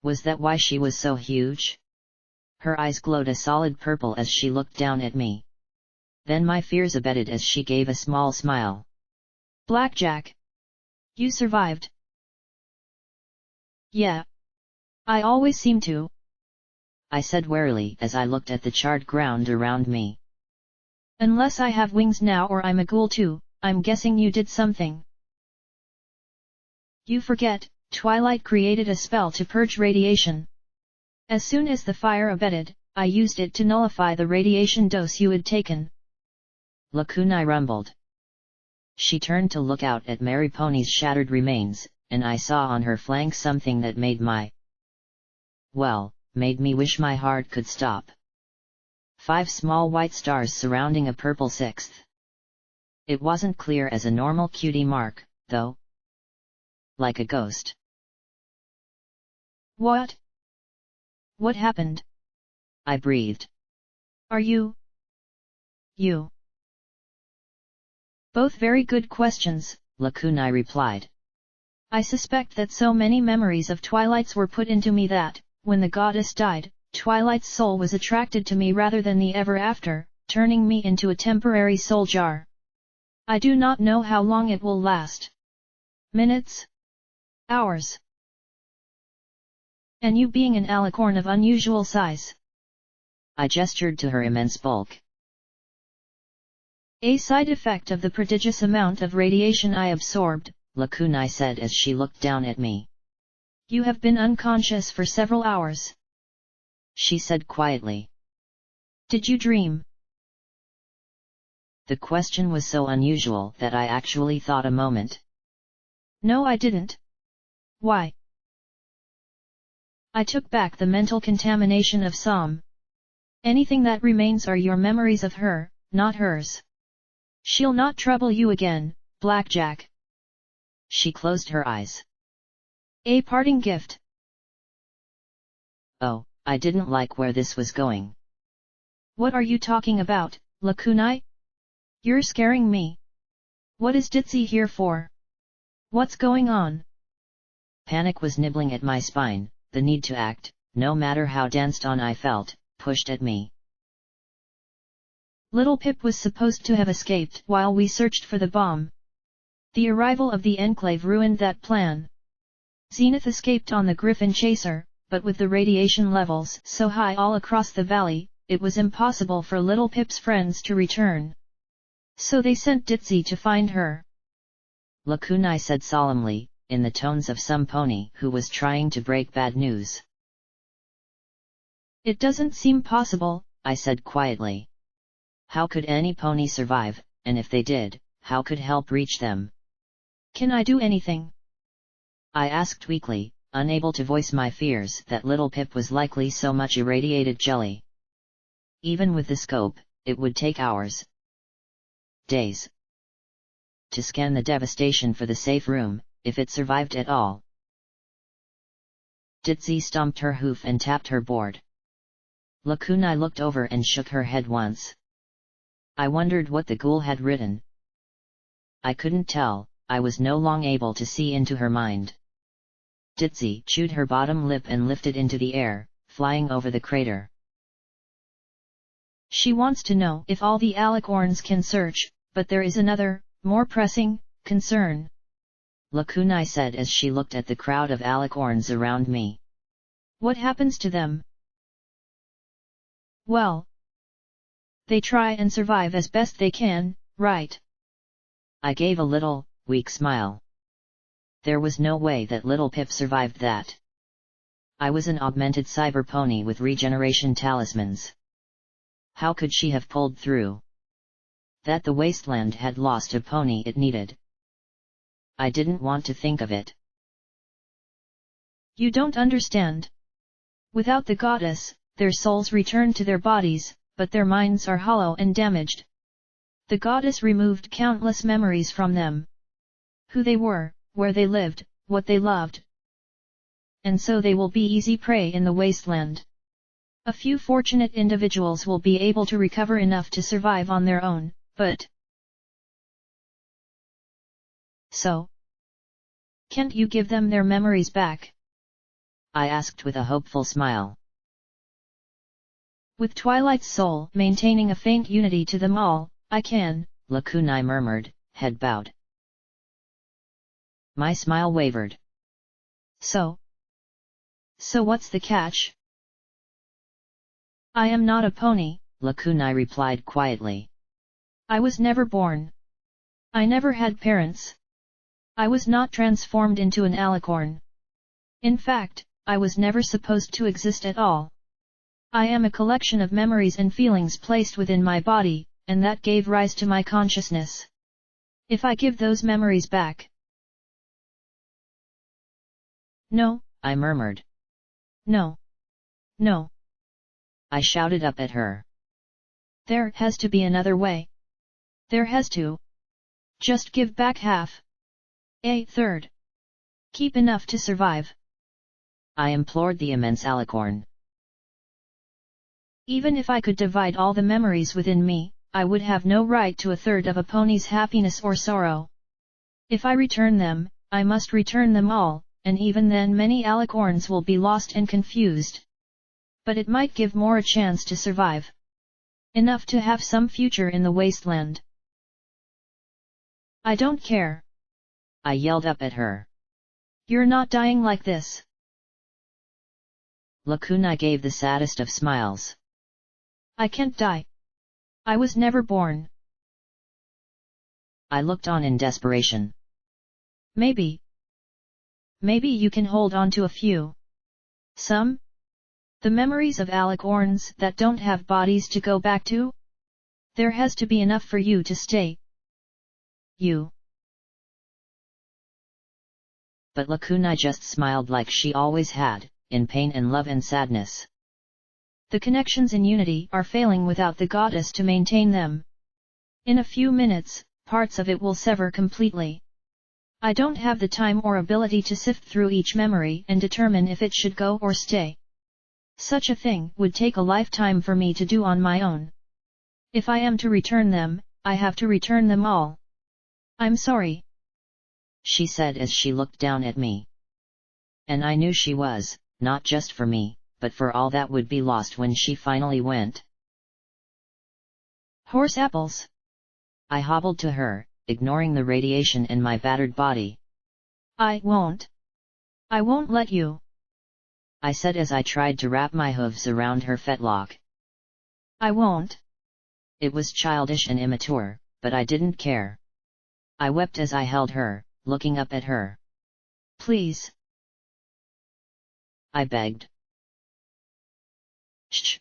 Was that why she was so huge? Her eyes glowed a solid purple as she looked down at me. Then my fears abated as she gave a small smile. Blackjack. You survived. Yeah. I always seem to. I said warily as I looked at the charred ground around me. Unless I have wings now or I'm a ghoul too, I'm guessing you did something. You forget, Twilight created a spell to purge radiation. As soon as the fire abated, I used it to nullify the radiation dose you had taken. Lakunai rumbled. She turned to look out at Mary Pony's shattered remains, and I saw on her flank something that made me wish my heart could stop. 5 small white stars surrounding a purple sixth. It wasn't clear as a normal cutie mark, though. Like a ghost. What? What happened? I breathed. Are you? You. Both very good questions, Lakunai replied. I suspect that so many memories of Twilight's were put into me that, when the goddess died, Twilight's soul was attracted to me rather than the ever after, turning me into a temporary soul jar. I do not know how long it will last. Minutes? Hours? And you being an alicorn of unusual size. I gestured to her immense bulk. A side effect of the prodigious amount of radiation I absorbed, Lakunai said as she looked down at me. You have been unconscious for several hours. She said quietly. Did you dream? The question was so unusual that I actually thought a moment. No, I didn't. Why? I took back the mental contamination of Psalm. Anything that remains are your memories of her, not hers. She'll not trouble you again, Blackjack. She closed her eyes. A parting gift. Oh, I didn't like where this was going. What are you talking about, Lakunai? You're scaring me. What is Ditzi here for? What's going on? Panic was nibbling at my spine, the need to act, no matter how danced on I felt, pushed at me. Little Pip was supposed to have escaped while we searched for the bomb. The arrival of the Enclave ruined that plan. Zenith escaped on the Griffin Chaser, but with the radiation levels so high all across the valley, it was impossible for Little Pip's friends to return. So they sent Ditzi to find her. Lakunai said solemnly, in the tones of some pony who was trying to break bad news. It doesn't seem possible, I said quietly. How could any pony survive, and if they did, how could help reach them? Can I do anything? I asked weakly, unable to voice my fears that little Pip was likely so much irradiated jelly. Even with the scope, it would take hours, days, to scan the devastation for the safe room, if it survived at all. Ditzy stomped her hoof and tapped her board. Lakunai looked over and shook her head once. I wondered what the ghoul had written. I couldn't tell, I was no longer able to see into her mind. Ditzy chewed her bottom lip and lifted into the air, flying over the crater. She wants to know if all the alicorns can search, but there is another, more pressing, concern. Lakunai said as she looked at the crowd of alicorns around me. What happens to them? Well, they try and survive as best they can, right? I gave a little, weak smile. There was no way that little Pip survived that. I was an augmented cyber pony with regeneration talismans. How could she have pulled through? That the wasteland had lost a pony it needed. I didn't want to think of it. You don't understand. Without the goddess, their souls return to their bodies, but their minds are hollow and damaged. The goddess removed countless memories from them. Who they were, where they lived, what they loved. And so they will be easy prey in the wasteland. A few fortunate individuals will be able to recover enough to survive on their own, but... So? Can't you give them their memories back? I asked with a hopeful smile. With Twilight's soul maintaining a faint unity to them all, I can, Lakunai murmured, head bowed. My smile wavered. So what's the catch? I am not a pony, Lakunai replied quietly. I was never born. I never had parents. I was not transformed into an alicorn. In fact, I was never supposed to exist at all. I am a collection of memories and feelings placed within my body, and that gave rise to my consciousness. If I give those memories back... No, I murmured. No. No. I shouted up at her. There has to be another way. There has to. Just give back half. A third. Keep enough to survive. I implored the immense alicorn. Even if I could divide all the memories within me, I would have no right to a third of a pony's happiness or sorrow. If I return them, I must return them all, and even then many alicorns will be lost and confused. But it might give more a chance to survive. Enough to have some future in the wasteland. I don't care. I yelled up at her. You're not dying like this. Lakunai gave the saddest of smiles. I can't die. I was never born. I looked on in desperation. Maybe you can hold on to a few. Some? The memories of alicorns that don't have bodies to go back to? There has to be enough for you to stay. You. But Lakunai just smiled like she always had, in pain and love and sadness. The connections in unity are failing without the goddess to maintain them. In a few minutes, parts of it will sever completely. I don't have the time or ability to sift through each memory and determine if it should go or stay. Such a thing would take a lifetime for me to do on my own. If I am to return them, I have to return them all. I'm sorry, she said as she looked down at me. And I knew she was, not just for me, but for all that would be lost when she finally went. Horse apples. I hobbled to her, ignoring the radiation in my battered body. I won't let you, I said as I tried to wrap my hooves around her fetlock. I won't. It was childish and immature, but I didn't care. I wept as I held her, looking up at her. Please. I begged. Shh.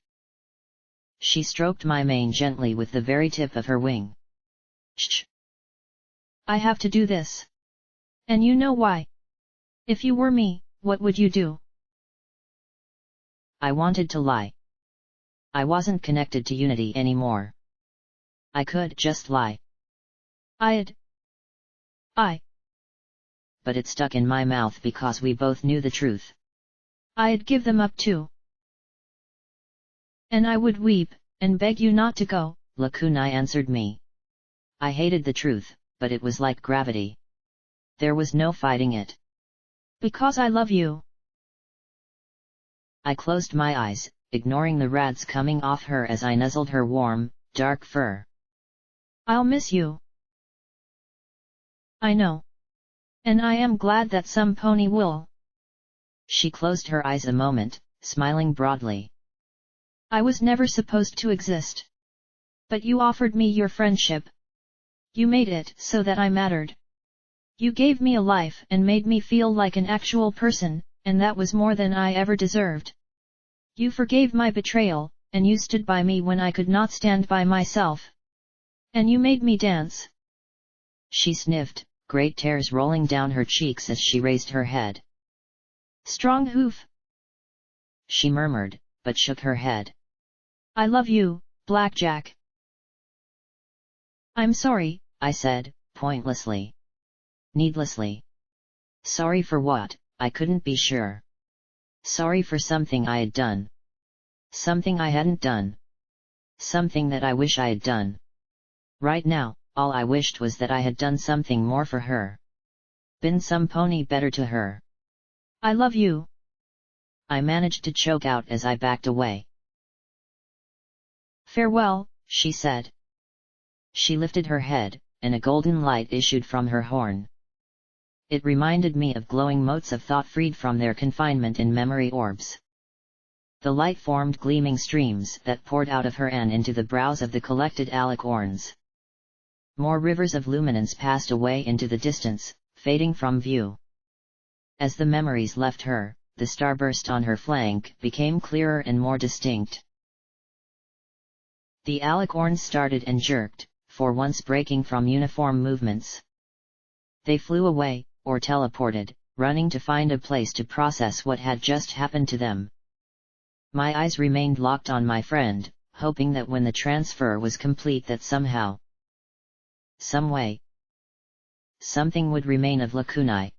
She stroked my mane gently with the very tip of her wing. Shh. I have to do this. And you know why. If you were me, what would you do? I wanted to lie. I wasn't connected to Unity anymore. I could just lie. But it stuck in my mouth because we both knew the truth. I'd give them up too. And I would weep, and beg you not to go, Lakunai answered me. I hated the truth, but it was like gravity. There was no fighting it. Because I love you. I closed my eyes, ignoring the rads coming off her as I nuzzled her warm, dark fur. I'll miss you. I know. And I am glad that some pony will. She closed her eyes a moment, smiling broadly. I was never supposed to exist. But you offered me your friendship. You made it so that I mattered. You gave me a life and made me feel like an actual person, and that was more than I ever deserved. You forgave my betrayal, and you stood by me when I could not stand by myself. And you made me dance. She sniffed, great tears rolling down her cheeks as she raised her head. Strong hoof, she murmured, but shook her head. I love you, Blackjack. I'm sorry, I said, pointlessly. Needlessly. Sorry for what? I couldn't be sure. Sorry for something I had done. Something I hadn't done. Something that I wish I had done. Right now, all I wished was that I had done something more for her. Been some pony better to her. I love you. I managed to choke out as I backed away. Farewell, she said. She lifted her head, and a golden light issued from her horn. It reminded me of glowing motes of thought freed from their confinement in memory orbs. The light formed gleaming streams that poured out of her and into the brows of the collected alicorns. More rivers of luminance passed away into the distance, fading from view. As the memories left her, the starburst on her flank became clearer and more distinct. The alicorns started and jerked, for once breaking from uniform movements. They flew away, or teleported, running to find a place to process what had just happened to them. My eyes remained locked on my friend, hoping that when the transfer was complete that somehow, some way, something would remain of Lakunai.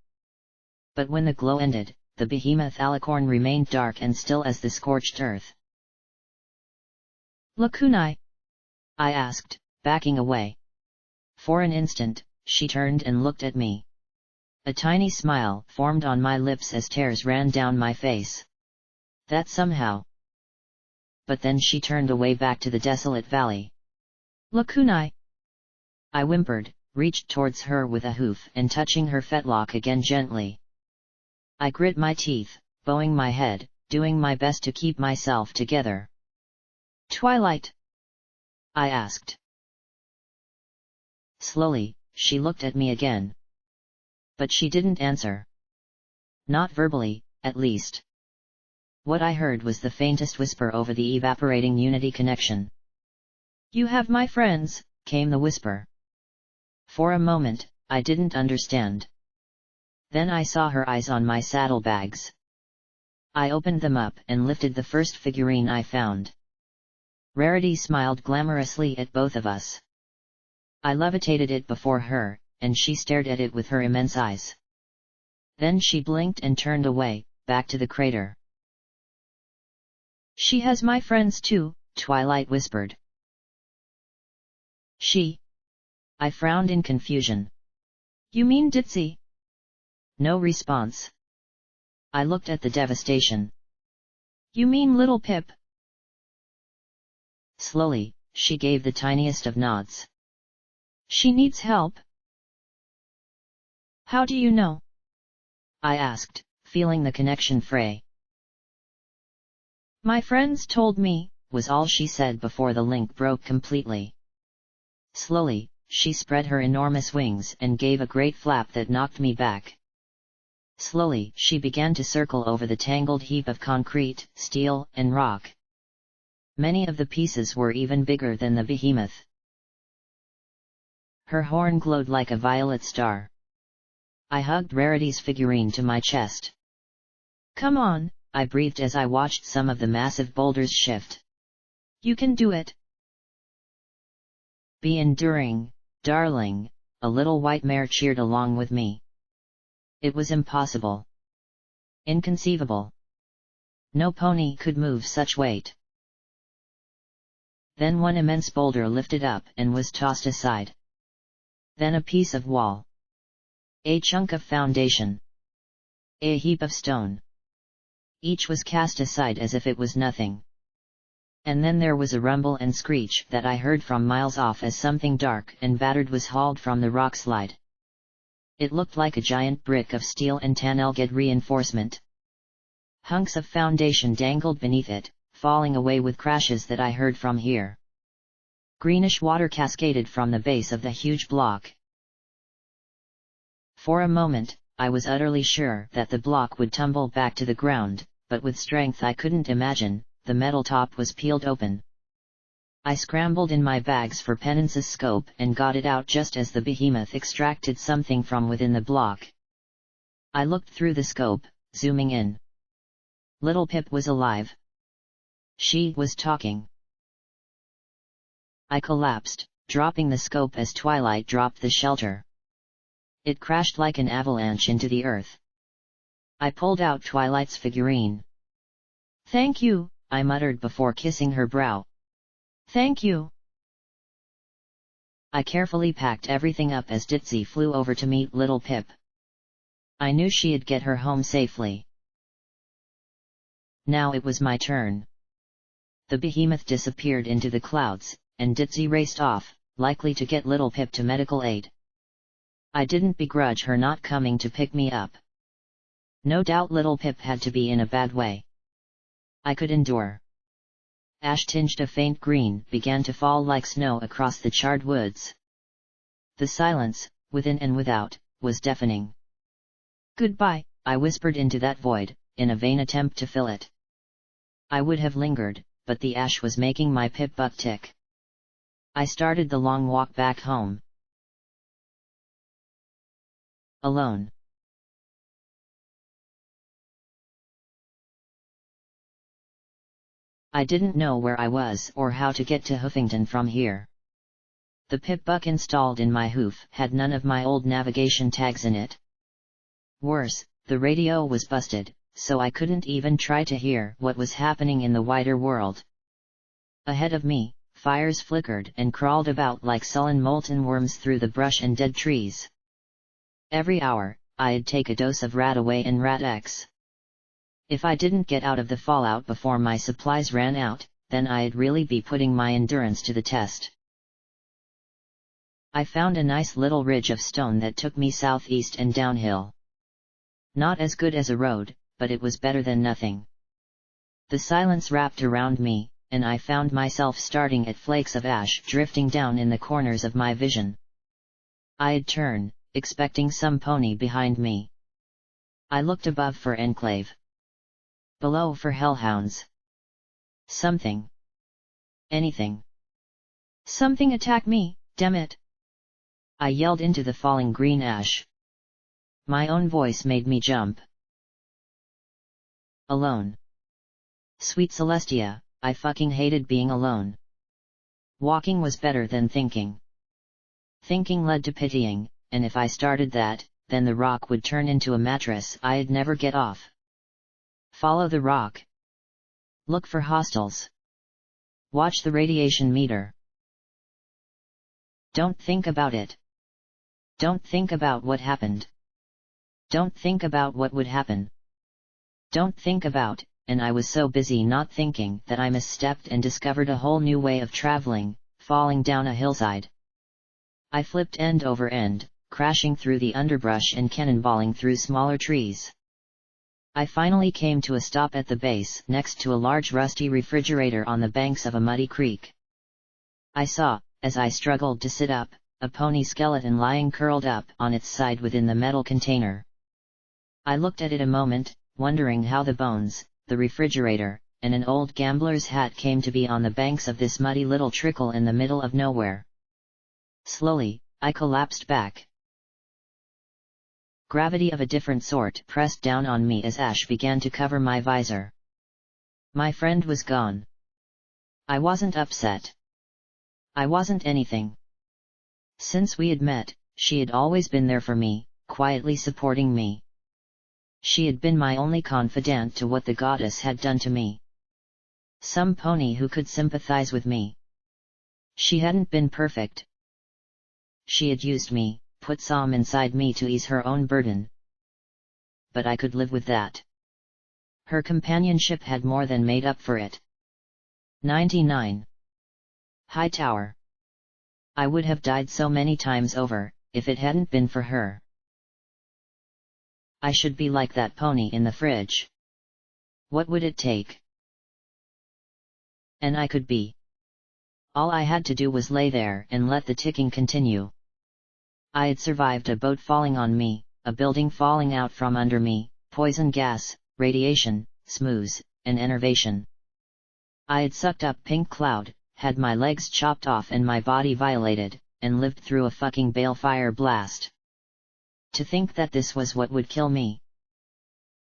But when the glow ended, the behemoth alicorn remained dark and still as the scorched earth. Lakunai? I asked, backing away. For an instant, she turned and looked at me. A tiny smile formed on my lips as tears ran down my face. That somehow. But then she turned away back to the desolate valley. Lakunai! I whimpered, reached towards her with a hoof and touching her fetlock again gently. I grit my teeth, bowing my head, doing my best to keep myself together. Twilight? I asked. Slowly, she looked at me again. But she didn't answer. Not verbally, at least. What I heard was the faintest whisper over the evaporating Unity connection. You have my friends, came the whisper. For a moment, I didn't understand. Then I saw her eyes on my saddlebags. I opened them up and lifted the first figurine I found. Rarity smiled glamorously at both of us. I levitated it before her, and she stared at it with her immense eyes. Then she blinked and turned away, back to the crater. She has my friends too, Twilight whispered. She? I frowned in confusion. You mean Ditzy? No response. I looked at the devastation. You mean Little Pip? Slowly, she gave the tiniest of nods. She needs help. How do you know? I asked, feeling the connection fray. My friends told me, was all she said before the link broke completely. Slowly, she spread her enormous wings and gave a great flap that knocked me back. Slowly, she began to circle over the tangled heap of concrete, steel, and rock. Many of the pieces were even bigger than the behemoth. Her horn glowed like a violet star. I hugged Rarity's figurine to my chest. "Come on," I breathed as I watched some of the massive boulders shift. "You can do it." "Be enduring, darling," a little white mare cheered along with me. It was impossible. Inconceivable. No pony could move such weight. Then one immense boulder lifted up and was tossed aside. Then a piece of wall. A chunk of foundation. A heap of stone. Each was cast aside as if it was nothing. And then there was a rumble and screech that I heard from miles off as something dark and battered was hauled from the rock slide. It looked like a giant brick of steel and Tanelged reinforcement. Hunks of foundation dangled beneath it, falling away with crashes that I heard from here. Greenish water cascaded from the base of the huge block. For a moment, I was utterly sure that the block would tumble back to the ground, but with strength I couldn't imagine, the metal top was peeled open. I scrambled in my bags for Penance's scope and got it out just as the behemoth extracted something from within the block. I looked through the scope, zooming in. Little Pip was alive. She was talking. I collapsed, dropping the scope as Twilight dropped the shelter. It crashed like an avalanche into the earth. I pulled out Twilight's figurine. "Thank you," I muttered before kissing her brow. "Thank you." I carefully packed everything up as Ditzy flew over to meet Little Pip. I knew she'd get her home safely. Now it was my turn. The behemoth disappeared into the clouds, and Ditzy raced off, likely to get Little Pip to medical aid. I didn't begrudge her not coming to pick me up. No doubt Little Pip had to be in a bad way. I could endure. Ash tinged a faint green began to fall like snow across the charred woods. The silence, within and without, was deafening. "Goodbye," I whispered into that void, in a vain attempt to fill it. I would have lingered, but the ash was making my pip buck tick. I started the long walk back home. Alone. I didn't know where I was or how to get to Hoofington from here. The pip buck installed in my hoof had none of my old navigation tags in it. Worse, the radio was busted, so I couldn't even try to hear what was happening in the wider world. Ahead of me, fires flickered and crawled about like sullen molten worms through the brush and dead trees. Every hour, I'd take a dose of Rat-Away and Rat-X. If I didn't get out of the fallout before my supplies ran out, then I'd really be putting my endurance to the test. I found a nice little ridge of stone that took me southeast and downhill. Not as good as a road, but it was better than nothing. The silence wrapped around me, and I found myself starting at flakes of ash drifting down in the corners of my vision. I'd turn, expecting some pony behind me. I looked above for Enclave. Below for hellhounds. Something. Anything. "Something attack me, damn it!" I yelled into the falling green ash. My own voice made me jump. Alone. Sweet Celestia, I fucking hated being alone. Walking was better than thinking. Thinking led to pitying, and if I started that, then the rock would turn into a mattress I'd never get off. Follow the rock. Look for hostiles. Watch the radiation meter. Don't think about it. Don't think about what happened. Don't think about what would happen. Don't think about, and I was so busy not thinking that I misstepped and discovered a whole new way of traveling, falling down a hillside. I flipped end over end, crashing through the underbrush and cannonballing through smaller trees. I finally came to a stop at the base next to a large rusty refrigerator on the banks of a muddy creek. I saw, as I struggled to sit up, a pony skeleton lying curled up on its side within the metal container. I looked at it a moment, wondering how the bones, the refrigerator, and an old gambler's hat came to be on the banks of this muddy little trickle in the middle of nowhere. Slowly, I collapsed back. Gravity of a different sort pressed down on me as ash began to cover my visor. My friend was gone. I wasn't upset. I wasn't anything. Since we had met, she had always been there for me, quietly supporting me. She had been my only confidant to what the goddess had done to me. Some pony who could sympathize with me. She hadn't been perfect. She had used me, put some inside me to ease her own burden. But I could live with that. Her companionship had more than made up for it. 99. Hightower. I would have died so many times over, if it hadn't been for her. I should be like that pony in the fridge. What would it take? And I could be. All I had to do was lay there and let the ticking continue. I had survived a boat falling on me, a building falling out from under me, poison gas, radiation, smooze, and enervation. I had sucked up pink cloud, had my legs chopped off and my body violated, and lived through a fucking balefire blast. To think that this was what would kill me.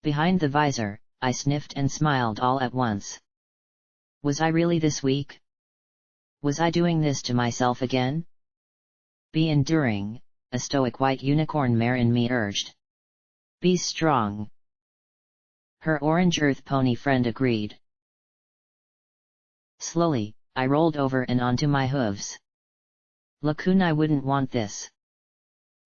Behind the visor, I sniffed and smiled all at once. Was I really this weak? Was I doing this to myself again? Be enduring, a stoic white unicorn mare in me urged. Be strong. Her orange earth pony friend agreed. Slowly, I rolled over and onto my hooves. Lacoon, I wouldn't want this.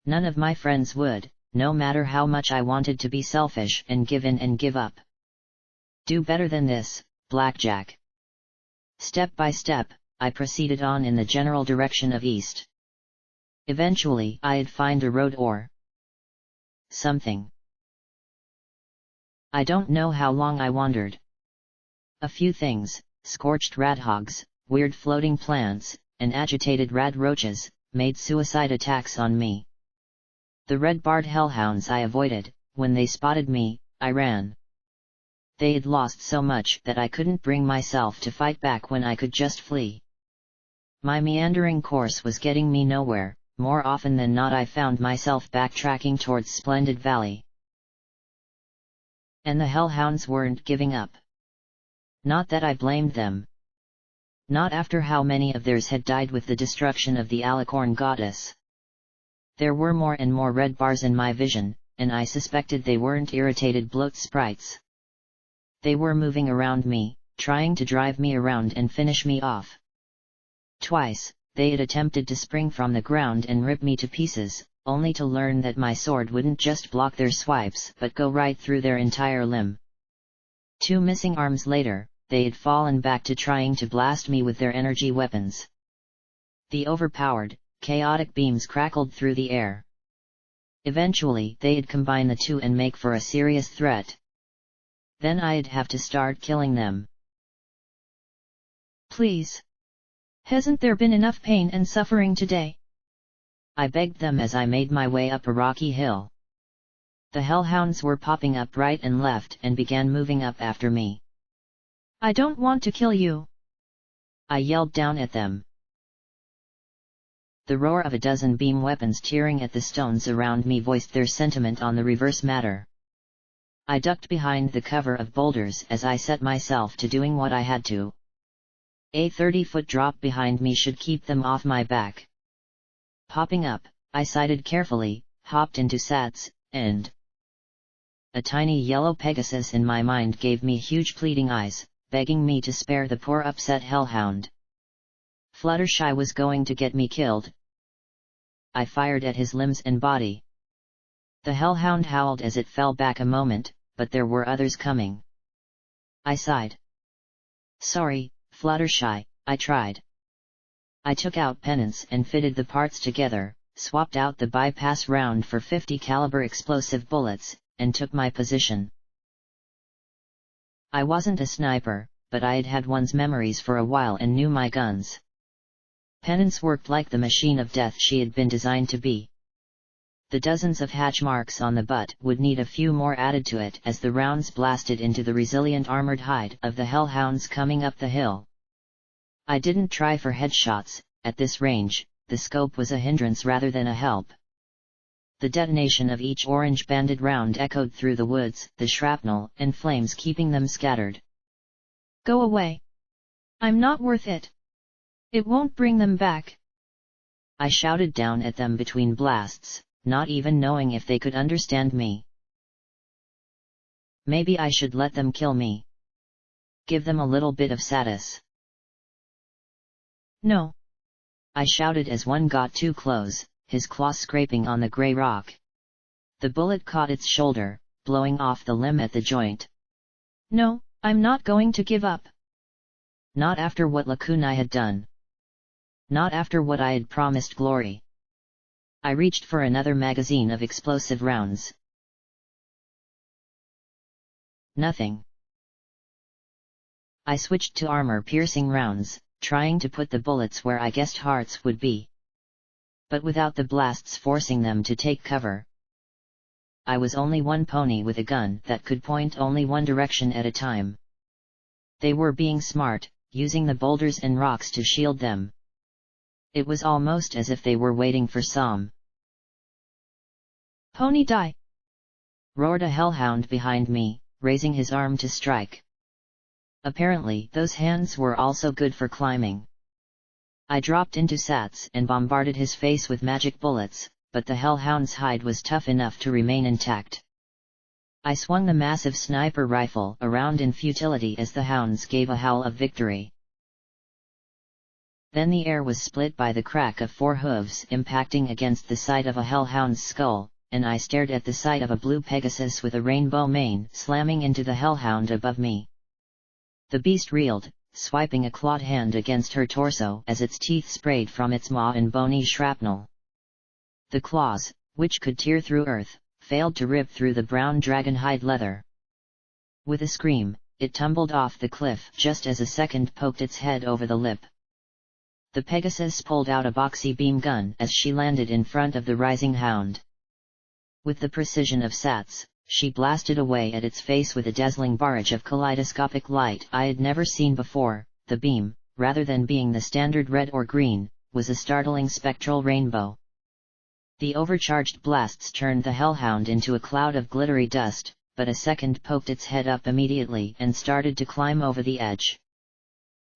None of my friends would, no matter how much I wanted to be selfish and give in and give up. Do better than this, Blackjack. Step by step, I proceeded on in the general direction of east. Eventually, I'd find a road or something. I don't know how long I wandered. A few things, scorched radhogs, weird floating plants, and agitated rad roaches, made suicide attacks on me. The red-barred hellhounds I avoided. When they spotted me, I ran. They had lost so much that I couldn't bring myself to fight back when I could just flee. My meandering course was getting me nowhere. More often than not I found myself backtracking towards Splendid Valley. And the hellhounds weren't giving up. Not that I blamed them. Not after how many of theirs had died with the destruction of the Alicorn goddess. There were more and more red bars in my vision, and I suspected they weren't irritated bloat sprites. They were moving around me, trying to drive me around and finish me off. Twice, they had attempted to spring from the ground and rip me to pieces, only to learn that my sword wouldn't just block their swipes but go right through their entire limb. 2 missing arms later, they had fallen back to trying to blast me with their energy weapons. The overpowered, chaotic beams crackled through the air. Eventually they had combined the two and make for a serious threat. Then I'd have to start killing them. Please. Hasn't there been enough pain and suffering today? I begged them as I made my way up a rocky hill. The hellhounds were popping up right and left and began moving up after me. I don't want to kill you. I yelled down at them. The roar of a dozen beam weapons tearing at the stones around me voiced their sentiment on the reverse matter. I ducked behind the cover of boulders as I set myself to doing what I had to. A 30-foot drop behind me should keep them off my back. Popping up, I sighted carefully, hopped into sats, and a tiny yellow Pegasus in my mind gave me huge pleading eyes, begging me to spare the poor upset hellhound. Fluttershy was going to get me killed. I fired at his limbs and body. The hellhound howled as it fell back a moment, but there were others coming. I sighed. Sorry, Fluttershy, I tried. I took out penance and fitted the parts together, swapped out the bypass round for 50 caliber explosive bullets, and took my position. I wasn't a sniper, but I'd had one's memories for a while and knew my guns. Penance worked like the machine of death she had been designed to be. The dozens of hatch marks on the butt would need a few more added to it as the rounds blasted into the resilient armored hide of the hellhounds coming up the hill. I didn't try for headshots. At this range, the scope was a hindrance rather than a help. The detonation of each orange-banded round echoed through the woods, the shrapnel and flames keeping them scattered. Go away. I'm not worth it. It won't bring them back. I shouted down at them between blasts, not even knowing if they could understand me. Maybe I should let them kill me. Give them a little bit of satis. No. I shouted as one got too close, his claws scraping on the grey rock. The bullet caught its shoulder, blowing off the limb at the joint. No, I'm not going to give up. Not after what Lakunai had done. Not after what I had promised Glory. I reached for another magazine of explosive rounds. Nothing. I switched to armor-piercing rounds, trying to put the bullets where I guessed hearts would be. But without the blasts forcing them to take cover. I was only one pony with a gun that could point only one direction at a time. They were being smart, using the boulders and rocks to shield them. It was almost as if they were waiting for some. Pony die! Roared a hellhound behind me, raising his arm to strike. Apparently those hands were also good for climbing. I dropped into sats and bombarded his face with magic bullets, but the hellhound's hide was tough enough to remain intact. I swung the massive sniper rifle around in futility as the hounds gave a howl of victory. Then the air was split by the crack of 4 hooves impacting against the side of a hellhound's skull, and I stared at the sight of a blue Pegasus with a rainbow mane slamming into the hellhound above me. The beast reeled, swiping a clawed hand against her torso as its teeth sprayed from its maw and bony shrapnel. The claws, which could tear through earth, failed to rip through the brown dragon hide leather. With a scream, it tumbled off the cliff just as a second poked its head over the lip. The Pegasus pulled out a boxy beam gun as she landed in front of the rising hound. With the precision of sats, she blasted away at its face with a dazzling barrage of kaleidoscopic light I had never seen before. The beam, rather than being the standard red or green, was a startling spectral rainbow. The overcharged blasts turned the hellhound into a cloud of glittery dust, but a second poked its head up immediately and started to climb over the edge.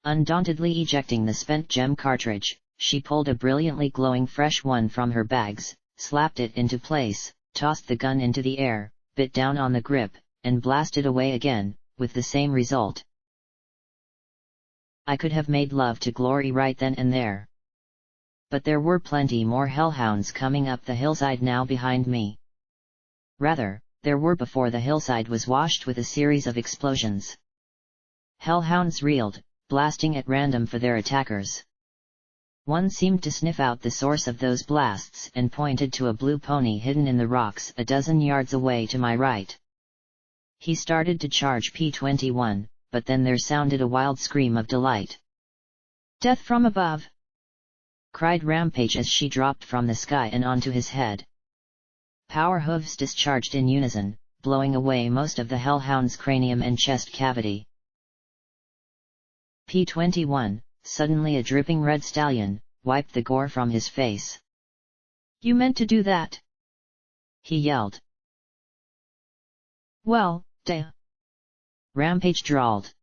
Undauntedly ejecting the spent gem cartridge, she pulled a brilliantly glowing fresh one from her bags, slapped it into place, tossed the gun into the air, bit down on the grip, and blasted away again, with the same result. I could have made love to Glory right then and there. But there were plenty more hellhounds coming up the hillside now behind me. Rather, there were before the hillside was washed with a series of explosions. Hellhounds reeled, blasting at random for their attackers. One seemed to sniff out the source of those blasts and pointed to a blue pony hidden in the rocks a dozen yards away to my right. He started to charge P-21, but then there sounded a wild scream of delight. "Death from above!" cried Rampage as she dropped from the sky and onto his head. Power hooves discharged in unison, blowing away most of the hellhound's cranium and chest cavity. P-21, suddenly a dripping red stallion, wiped the gore from his face. "You meant to do that?" he yelled. "Well, duh," Rampage drawled.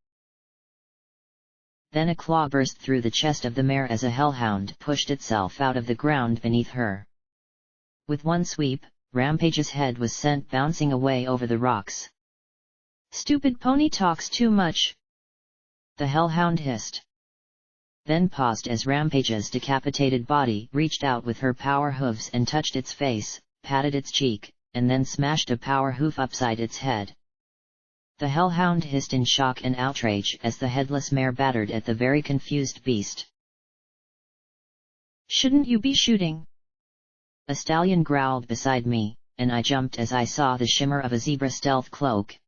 Then a claw burst through the chest of the mare as a hellhound pushed itself out of the ground beneath her. With one sweep, Rampage's head was sent bouncing away over the rocks. "Stupid pony talks too much," the hellhound hissed. Then paused as Rampage's decapitated body reached out with her power hooves and touched its face, patted its cheek, and then smashed a power hoof upside its head. The hellhound hissed in shock and outrage as the headless mare battered at the very confused beast. "Shouldn't you be shooting?" A stallion growled beside me, and I jumped as I saw the shimmer of a zebra stealth cloak.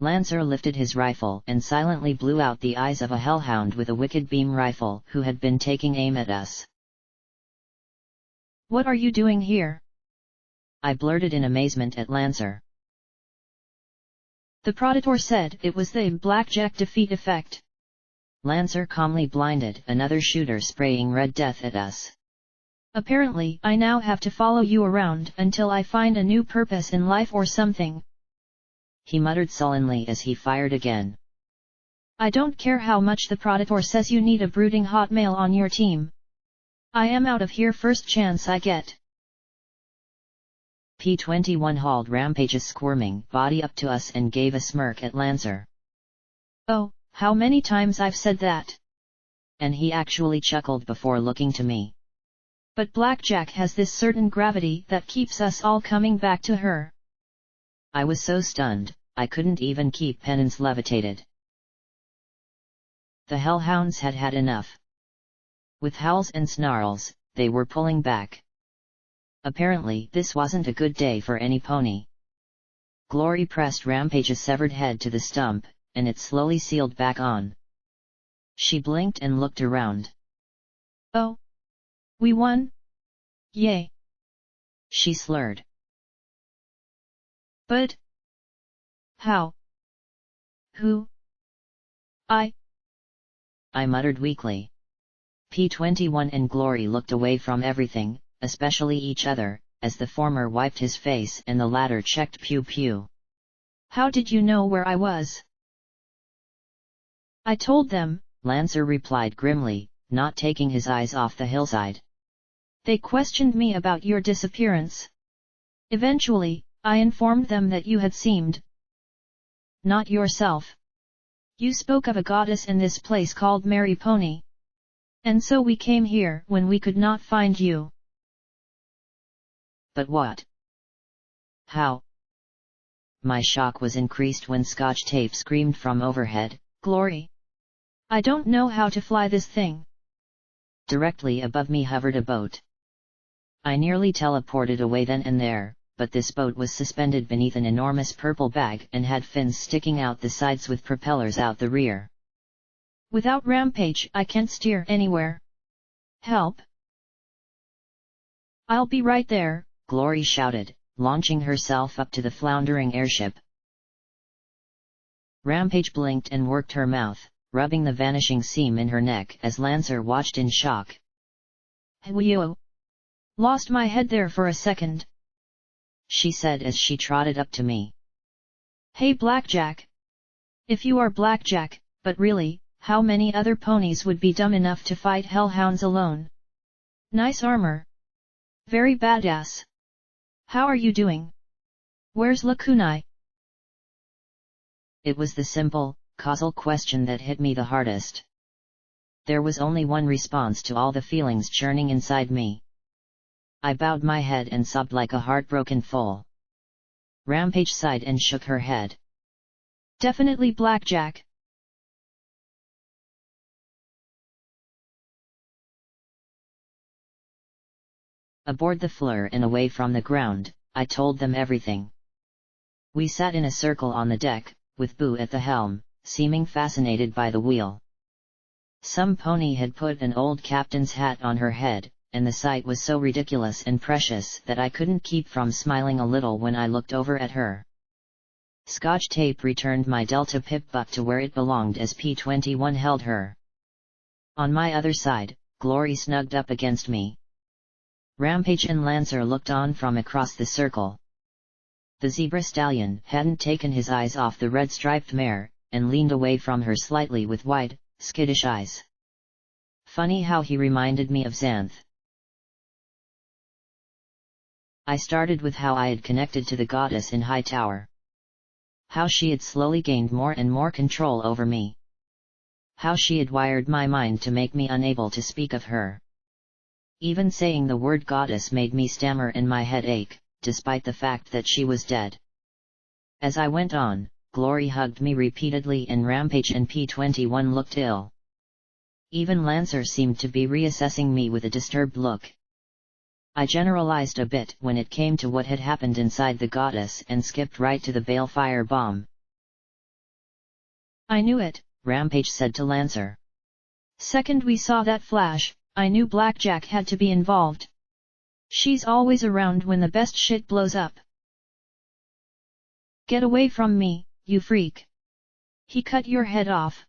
Lancer lifted his rifle and silently blew out the eyes of a hellhound with a wicked beam rifle who had been taking aim at us. "What are you doing here?" I blurted in amazement at Lancer. "The Predator said it was the blackjack defeat effect." Lancer calmly blinded another shooter spraying red death at us. "Apparently I now have to follow you around until I find a new purpose in life or something," he muttered sullenly as he fired again. "I don't care how much the Predator says you need a brooding hot male on your team. I am out of here first chance I get." P-21 hauled Rampage's squirming body up to us and gave a smirk at Lancer. "Oh, how many times I've said that." And he actually chuckled before looking to me. "But Blackjack has this certain gravity that keeps us all coming back to her." I was so stunned, I couldn't even keep penance levitated. The hellhounds had had enough. With howls and snarls, they were pulling back. Apparently this wasn't a good day for any pony. Glory pressed Rampage's severed head to the stump, and it slowly sealed back on. She blinked and looked around. "Oh! We won? Yay!" she slurred. "But... how? Who? I muttered weakly. P-21 and Glory looked away from everything, especially each other, as the former wiped his face and the latter checked pew-pew. "How did you know where I was?" "I told them," Lancer replied grimly, not taking his eyes off the hillside. "They questioned me about your disappearance. Eventually, I informed them that you had seemed not yourself. You spoke of a goddess in this place called Mary Pony. And so we came here when we could not find you." "But what? How?" My shock was increased when Scotch Tape screamed from overhead, "Glory! I don't know how to fly this thing." Directly above me hovered a boat. I nearly teleported away then and there, but this boat was suspended beneath an enormous purple bag and had fins sticking out the sides with propellers out the rear. "Without Rampage I can't steer anywhere. Help!" "I'll be right there," Glory shouted, launching herself up to the floundering airship. Rampage blinked and worked her mouth, rubbing the vanishing seam in her neck as Lancer watched in shock. "Whew! Lost my head there for a second," she said as she trotted up to me. "Hey Blackjack! If you are Blackjack, but really, how many other ponies would be dumb enough to fight hellhounds alone? Nice armor. Very badass. How are you doing? Where's Lakunai?" It was the simple, causal question that hit me the hardest. There was only one response to all the feelings churning inside me. I bowed my head and sobbed like a heartbroken foal. Rampage sighed and shook her head. "Definitely Blackjack." Aboard the Fleur and away from the ground, I told them everything. We sat in a circle on the deck, with Boo at the helm, seeming fascinated by the wheel. Some pony had put an old captain's hat on her head, and the sight was so ridiculous and precious that I couldn't keep from smiling a little when I looked over at her. Scotch Tape returned my Delta Pip Buck to where it belonged as P-21 held her. On my other side, Glory snugged up against me. Rampage and Lancer looked on from across the circle. The zebra stallion hadn't taken his eyes off the red-striped mare, and leaned away from her slightly with wide, skittish eyes. Funny how he reminded me of Xanth. I started with how I had connected to the goddess in Hightower. How she had slowly gained more and more control over me. How she had wired my mind to make me unable to speak of her. Even saying the word goddess made me stammer and my head ache, despite the fact that she was dead. As I went on, Glory hugged me repeatedly and Rampage and P-21 looked ill. Even Lancer seemed to be reassessing me with a disturbed look. I generalized a bit when it came to what had happened inside the goddess and skipped right to the balefire bomb. I knew it, Rampage said to Lancer. Second we saw that flash, I knew Blackjack had to be involved. She's always around when the best shit blows up. Get away from me, you freak. He cut your head off.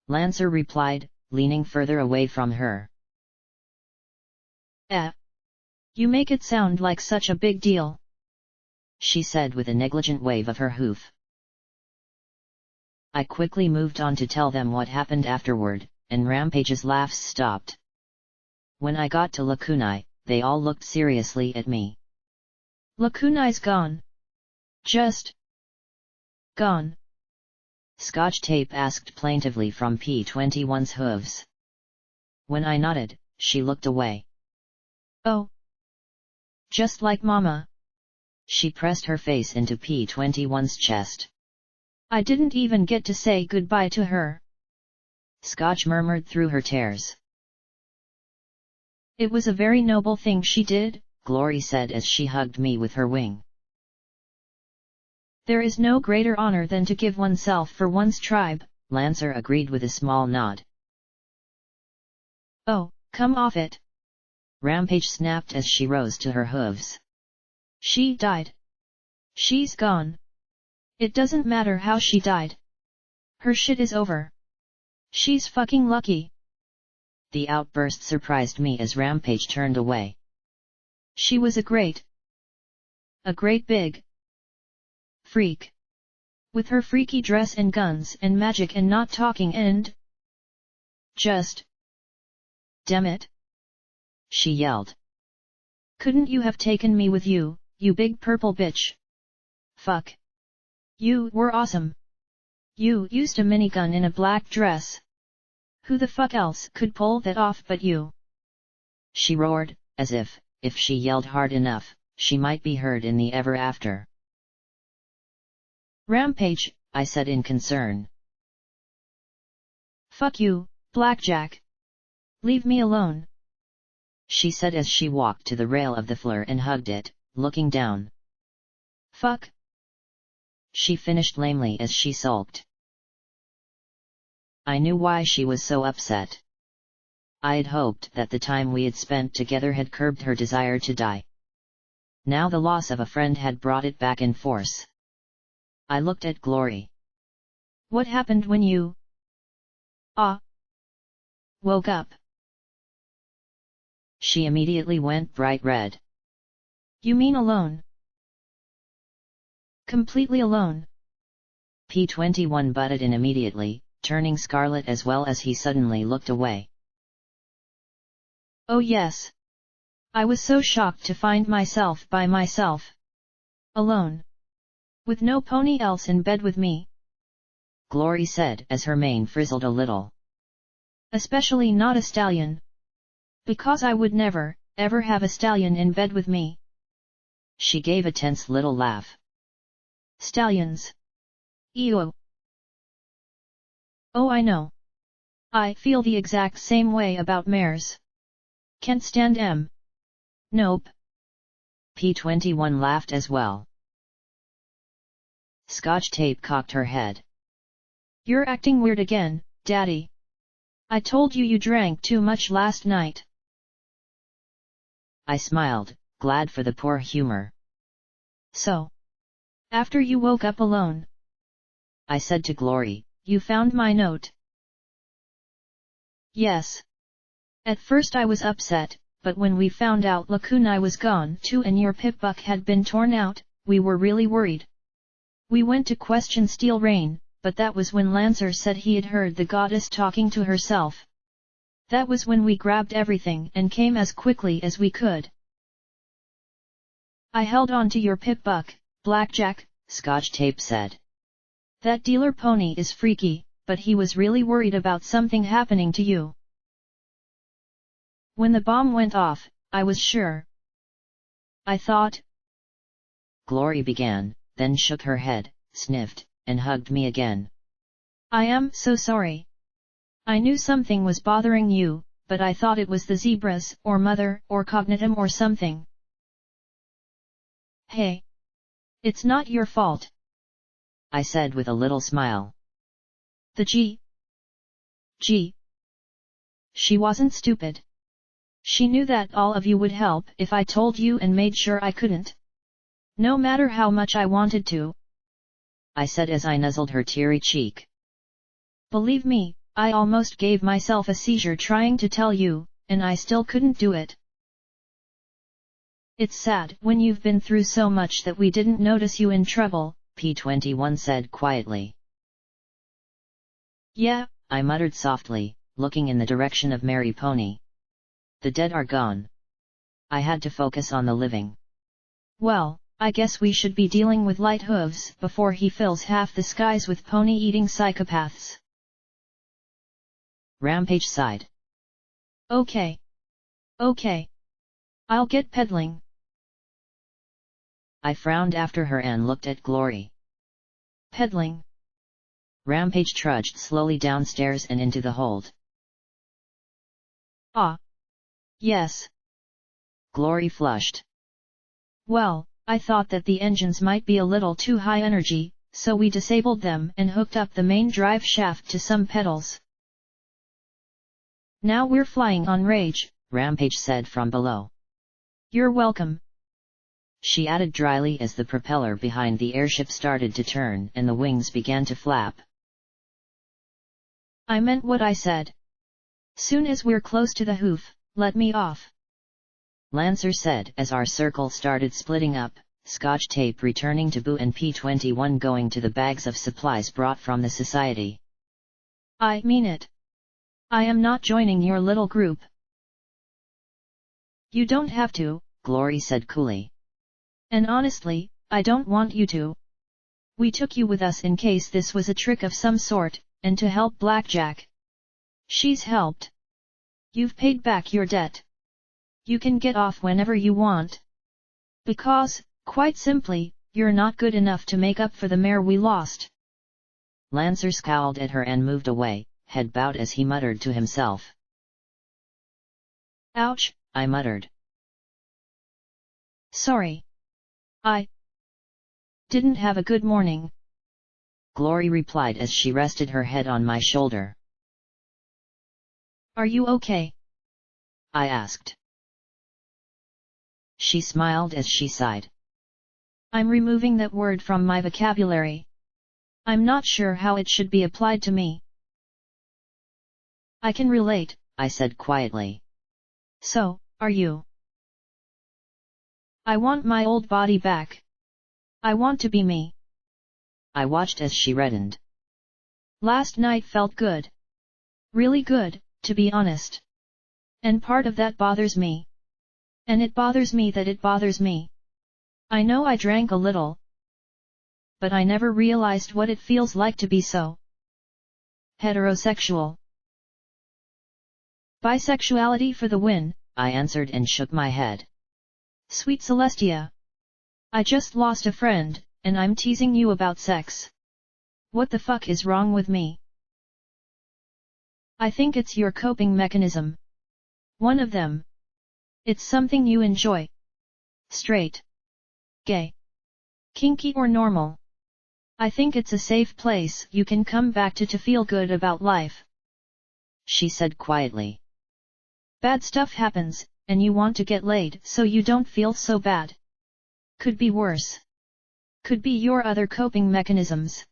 Lancer replied, leaning further away from her. You make it sound like such a big deal, she said with a negligent wave of her hoof. I quickly moved on to tell them what happened afterward, and Rampage's laughs stopped. When I got to Lakunai, they all looked seriously at me. Lakunai's gone. Just gone. Scotch Tape asked plaintively from P21's hooves. When I nodded, she looked away. Oh. Just like Mama. She pressed her face into P21's chest. I didn't even get to say goodbye to her. Scotch murmured through her tears. It was a very noble thing she did, Glory said as she hugged me with her wing. There is no greater honor than to give oneself for one's tribe, Lancer agreed with a small nod. Oh, come off it. Rampage snapped as she rose to her hooves. She died. She's gone. It doesn't matter how she died. Her shit is over. She's fucking lucky. The outburst surprised me as Rampage turned away. She was a great big freak. With her freaky dress and guns and magic and not talking and just... Damn it! She yelled. Couldn't you have taken me with you, you big purple bitch? Fuck. You were awesome. You used a minigun in a black dress. Who the fuck else could pull that off but you? She roared, as if she yelled hard enough, she might be heard in the ever after. Rampage, I said in concern. Fuck you, Blackjack. Leave me alone. She said as she walked to the rail of the floor and hugged it, looking down. Fuck. She finished lamely as she sulked. I knew why she was so upset. I'd hoped that the time we had spent together had curbed her desire to die. Now the loss of a friend had brought it back in force. I looked at Glory. What happened when you woke up? She immediately went bright red. You mean alone? Completely alone? P21 butted in immediately, turning scarlet as well as he suddenly looked away. Oh yes. I was so shocked to find myself by myself. Alone. With no pony else in bed with me. Glory said as her mane frizzled a little. Especially not a stallion. Because I would never, ever have a stallion in bed with me. She gave a tense little laugh. Stallions. Ew. Oh I know. I feel the exact same way about mares. Can't stand 'em. Nope. P21 laughed as well. Scotch Tape cocked her head. You're acting weird again, Daddy. I told you drank too much last night. I smiled, glad for the poor humor. So. After you woke up alone, I said to Glory, you found my note. Yes. At first I was upset, but when we found out Lakunai was gone too and your pip-buck had been torn out, we were really worried. We went to question Steel Rain, but that was when Lancer said he had heard the goddess talking to herself. That was when we grabbed everything and came as quickly as we could. I held on to your pip-buck, Blackjack, Scotch Tape said. That dealer pony is freaky, but he was really worried about something happening to you. When the bomb went off, I was sure. I thought. Glory began, then shook her head, sniffed, and hugged me again. I am so sorry. I knew something was bothering you, but I thought it was the zebras, or mother, or cognitum or something. Hey. It's not your fault. I said with a little smile. The G. She wasn't stupid. She knew that all of you would help if I told you and made sure I couldn't. No matter how much I wanted to, I said as I nuzzled her teary cheek. Believe me, I almost gave myself a seizure trying to tell you, and I still couldn't do it. It's sad when you've been through so much that we didn't notice you in trouble, P21 said quietly. Yeah, I muttered softly, looking in the direction of Mary Pony. The dead are gone. I had to focus on the living. Well, I guess we should be dealing with Light Hooves before he fills half the skies with pony-eating psychopaths. Rampage sighed. Okay. I'll get peddling. I frowned after her and looked at Glory. Peddling. Rampage trudged slowly downstairs and into the hold. Ah. Yes. Glory flushed. Well, I thought that the engines might be a little too high energy, so we disabled them and hooked up the main drive shaft to some pedals. Now we're flying on Rage, Rampage said from below. You're welcome. She added dryly as the propeller behind the airship started to turn and the wings began to flap. I meant what I said. Soon as we're close to the hoof, let me off. Lancer said as our circle started splitting up, Scotch tape returning to Boo and P21 going to the bags of supplies brought from the society. I mean it. I am not joining your little group. You don't have to, Glory said coolly. And honestly, I don't want you to. We took you with us in case this was a trick of some sort, and to help Blackjack. She's helped. You've paid back your debt. You can get off whenever you want. Because, quite simply, you're not good enough to make up for the mare we lost. Lancer scowled at her and moved away, head bowed as he muttered to himself. Ouch, I muttered. Sorry. I didn't have a good morning. Glory replied as she rested her head on my shoulder. Are you okay? I asked. She smiled as she sighed. I'm removing that word from my vocabulary. I'm not sure how it should be applied to me. I can relate, I said quietly. So, are you? I want my old body back. I want to be me. I watched as she reddened. Last night felt good. Really good, to be honest. And part of that bothers me. And it bothers me that it bothers me. I know I drank a little. But I never realized what it feels like to be so heterosexual. Bisexuality for the win, I answered and shook my head. Sweet Celestia. I just lost a friend, and I'm teasing you about sex. What the fuck is wrong with me? I think it's your coping mechanism. One of them. It's something you enjoy. Straight. Gay. Kinky or normal. I think it's a safe place you can come back to feel good about life. She said quietly. Bad stuff happens, and you want to get laid so you don't feel so bad. Could be worse. Could be your other coping mechanisms.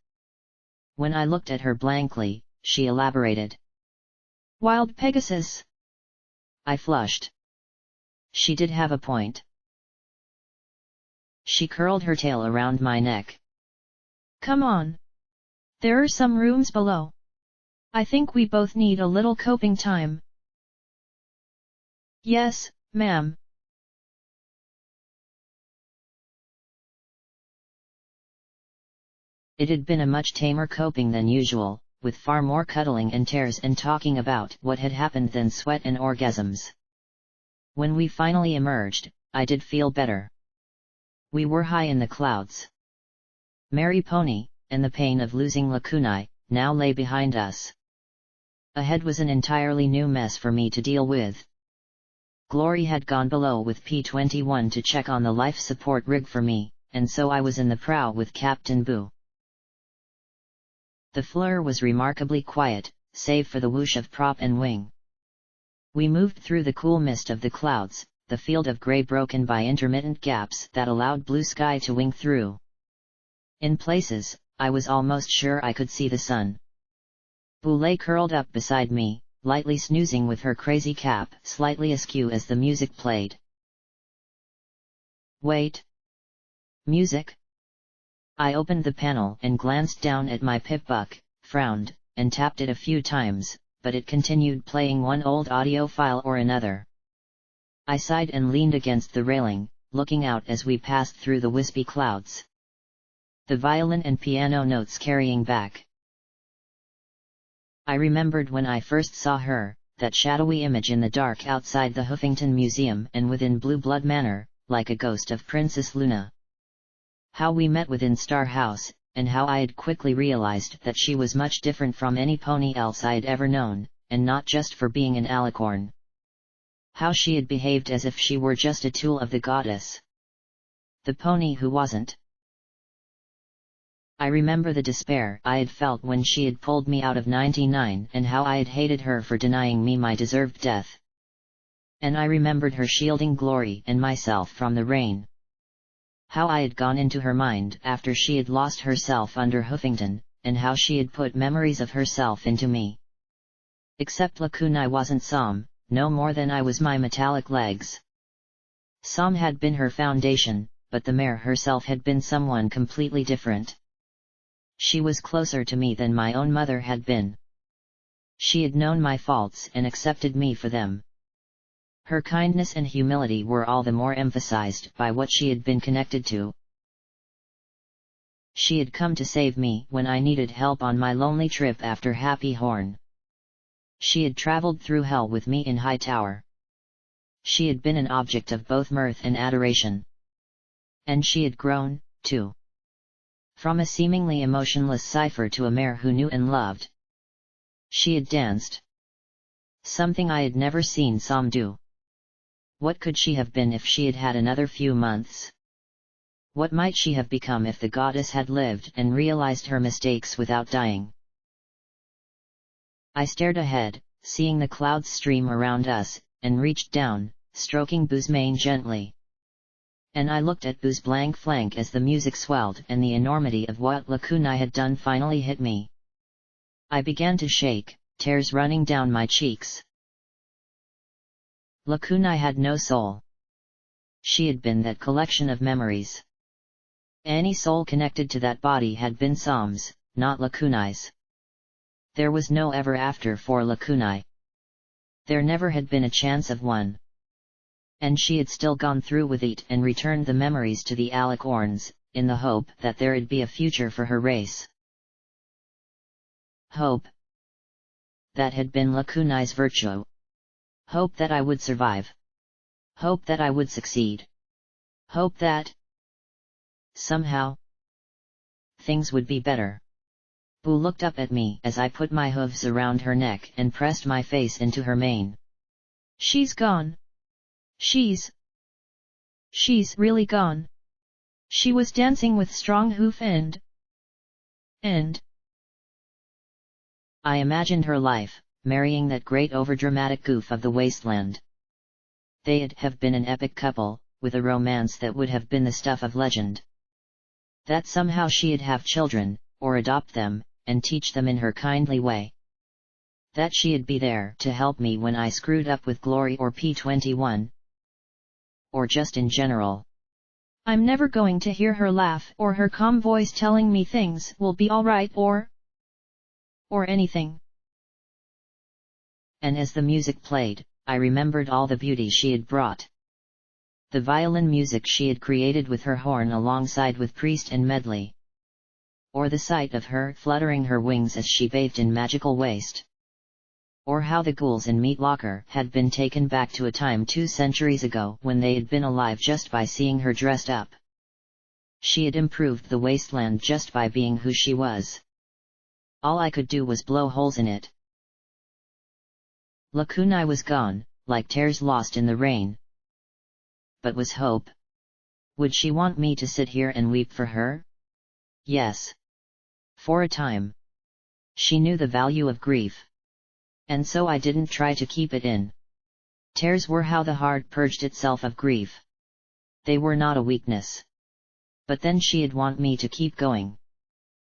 When I looked at her blankly, she elaborated. Wild Pegasus. I flushed. She did have a point. She curled her tail around my neck. Come on. There are some rooms below. I think we both need a little coping time. Yes, ma'am. It had been a much tamer coping than usual, with far more cuddling and tears and talking about what had happened than sweat and orgasms. When we finally emerged, I did feel better. We were high in the clouds. Mary Pony, and the pain of losing Lakunai, now lay behind us. Ahead was an entirely new mess for me to deal with. Glory had gone below with P21 to check on the life support rig for me, and so I was in the prow with Captain Boo. The floor was remarkably quiet, save for the whoosh of prop and wing. We moved through the cool mist of the clouds, the field of grey broken by intermittent gaps that allowed blue sky to wing through. In places, I was almost sure I could see the sun. Boo lay curled up beside me, lightly snoozing with her crazy cap slightly askew as the music played. Wait. Music? I opened the panel and glanced down at my pip-buck, frowned, and tapped it a few times, but it continued playing one old audio file or another. I sighed and leaned against the railing, looking out as we passed through the wispy clouds. The violin and piano notes carrying back. I remembered when I first saw her, that shadowy image in the dark outside the Huffington Museum and within Blue Blood Manor, like a ghost of Princess Luna. How we met within Star House, and how I had quickly realized that she was much different from any pony else I had ever known, and not just for being an alicorn. How she had behaved as if she were just a tool of the goddess. The pony who wasn't. I remember the despair I had felt when she had pulled me out of 99 and how I had hated her for denying me my deserved death. And I remembered her shielding Glory and myself from the rain. How I had gone into her mind after she had lost herself under Huffington, and how she had put memories of herself into me. Except Lakunai wasn't Som, no more than I was my metallic legs. Som had been her foundation, but the mare herself had been someone completely different. She was closer to me than my own mother had been. She had known my faults and accepted me for them. Her kindness and humility were all the more emphasized by what she had been connected to. She had come to save me when I needed help on my lonely trip after Happy Horn. She had traveled through hell with me in Hightower. She had been an object of both mirth and adoration. And she had grown, too. From a seemingly emotionless cipher to a mare who knew and loved. She had danced. Something I had never seen Som do. What could she have been if she had had another few months? What might she have become if the goddess had lived and realized her mistakes without dying? I stared ahead, seeing the clouds stream around us, and reached down, stroking Boo's mane gently. And I looked at Boo's blank flank as the music swelled and the enormity of what Lakunai had done finally hit me. I began to shake, tears running down my cheeks. Lakunai had no soul. She had been that collection of memories. Any soul connected to that body had been Som's, not Lakunai's. There was no ever after for Lakunai. There never had been a chance of one. And she had still gone through with it and returned the memories to the alicorns, in the hope that there'd be a future for her race. Hope. That had been Lakunai's virtue. Hope that I would survive. Hope that I would succeed. Hope that, somehow, things would be better. Boo looked up at me as I put my hooves around her neck and pressed my face into her mane. She's gone. She's really gone. She was dancing with strong hoof and I imagined her life, marrying that great overdramatic goof of the wasteland. They'd have been an epic couple, with a romance that would have been the stuff of legend. That somehow she'd have children, or adopt them, and teach them in her kindly way. That she'd be there to help me when I screwed up with Glory or P21. Or just in general. I'm never going to hear her laugh or her calm voice telling me things will be alright or anything. And as the music played, I remembered all the beauty she had brought. The violin music she had created with her horn alongside with priest and medley. Or the sight of her fluttering her wings as she bathed in magical waste. Or how the ghouls in Meat Locker had been taken back to a time 2 centuries ago when they had been alive just by seeing her dressed up. She had improved the wasteland just by being who she was. All I could do was blow holes in it. Lakunai was gone, like tears lost in the rain. But was Hope? Would she want me to sit here and weep for her? Yes. For a time. She knew the value of grief. And so I didn't try to keep it in. Tears were how the heart purged itself of grief. They were not a weakness. But then she'd want me to keep going.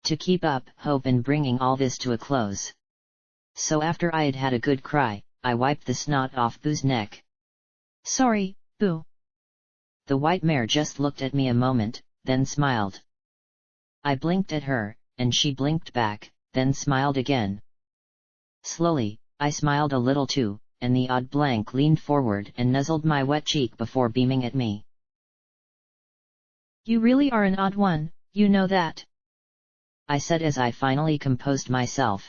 To keep up hope in bringing all this to a close. So after I'd had a good cry, I wiped the snot off Boo's neck. Sorry, Boo. The white mare just looked at me a moment, then smiled. I blinked at her, and she blinked back, then smiled again. Slowly, I smiled a little too, and the odd blank leaned forward and nuzzled my wet cheek before beaming at me. You really are an odd one, you know that, I said as I finally composed myself.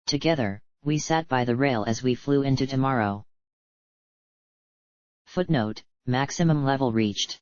Together, we sat by the rail as we flew into tomorrow. Footnote: maximum level reached.